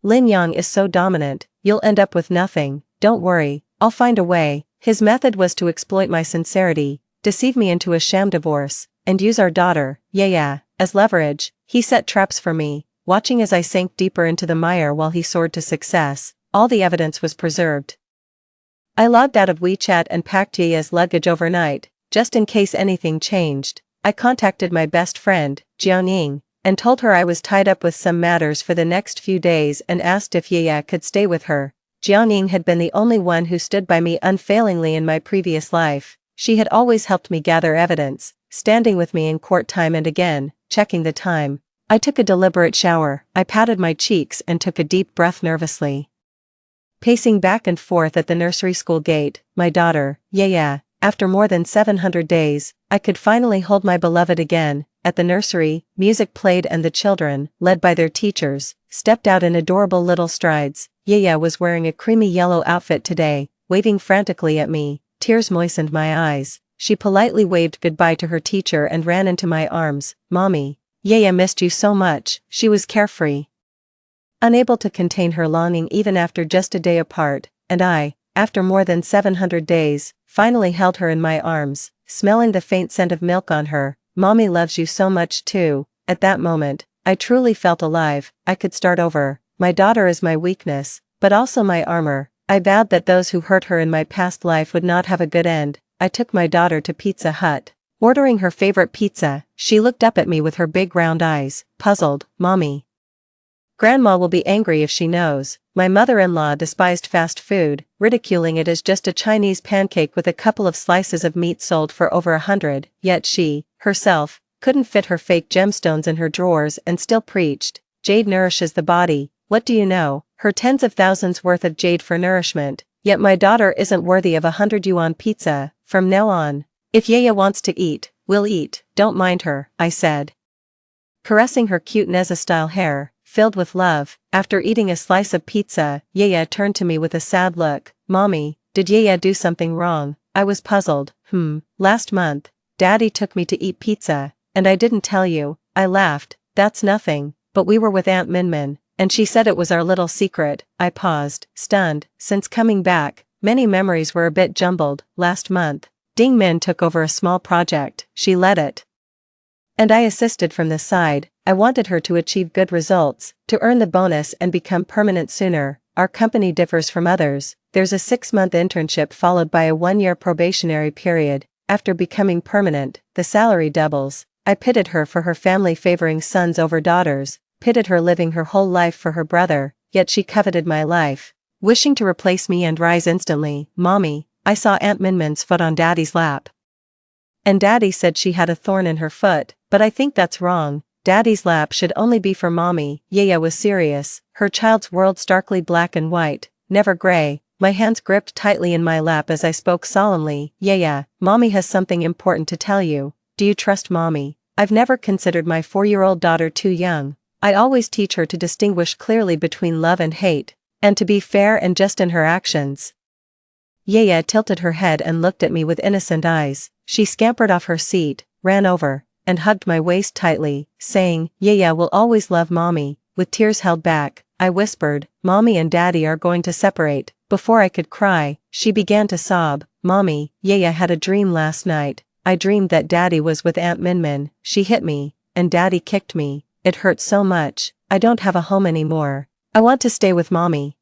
"Lin Yang is so dominant, you'll end up with nothing. Don't worry, I'll find a way." His method was to exploit my sincerity, deceive me into a sham divorce, and use our daughter, Yaya, as leverage. He set traps for me, watching as I sank deeper into the mire while he soared to success. All the evidence was preserved. I logged out of WeChat and packed Yaya's luggage overnight, just in case anything changed. I contacted my best friend, Jiaoning, and told her I was tied up with some matters for the next few days and asked if Yaya could stay with her. Jiaoning had been the only one who stood by me unfailingly in my previous life. She had always helped me gather evidence, standing with me in court time and again, checking the time. I took a deliberate shower, I patted my cheeks and took a deep breath nervously. Pacing back and forth at the nursery school gate, my daughter, yeah, after more than 700 days, I could finally hold my beloved again. At the nursery, music played and the children, led by their teachers, stepped out in adorable little strides. Yaya was wearing a creamy yellow outfit today, waving frantically at me. Tears moistened my eyes. She politely waved goodbye to her teacher and ran into my arms. Mommy, Yaya missed you so much. She was carefree, unable to contain her longing even after just a day apart, and I, after more than 700 days, finally held her in my arms, smelling the faint scent of milk on her. Mommy loves you so much too. At that moment, I truly felt alive. I could start over. My daughter is my weakness, but also my armor. I vowed that those who hurt her in my past life would not have a good end. I took my daughter to Pizza Hut. Ordering her favorite pizza, she looked up at me with her big round eyes, puzzled. Mommy, Grandma will be angry if she knows. My mother-in-law despised fast food, ridiculing it as just a Chinese pancake with a couple of slices of meat sold for over 100, yet she, herself, couldn't fit her fake gemstones in her drawers and still preached, "Jade nourishes the body." What do you know? Her tens of thousands worth of jade for nourishment. Yet my daughter isn't worthy of 100 yuan pizza. From now on, if Yaya wants to eat, we'll eat. Don't mind her, I said, caressing her cute Neza-style hair, filled with love. After eating a slice of pizza, Yaya turned to me with a sad look. Mommy, did Yaya do something wrong? I was puzzled. Last month, Daddy took me to eat pizza, and I didn't tell you. I laughed. That's nothing, but we were with Aunt Minmin, and she said it was our little secret. I paused, stunned. Since coming back, many memories were a bit jumbled. Last month, Ding Min took over a small project. She led it, and I assisted from the side. I wanted her to achieve good results, to earn the bonus and become permanent sooner. Our company differs from others. There's a 6-month internship followed by a 1-year probationary period. After becoming permanent, the salary doubles. I pitted her for her family favoring sons over daughters, pitted her living her whole life for her brother, yet she coveted my life, wishing to replace me and rise instantly. Mommy, I saw Aunt Minmin's foot on Daddy's lap, and Daddy said she had a thorn in her foot, but I think that's wrong. Daddy's lap should only be for Mommy. Yaya was serious, her child's world starkly black and white, never gray. My hands gripped tightly in my lap as I spoke solemnly. Yaya, Mommy has something important to tell you. Do you trust Mommy? I've never considered my 4-year-old daughter too young. I always teach her to distinguish clearly between love and hate, and to be fair and just in her actions. Yaya tilted her head and looked at me with innocent eyes. She scampered off her seat, ran over, and hugged my waist tightly, saying, Yaya will always love Mommy. With tears held back, I whispered, Mommy and Daddy are going to separate. Before I could cry, she began to sob. Mommy, Yaya had a dream last night. I dreamed that Daddy was with Aunt Minmin. She hit me, and Daddy kicked me. It hurt so much. I don't have a home anymore. I want to stay with Mommy.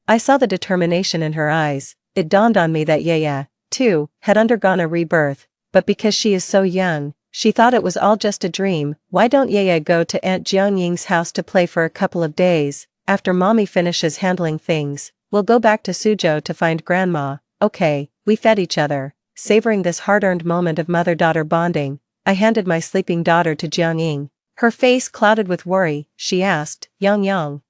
I saw the determination in her eyes. It dawned on me that Yaya, too, had undergone a rebirth, but because she is so young, she thought it was all just a dream. Why don't Yaya go to Aunt Jiangying's house to play for a couple of days? After Mommy finishes handling things, we'll go back to Suzhou to find Grandma. Okay, we fed each other. Savoring this hard-earned moment of mother-daughter bonding, I handed my sleeping daughter to Jiangying. Her face clouded with worry. She asked, Yang,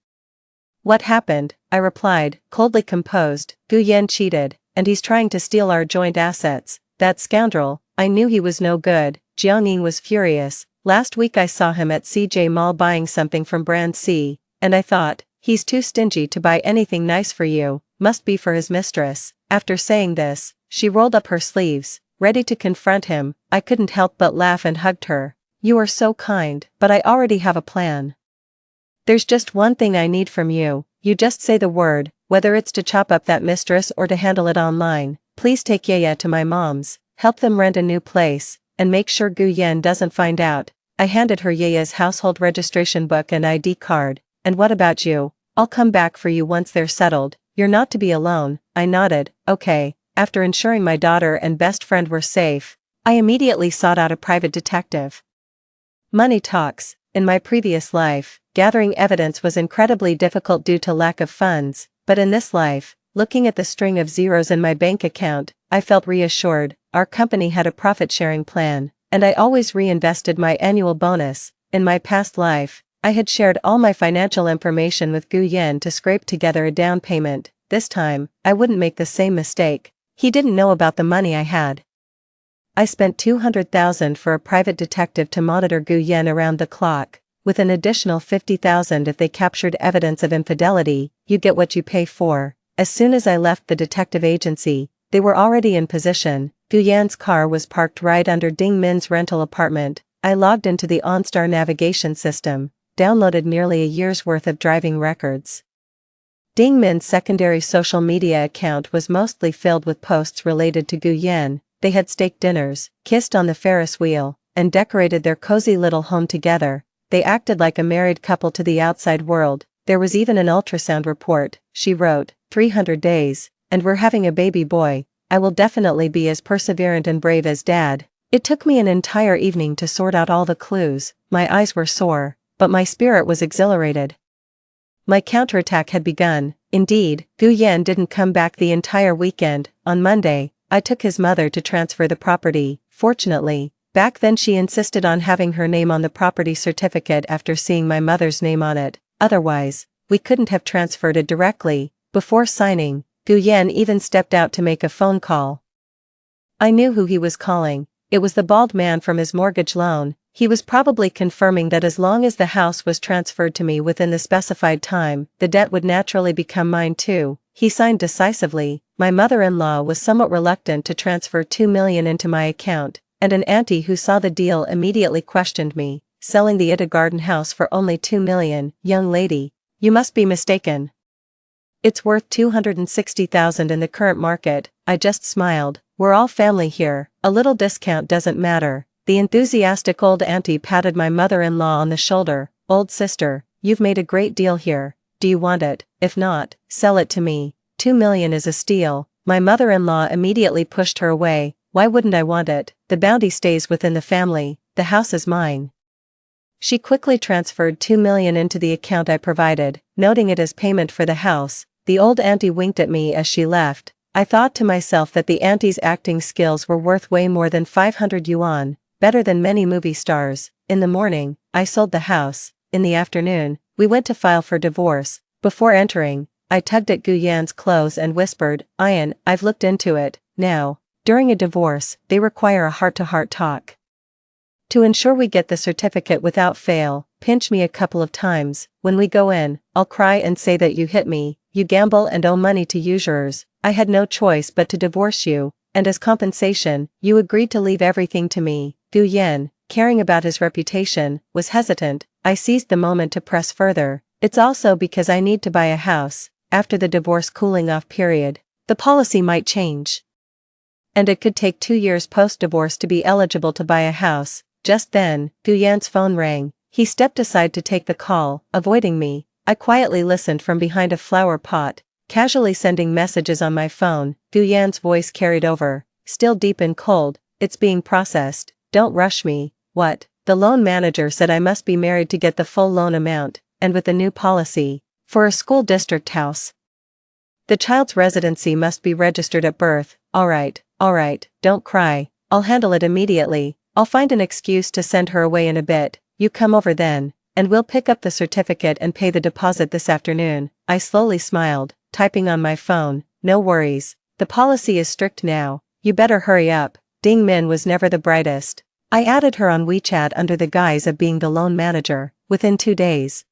what happened? I replied, coldly composed, Gu Yan cheated, and he's trying to steal our joint assets. That scoundrel. I knew he was no good. Jiangying was furious. Last week I saw him at CJ Mall buying something from brand C, and I thought, he's too stingy to buy anything nice for you, must be for his mistress. After saying this, she rolled up her sleeves, ready to confront him. I couldn't help but laugh and hugged her. You are so kind, but I already have a plan. There's just one thing I need from you. You just say the word, whether it's to chop up that mistress or to handle it online. Please take Yaya to my mom's, help them rent a new place, and make sure Gu Yan doesn't find out. I handed her Yaya's household registration book and ID card. And what about you? I'll come back for you once they're settled. You're not to be alone. I nodded. Okay. After ensuring my daughter and best friend were safe, I immediately sought out a private detective. Money talks. In my previous life, gathering evidence was incredibly difficult due to lack of funds, but in this life, looking at the string of zeros in my bank account, I felt reassured. Our company had a profit-sharing plan, and I always reinvested my annual bonus. In my past life, I had shared all my financial information with Gu Yan to scrape together a down payment. This time, I wouldn't make the same mistake. He didn't know about the money I had. I spent 200,000 for a private detective to monitor Gu Yan around the clock, with an additional 50,000 if they captured evidence of infidelity. You get what you pay for. As soon as I left the detective agency, they were already in position. Gu Yan's car was parked right under Ding Min's rental apartment. I logged into the OnStar navigation system, downloaded nearly a year's worth of driving records. Ding Min's secondary social media account was mostly filled with posts related to Gu Yan. They had steak dinners, kissed on the Ferris wheel, and decorated their cozy little home together. They acted like a married couple to the outside world. There was even an ultrasound report. She wrote, 300 days, and we're having a baby boy. I will definitely be as perseverant and brave as Dad. It took me an entire evening to sort out all the clues. My eyes were sore, but my spirit was exhilarated. My counterattack had begun. Indeed, Gu Yan didn't come back the entire weekend. On Monday, I took his mother to transfer the property. Fortunately, back then she insisted on having her name on the property certificate after seeing my mother's name on it. Otherwise, we couldn't have transferred it directly. Before signing, Gu Yan even stepped out to make a phone call. I knew who he was calling. It was the bald man from his mortgage loan. He was probably confirming that as long as the house was transferred to me within the specified time, the debt would naturally become mine too. He signed decisively. My mother-in-law was somewhat reluctant to transfer 2 million into my account, and an auntie who saw the deal immediately questioned me. Selling the Ida Garden house for only 2 million, young lady, you must be mistaken. It's worth 260,000 in the current market. I just smiled. We're all family here. A little discount doesn't matter. The enthusiastic old auntie patted my mother-in-law on the shoulder. Old sister, you've made a great deal here. Do you want it? If not, sell it to me. 2 million is a steal. My mother-in-law immediately pushed her away. Why wouldn't I want it? The bounty stays within the family. The house is mine. She quickly transferred 2 million into the account I provided, noting it as payment for the house. The old auntie winked at me as she left. I thought to myself that the auntie's acting skills were worth way more than 500 yuan, better than many movie stars. In the morning, I sold the house. In the afternoon, we went to file for divorce. Before entering, I tugged at Gu Yan's clothes and whispered, Ian, I've looked into it. Now, during a divorce, they require a heart-to-heart talk. To ensure we get the certificate without fail, pinch me a couple of times. When we go in, I'll cry and say that you hit me, you gamble and owe money to usurers. I had no choice but to divorce you, and as compensation, you agreed to leave everything to me. Gu Yan, caring about his reputation, was hesitant. I seized the moment to press further. It's also because I need to buy a house. After the divorce cooling-off period, the policy might change. And it could take 2 years post-divorce to be eligible to buy a house. Just then, Gu Yan's phone rang. He stepped aside to take the call, avoiding me. I quietly listened from behind a flower pot, casually sending messages on my phone. Gu Yan's voice carried over, still deep and cold. It's being processed. Don't rush me. What? The loan manager said I must be married to get the full loan amount, and with the new policy, for a school district house, the child's residency must be registered at birth. All right, don't cry. I'll handle it immediately. I'll find an excuse to send her away in a bit. You come over then, and we'll pick up the certificate and pay the deposit this afternoon. I slowly smiled, typing on my phone. No worries. The policy is strict now. You better hurry up. Ding Min was never the brightest. I added her on WeChat under the guise of being the loan manager. Within 2 days,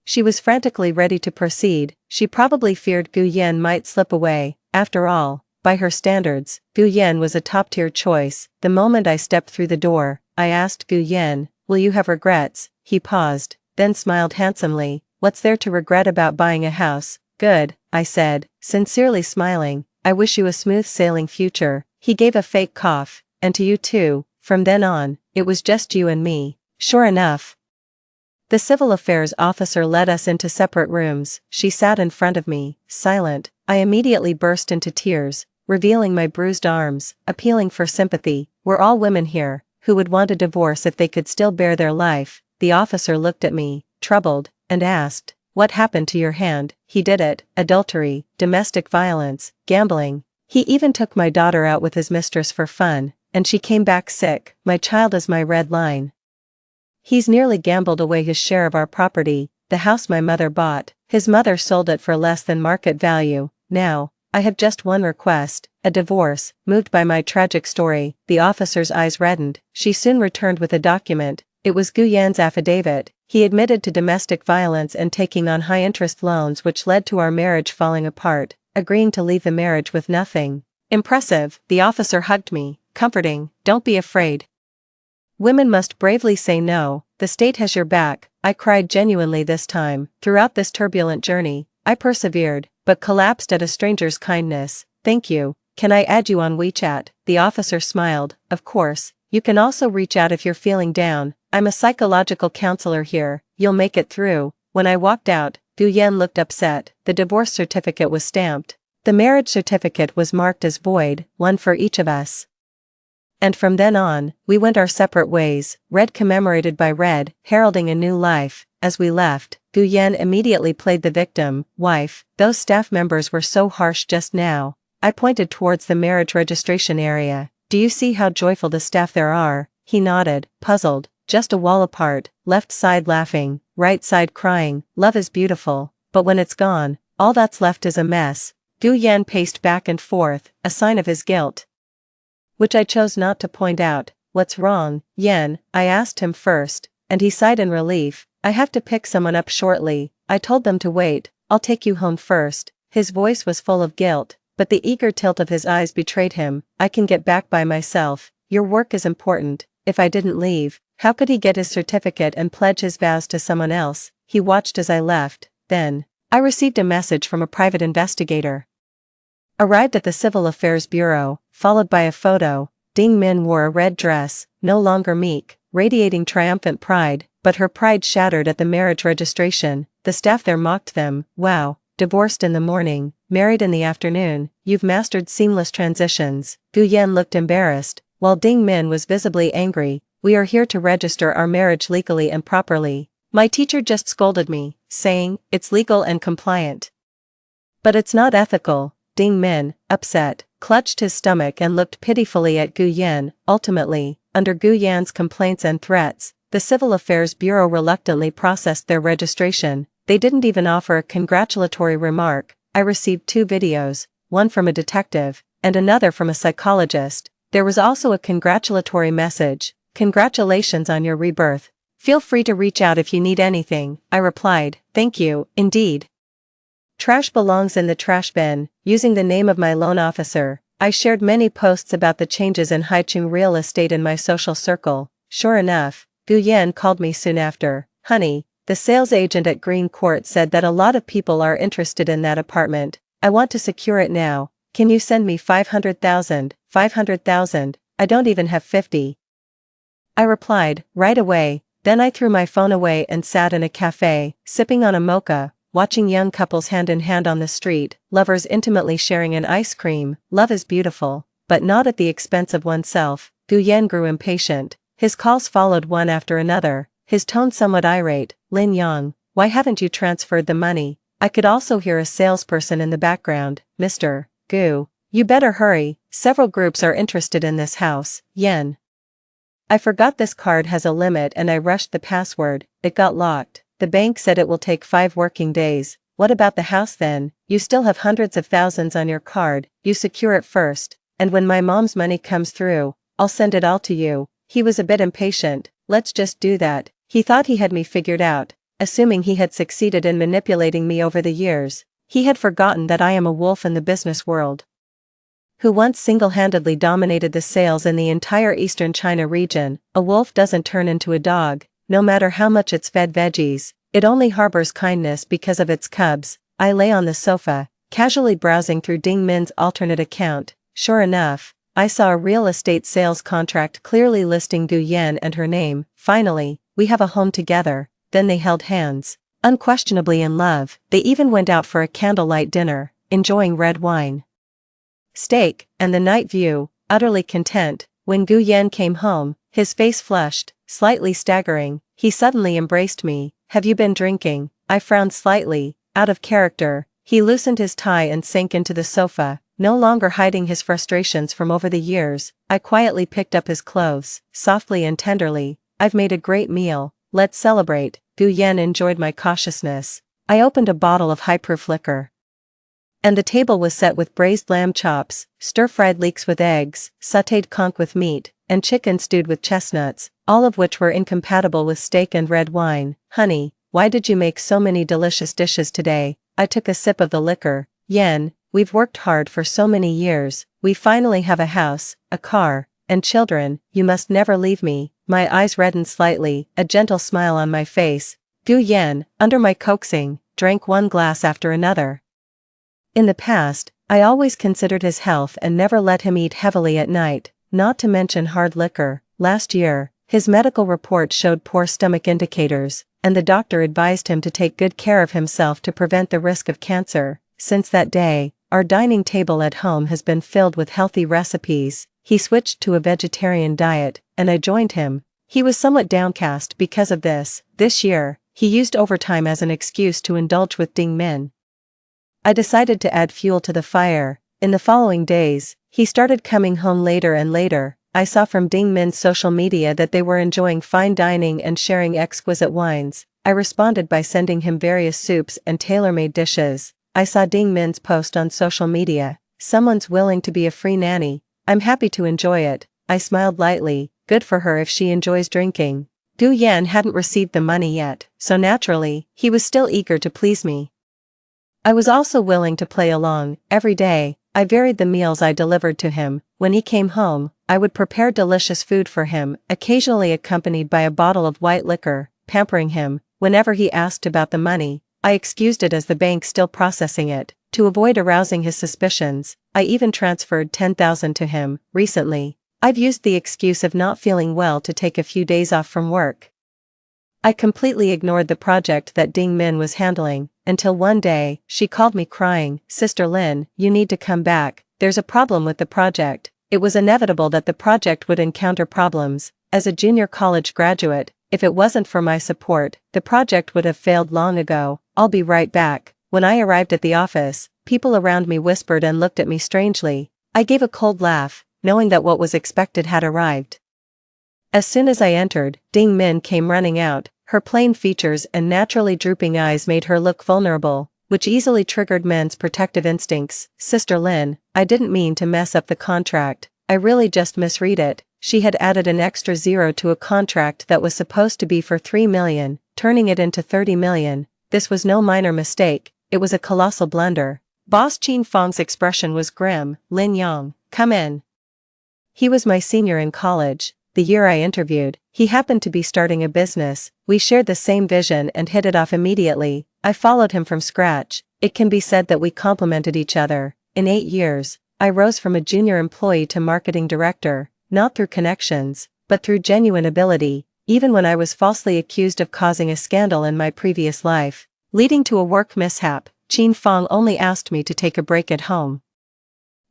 she was frantically ready to proceed. She probably feared Gu Yan might slip away. After all, by her standards, Gu Yan was a top-tier choice. The moment I stepped through the door, I asked Gu Yan, will you have regrets? He paused, then smiled handsomely. What's there to regret about buying a house? Good, I said, sincerely smiling. I wish you a smooth sailing future. He gave a fake cough. And to you too. From then on, it was just you and me. Sure enough, the civil affairs officer led us into separate rooms. She sat in front of me, silent. I immediately burst into tears, revealing my bruised arms, appealing for sympathy. We're all women here, who would want a divorce if they could still bear their life. The officer looked at me, troubled, and asked, what happened to your hand? He did it. Adultery, domestic violence, gambling. He even took my daughter out with his mistress for fun, and she came back sick. My child is my red line. He's nearly gambled away his share of our property, the house my mother bought. His mother sold it for less than market value. Now, I have just one request, a divorce." Moved by my tragic story, the officer's eyes reddened. She soon returned with a document. It was Gu Yan's affidavit. He admitted to domestic violence and taking on high-interest loans which led to our marriage falling apart, agreeing to leave the marriage with nothing. Impressive, the officer hugged me, comforting, "Don't be afraid. Women must bravely say no, the state has your back." I cried genuinely this time. Throughout this turbulent journey, I persevered, but collapsed at a stranger's kindness. "Thank you. Can I add you on WeChat?" The officer smiled. "Of course, you can also reach out if you're feeling down. I'm a psychological counselor here, you'll make it through." When I walked out, Gu Yan looked upset. The divorce certificate was stamped. The marriage certificate was marked as void, one for each of us. And from then on, we went our separate ways, red commemorated by red, heralding a new life. As we left, Gu Yan immediately played the victim. "Wife, those staff members were so harsh just now." I pointed towards the marriage registration area. "Do you see how joyful the staff there are?" He nodded, puzzled. "Just a wall apart, left side laughing, right side crying. Love is beautiful, but when it's gone, all that's left is a mess." Gu Yan paced back and forth, a sign of his guilt, which I chose not to point out. "What's wrong, Yan?" I asked him first, and he sighed in relief. "I have to pick someone up shortly. I told them to wait. I'll take you home first." His voice was full of guilt, but the eager tilt of his eyes betrayed him. "I can get back by myself. Your work is important." If I didn't leave, how could he get his certificate and pledge his vows to someone else? He watched as I left. Then, I received a message from a private investigator. Arrived at the Civil Affairs Bureau, followed by a photo. Ding Min wore a red dress, no longer meek, radiating triumphant pride, but her pride shattered at the marriage registration. The staff there mocked them. "Wow, divorced in the morning, married in the afternoon, you've mastered seamless transitions." Gu Yan looked embarrassed, while Ding Min was visibly angry. "We are here to register our marriage legally and properly." My teacher just scolded me, saying, "It's legal and compliant." "But it's not ethical." Ding Min, upset, clutched his stomach and looked pitifully at Gu Yan. Ultimately, under Gu Yan's complaints and threats, the Civil Affairs Bureau reluctantly processed their registration. They didn't even offer a congratulatory remark. I received 2 videos, one from a detective, and another from a psychologist. There was also a congratulatory message. "Congratulations on your rebirth. Feel free to reach out if you need anything." I replied, "Thank you, indeed. Trash belongs in the trash bin." Using the name of my loan officer, I shared many posts about the changes in Haicheng real estate in my social circle. Sure enough, Gu Yan called me soon after. "Honey, the sales agent at Green Court said that a lot of people are interested in that apartment. I want to secure it now. Can you send me 500,000? 500,000? I don't even have 50. I replied, "Right away." Then I threw my phone away and sat in a cafe, sipping on a mocha, watching young couples hand in hand on the street, lovers intimately sharing an ice cream. Love is beautiful, but not at the expense of oneself. Gu Yan grew impatient. His calls followed one after another, his tone somewhat irate. "Lin Yang, why haven't you transferred the money?" I could also hear a salesperson in the background. "Mr. Gu, you better hurry, several groups are interested in this house." Yen. I forgot this card has a limit and I rushed the password. It got locked. The bank said it will take 5 working days. What about the house then? You still have hundreds of thousands on your card, you secure it first, and when my mom's money comes through, I'll send it all to you. He was a bit impatient. Let's just do that. He thought he had me figured out, assuming he had succeeded in manipulating me over the years. He had forgotten that I am a wolf in the business world, who once single-handedly dominated the sales in the entire eastern China region. A wolf doesn't turn into a dog, no matter how much it's fed veggies. It only harbors kindness because of its cubs. I lay on the sofa, casually browsing through Ding Min's alternate account. Sure enough, I saw a real estate sales contract clearly listing Gu Yan and her name. Finally, we have a home together. Then they held hands, unquestionably in love. They even went out for a candlelight dinner, enjoying red wine, steak, and the night view. Utterly content, when Gu Yan came home, his face flushed, slightly staggering, he suddenly embraced me. "Have you been drinking?" I frowned slightly, out of character. He loosened his tie and sank into the sofa. no longer hiding his frustrations from over the years. I quietly picked up his clothes, softly and tenderly. I've made a great meal, let's celebrate. Gu Yan enjoyed my cautiousness. I opened a bottle of high-proof liquor. And the table was set with braised lamb chops, stir-fried leeks with eggs, sautéed conch with meat, and chicken stewed with chestnuts, all of which were incompatible with steak and red wine. Honey, why did you make so many delicious dishes today? I took a sip of the liquor. Yan, we've worked hard for so many years, we finally have a house, a car, and children, you must never leave me. My eyes reddened slightly, a gentle smile on my face. Gu Yan, under my coaxing, drank one glass after another. In the past, I always considered his health and never let him eat heavily at night, not to mention hard liquor. Last year, his medical report showed poor stomach indicators, and the doctor advised him to take good care of himself to prevent the risk of cancer. Since that day, our dining table at home has been filled with healthy recipes. He switched to a vegetarian diet, and I joined him. He was somewhat downcast because of this. This year, he used overtime as an excuse to indulge with Ding Min. I decided to add fuel to the fire. In the following days, he started coming home later and later. I saw from Ding Min's social media that they were enjoying fine dining and sharing exquisite wines. I responded by sending him various soups and tailor-made dishes. I saw Ding Min's post on social media. Someone's willing to be a free nanny. I'm happy to enjoy it. I smiled lightly. Good for her if she enjoys drinking. Gu Yan hadn't received the money yet, so naturally, he was still eager to please me. I was also willing to play along. Every day, I varied the meals I delivered to him. When he came home, I would prepare delicious food for him, occasionally accompanied by a bottle of white liquor, pampering him. Whenever he asked about the money, I excused it as the bank still processing it. To avoid arousing his suspicions, I even transferred 10,000 to him. Recently, I've used the excuse of not feeling well to take a few days off from work. I completely ignored the project that Ding Min was handling, until one day, she called me crying, "Sister Lin, you need to come back, there's a problem with the project." It was inevitable that the project would encounter problems. As a junior college graduate, if it wasn't for my support, the project would have failed long ago. I'll be right back. When I arrived at the office, people around me whispered and looked at me strangely. I gave a cold laugh, knowing that what was expected had arrived. As soon as I entered, Ding Min came running out. Her plain features and naturally drooping eyes made her look vulnerable, which easily triggered men's protective instincts. "Sister Lin, I didn't mean to mess up the contract, I really just misread it." She had added an extra zero to a contract that was supposed to be for 3 million, turning it into 30 million. This was no minor mistake, it was a colossal blunder. Boss Qin Fang's expression was grim. "Lin Yang, come in." He was my senior in college. The year I interviewed, he happened to be starting a business. We shared the same vision and hit it off immediately. I followed him from scratch. It can be said that we complemented each other. In 8 years, I rose from a junior employee to marketing director, not through connections, but through genuine ability. Even when I was falsely accused of causing a scandal in my previous life, leading to a work mishap, Qin Fang only asked me to take a break at home.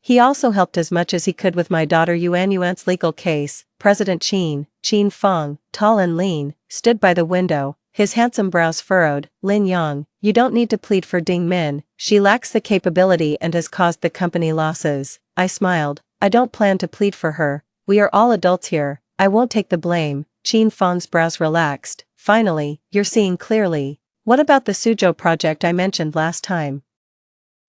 He also helped as much as he could with my daughter Yuan's legal case. President Qin Fang, tall and lean, stood by the window, his handsome brows furrowed. "Lin Yang, you don't need to plead for Ding Min, she lacks the capability and has caused the company losses." I smiled. "I don't plan to plead for her, we are all adults here, I won't take the blame." Qin Fang's brows relaxed. "Finally, you're seeing clearly. What about the Suzhou project I mentioned last time?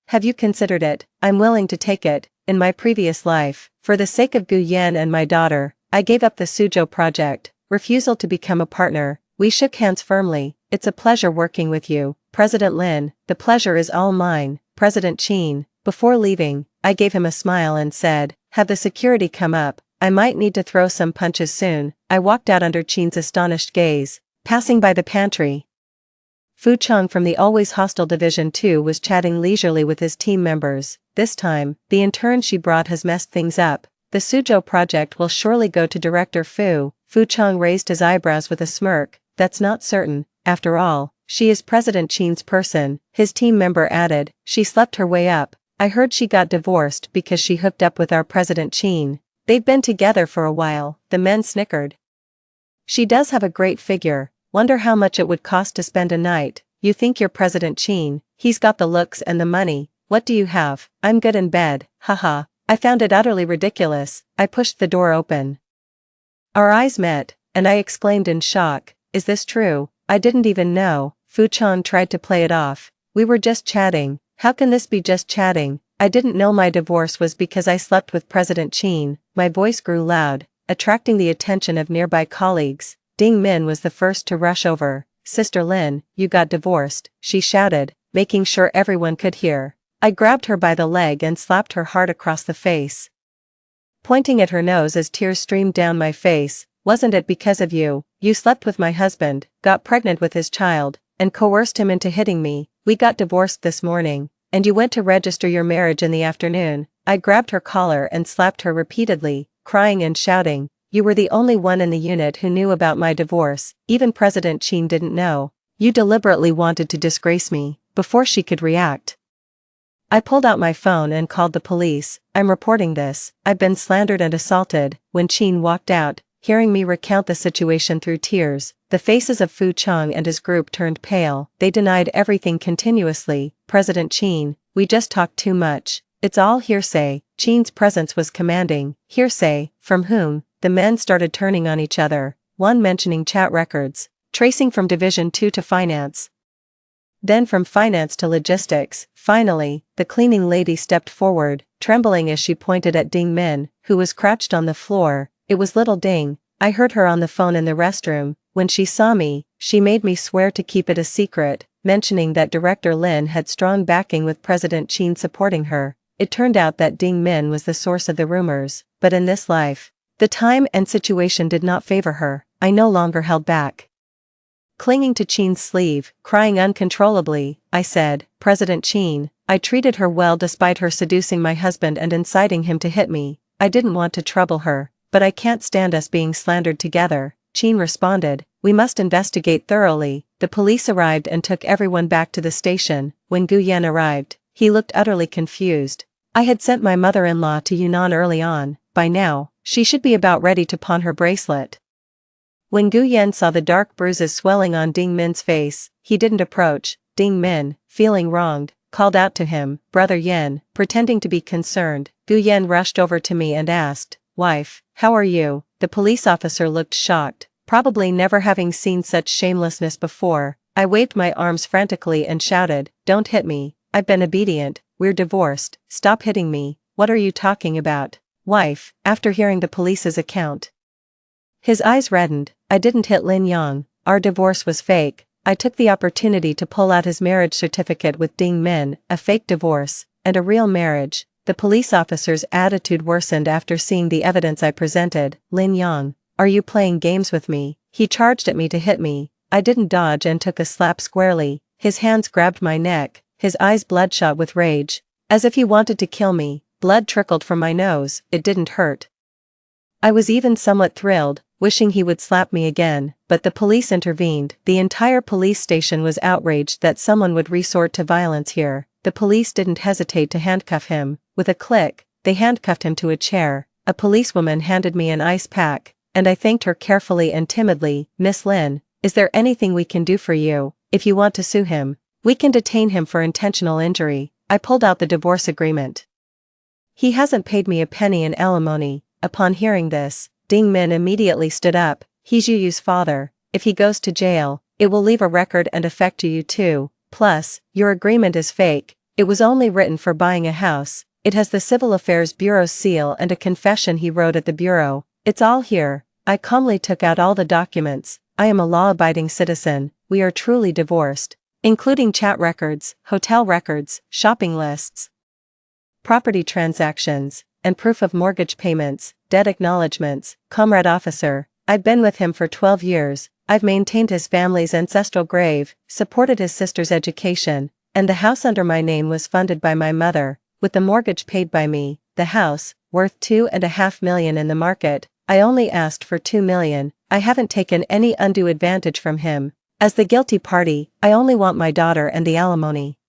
Have you considered it? I'm willing to take it. In my previous life, for the sake of Gu Yan and my daughter, I gave up the Suzhou project." Refusal to become a partner. We shook hands firmly. "It's a pleasure working with you, President Lin." "The pleasure is all mine, President Qin." Before leaving, I gave him a smile and said, "Have the security come up, I might need to throw some punches soon." I walked out under Qin's astonished gaze. Passing by the pantry, Fu Cheng from the always hostile Division 2 was chatting leisurely with his team members. This time, the intern she brought has messed things up. "The Suzhou project will surely go to Director Fu." Fu Cheng raised his eyebrows with a smirk. "That's not certain. After all, she is President Qin's person." His team member added, "She slept her way up. I heard she got divorced because she hooked up with our President Qin." "They've been together for a while," the men snickered. "She does have a great figure. Wonder how much it would cost to spend a night." "You think you're President Qin, he's got the looks and the money, what do you have? I'm good in bed, haha. I found it utterly ridiculous. I pushed the door open. Our eyes met, and I exclaimed in shock, is this true? I didn't even know. Fu Chan tried to play it off. We were just chatting. How can this be just chatting? I didn't know my divorce was because I slept with President Qin. My voice grew loud, attracting the attention of nearby colleagues. Ding Min was the first to rush over. Sister Lin, you got divorced, she shouted, making sure everyone could hear. I grabbed her by the leg and slapped her hard across the face, pointing at her nose as tears streamed down my face. Wasn't it because of you? You slept with my husband, got pregnant with his child, and coerced him into hitting me. We got divorced this morning, and you went to register your marriage in the afternoon. I grabbed her collar and slapped her repeatedly, crying and shouting. You were the only one in the unit who knew about my divorce. Even President Qin didn't know. You deliberately wanted to disgrace me. Before she could react, I pulled out my phone and called the police. I'm reporting this. I've been slandered and assaulted. When Qin walked out, hearing me recount the situation through tears, the faces of Fu Chang and his group turned pale. They denied everything continuously. President Qin, we just talked too much. It's all hearsay. Qin's presence was commanding. Hearsay, from whom? The men started turning on each other, one mentioning chat records, tracing from Division 2 to finance, then from finance to logistics. Finally, the cleaning lady stepped forward, trembling as she pointed at Ding Min, who was crouched on the floor. It was little Ding. I heard her on the phone in the restroom. When she saw me, she made me swear to keep it a secret, mentioning that Director Lin had strong backing with President Qin supporting her. It turned out that Ding Min was the source of the rumors, but in this life, the time and situation did not favor her. I no longer held back. Clinging to Qin's sleeve, crying uncontrollably, I said, President Qin, I treated her well despite her seducing my husband and inciting him to hit me. I didn't want to trouble her, but I can't stand us being slandered together. Qin responded, we must investigate thoroughly. The police arrived and took everyone back to the station. When Gu Yan arrived, he looked utterly confused. I had sent my mother-in-law to Yunnan early on. By now, she should be about ready to pawn her bracelet. When Gu Yan saw the dark bruises swelling on Ding Min's face, he didn't approach. Ding Min, feeling wronged, called out to him, Brother Yan, pretending to be concerned. Gu Yan rushed over to me and asked, Wife, how are you? The police officer looked shocked, probably never having seen such shamelessness before. I waved my arms frantically and shouted, Don't hit me, I've been obedient, we're divorced, stop hitting me. What are you talking about? Wife, after hearing the police's account. His eyes reddened. I didn't hit Lin Yang. Our divorce was fake. I took the opportunity to pull out his marriage certificate with Ding Min, a fake divorce, and a real marriage. The police officer's attitude worsened after seeing the evidence I presented. Lin Yang, are you playing games with me? He charged at me to hit me. I didn't dodge and took a slap squarely. His hands grabbed my neck, his eyes bloodshot with rage, as if he wanted to kill me. Blood trickled from my nose. It didn't hurt. I was even somewhat thrilled, wishing he would slap me again, but the police intervened. The entire police station was outraged that someone would resort to violence here. The police didn't hesitate to handcuff him. With a click, they handcuffed him to a chair. A policewoman handed me an ice pack, and I thanked her carefully and timidly. Miss Lin, is there anything we can do for you? If you want to sue him, we can detain him for intentional injury. I pulled out the divorce agreement. He hasn't paid me a penny in alimony. Upon hearing this, Ding Min immediately stood up. He's Yu's father. If he goes to jail, it will leave a record and affect you too. Plus, your agreement is fake. It was only written for buying a house. It has the Civil Affairs Bureau's seal and a confession he wrote at the Bureau. It's all here. I calmly took out all the documents. I am a law-abiding citizen. We are truly divorced, including chat records, hotel records, shopping lists, property transactions, and proof of mortgage payments, debt acknowledgements. Comrade officer, I've been with him for 12 years, I've maintained his family's ancestral grave, supported his sister's education, and the house under my name was funded by my mother, with the mortgage paid by me. The house, worth $2.5 million in the market, I only asked for $2 million. I haven't taken any undue advantage from him. As the guilty party, I only want my daughter and the alimony,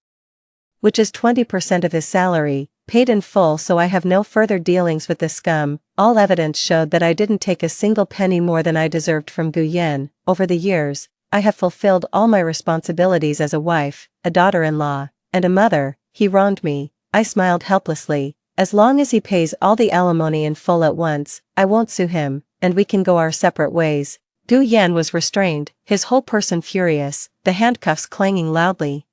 which is 20% of his salary, paid in full, so I have no further dealings with the scum. All evidence showed that I didn't take a single penny more than I deserved from Gu Yan. Over the years, I have fulfilled all my responsibilities as a wife, a daughter-in-law, and a mother. he wronged me. I smiled helplessly. As long as he pays all the alimony in full at once, I won't sue him, and we can go our separate ways. Gu Yan was restrained, his whole person furious, the handcuffs clanging loudly.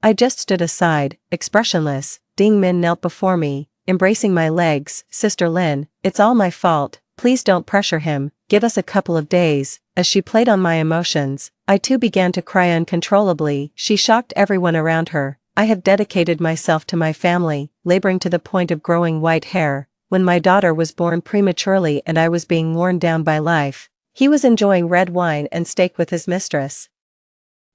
I just stood aside, expressionless. Ding Min knelt before me, embracing my legs. Sister Lin, it's all my fault, please don't pressure him, give us a couple of days. As she played on my emotions, I too began to cry uncontrollably. She shocked everyone around her. I have dedicated myself to my family, laboring to the point of growing white hair, when my daughter was born prematurely and I was being worn down by life. He was enjoying red wine and steak with his mistress,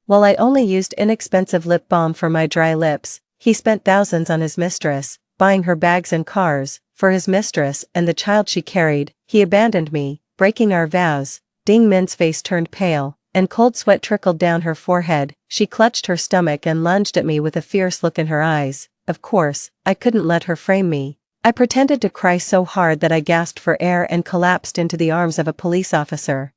while I only used inexpensive lip balm for my dry lips. He spent thousands on his mistress, buying her bags and cars. For his mistress and the child she carried, he abandoned me, breaking our vows. Ding Min's face turned pale, and cold sweat trickled down her forehead. She clutched her stomach and lunged at me with a fierce look in her eyes. Of course, I couldn't let her frame me. I pretended to cry so hard that I gasped for air and collapsed into the arms of a police officer.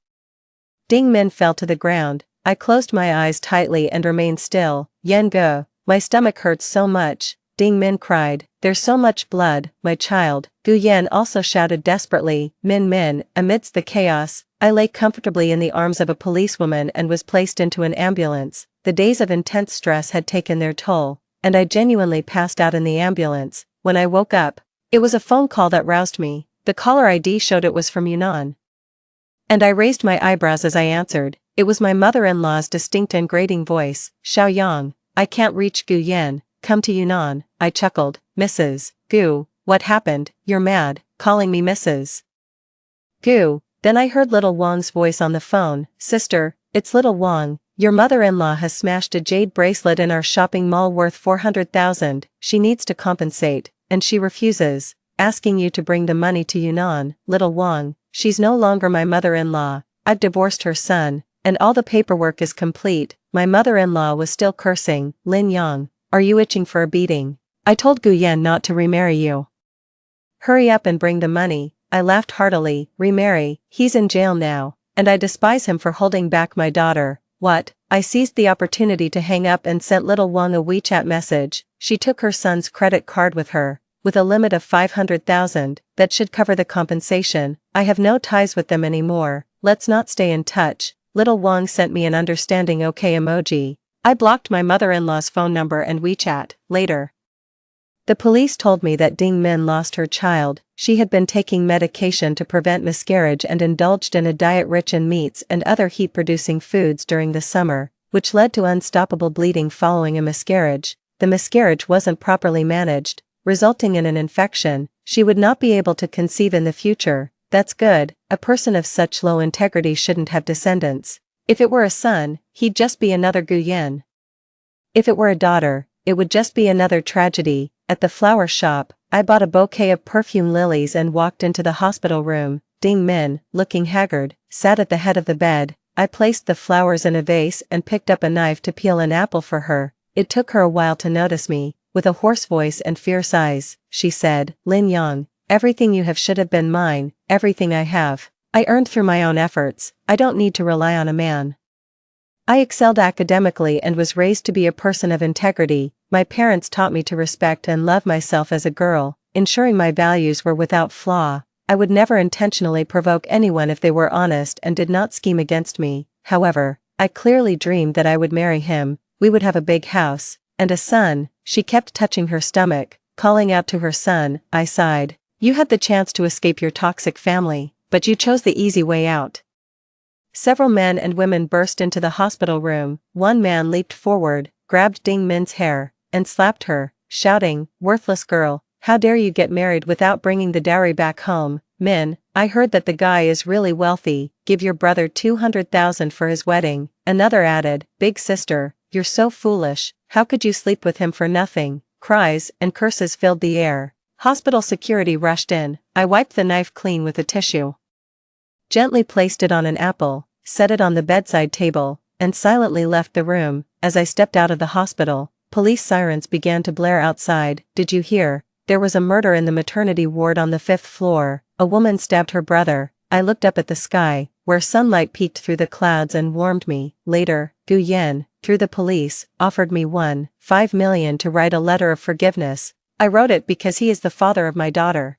Ding Min fell to the ground. I closed my eyes tightly and remained still. Yan Ge, my stomach hurts so much. Ding Min cried, there's so much blood, my child. Gu Yan also shouted desperately. Min, amidst the chaos, I lay comfortably in the arms of a policewoman and was placed into an ambulance. The days of intense stress had taken their toll, and I genuinely passed out in the ambulance. When I woke up, it was a phone call that roused me. The caller ID showed it was from Yunnan, and I raised my eyebrows as I answered. It was my mother-in-law's distinct and grating voice. Xiaoyang, I can't reach Gu Yan. Come to Yunnan. I chuckled. Mrs. Gu, what happened? You're mad, calling me Mrs. Gu. Then I heard little Wang's voice on the phone. Sister, it's little Wang. Your mother-in-law has smashed a jade bracelet in our shopping mall worth 400,000. She needs to compensate, and she refuses, asking you to bring the money to Yunnan. Little Wang, she's no longer my mother-in-law. I've divorced her son, and all the paperwork is complete. My mother-in-law was still cursing. Lin Yang, are you itching for a beating? I told Gu Yan not to remarry you. Hurry up and bring the money. I laughed heartily. Remarry? He's in jail now, and I despise him for holding back my daughter. What? I seized the opportunity to hang up and sent little Wang a WeChat message. She took her son's credit card with her, with a limit of 500,000, that should cover the compensation. I have no ties with them anymore. Let's not stay in touch. Little Wang sent me an understanding okay emoji. I blocked my mother-in-law's phone number and WeChat. Later, the police told me that Ding Min lost her child. She had been taking medication to prevent miscarriage and indulged in a diet rich in meats and other heat-producing foods during the summer, which led to unstoppable bleeding following a miscarriage. The miscarriage wasn't properly managed, resulting in an infection. She would not be able to conceive in the future. That's good. A person of such low integrity shouldn't have descendants. If it were a son, he'd just be another Gu Yan. If it were a daughter, it would just be another tragedy. At the flower shop, I bought a bouquet of perfume lilies and walked into the hospital room. Ding Min, looking haggard, sat at the head of the bed. I placed the flowers in a vase and picked up a knife to peel an apple for her. It took her a while to notice me. With a hoarse voice and fierce eyes, she said, Lin Yang, everything you have should have been mine. Everything I have, I earned through my own efforts. I don't need to rely on a man. I excelled academically and was raised to be a person of integrity. My parents taught me to respect and love myself as a girl, ensuring my values were without flaw. I would never intentionally provoke anyone if they were honest and did not scheme against me. However, I clearly dreamed that I would marry him. We would have a big house, and a son. She kept touching her stomach, calling out to her son. I sighed. You had the chance to escape your toxic family, but you chose the easy way out. Several men and women burst into the hospital room. One man leaped forward, grabbed Ding Min's hair, and slapped her, shouting, worthless girl, how dare you get married without bringing the dowry back home? Min, I heard that the guy is really wealthy. Give your brother 200,000 for his wedding. Another added, big sister, you're so foolish, how could you sleep with him for nothing? Cries and curses filled the air. Hospital security rushed in. I wiped the knife clean with a tissue, gently placed it on an apple, set it on the bedside table, and silently left the room. As I stepped out of the hospital, police sirens began to blare outside. Did you hear? There was a murder in the maternity ward on the 5th floor. A woman stabbed her brother. I looked up at the sky, where sunlight peeked through the clouds and warmed me. Later, Gu Yan, through the police, offered me 1.5 million to write a letter of forgiveness. I wrote it because he is the father of my daughter.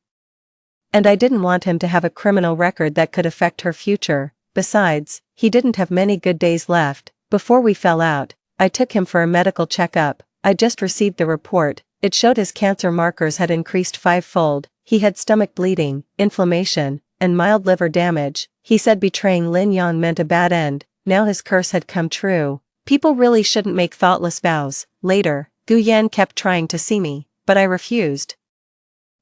And I didn't want him to have a criminal record that could affect her future. Besides, he didn't have many good days left. Before we fell out, I took him for a medical checkup. I just received the report. It showed his cancer markers had increased 5-fold. He had stomach bleeding, inflammation, and mild liver damage. He said betraying Lin Yang meant a bad end. Now his curse had come true. People really shouldn't make thoughtless vows. Later, Gu Yan kept trying to see me, but I refused.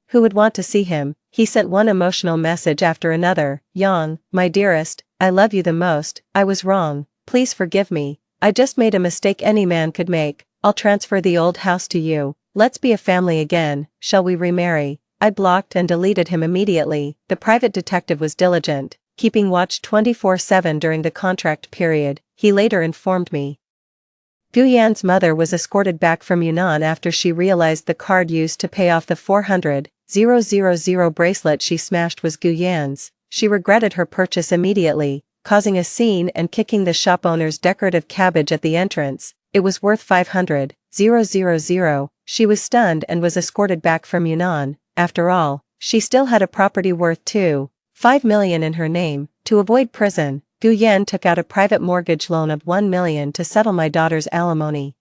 Who would want to see him? He sent one emotional message after another. Yang, my dearest, I love you the most. I was wrong. Please forgive me. I just made a mistake any man could make. I'll transfer the old house to you. Let's be a family again. Shall we remarry? I blocked and deleted him immediately. The private detective was diligent, keeping watch 24/7 during the contract period. He later informed me. Gu Yan's mother was escorted back from Yunnan after she realized the card used to pay off the 400,000 bracelet she smashed was Gu Yan's. She regretted her purchase immediately, causing a scene and kicking the shop owner's decorative cabbage at the entrance. It was worth 500,000. She was stunned and was escorted back from Yunnan. After all, she still had a property worth 2.5 million in her name. To avoid prison, Gu Yan took out a private mortgage loan of 1 million to settle my daughter's alimony.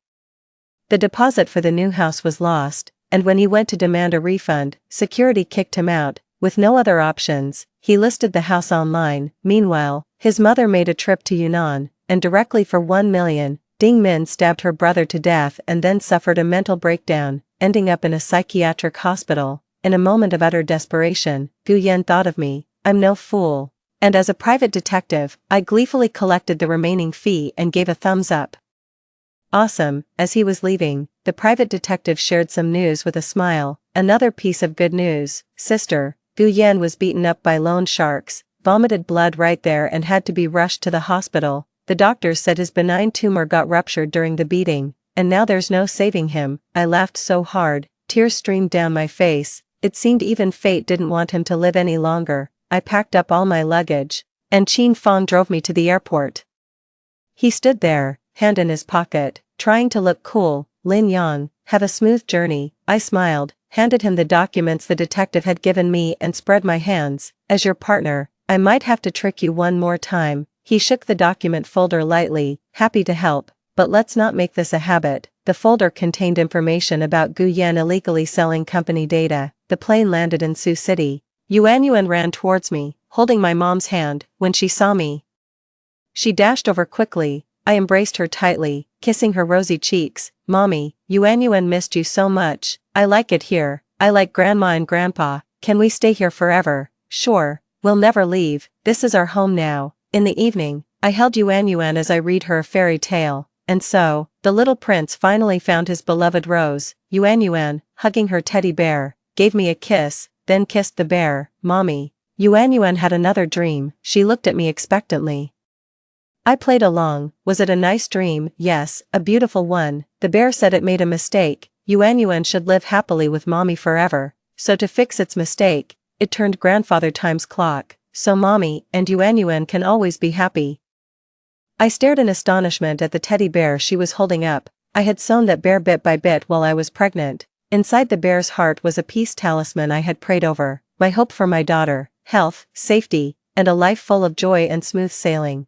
The deposit for the new house was lost, and when he went to demand a refund, security kicked him out. With no other options, he listed the house online. Meanwhile, his mother made a trip to Yunnan, and directly for 1 million, Ding Min stabbed her brother to death and then suffered a mental breakdown, ending up in a psychiatric hospital. In a moment of utter desperation, Gu Yan thought of me. I'm no fool. And as a private detective, I gleefully collected the remaining fee and gave a thumbs up. Awesome. As he was leaving, the private detective shared some news with a smile. Another piece of good news. Sister, Gu Yan was beaten up by loan sharks, vomited blood right there and had to be rushed to the hospital. The doctors said his benign tumor got ruptured during the beating, and now there's no saving him. I laughed so hard, tears streamed down my face. It seemed even fate didn't want him to live any longer. I packed up all my luggage, and Qin Fong drove me to the airport. He stood there, hand in his pocket, trying to look cool. Lin Yang, have a smooth journey. I smiled, handed him the documents the detective had given me and spread my hands. As your partner, I might have to trick you one more time. He shook the document folder lightly, happy to help, but let's not make this a habit. The folder contained information about Gu Yan illegally selling company data. The plane landed in Sioux City. Yuan ran towards me, holding my mom's hand. When she saw me, she dashed over quickly. I embraced her tightly, kissing her rosy cheeks. Mommy, Yuan missed you so much. I like it here. I like Grandma and Grandpa. Can we stay here forever? Sure, we'll never leave. This is our home now. In the evening, I held Yuan as I read her a fairy tale. And so, the little prince finally found his beloved rose. Yuan, hugging her teddy bear, gave me a kiss, then kissed the bear. Mommy, Yuan had another dream. She looked at me expectantly. I played along. Was it a nice dream? Yes, a beautiful one. The bear said it made a mistake. Yuan should live happily with Mommy forever. So to fix its mistake, it turned grandfather time's clock. So Mommy and Yuan can always be happy. I stared in astonishment at the teddy bear she was holding up. I had sewn that bear bit by bit while I was pregnant. Inside the bear's heart was a peace talisman I had prayed over, my hope for my daughter, health, safety, and a life full of joy and smooth sailing.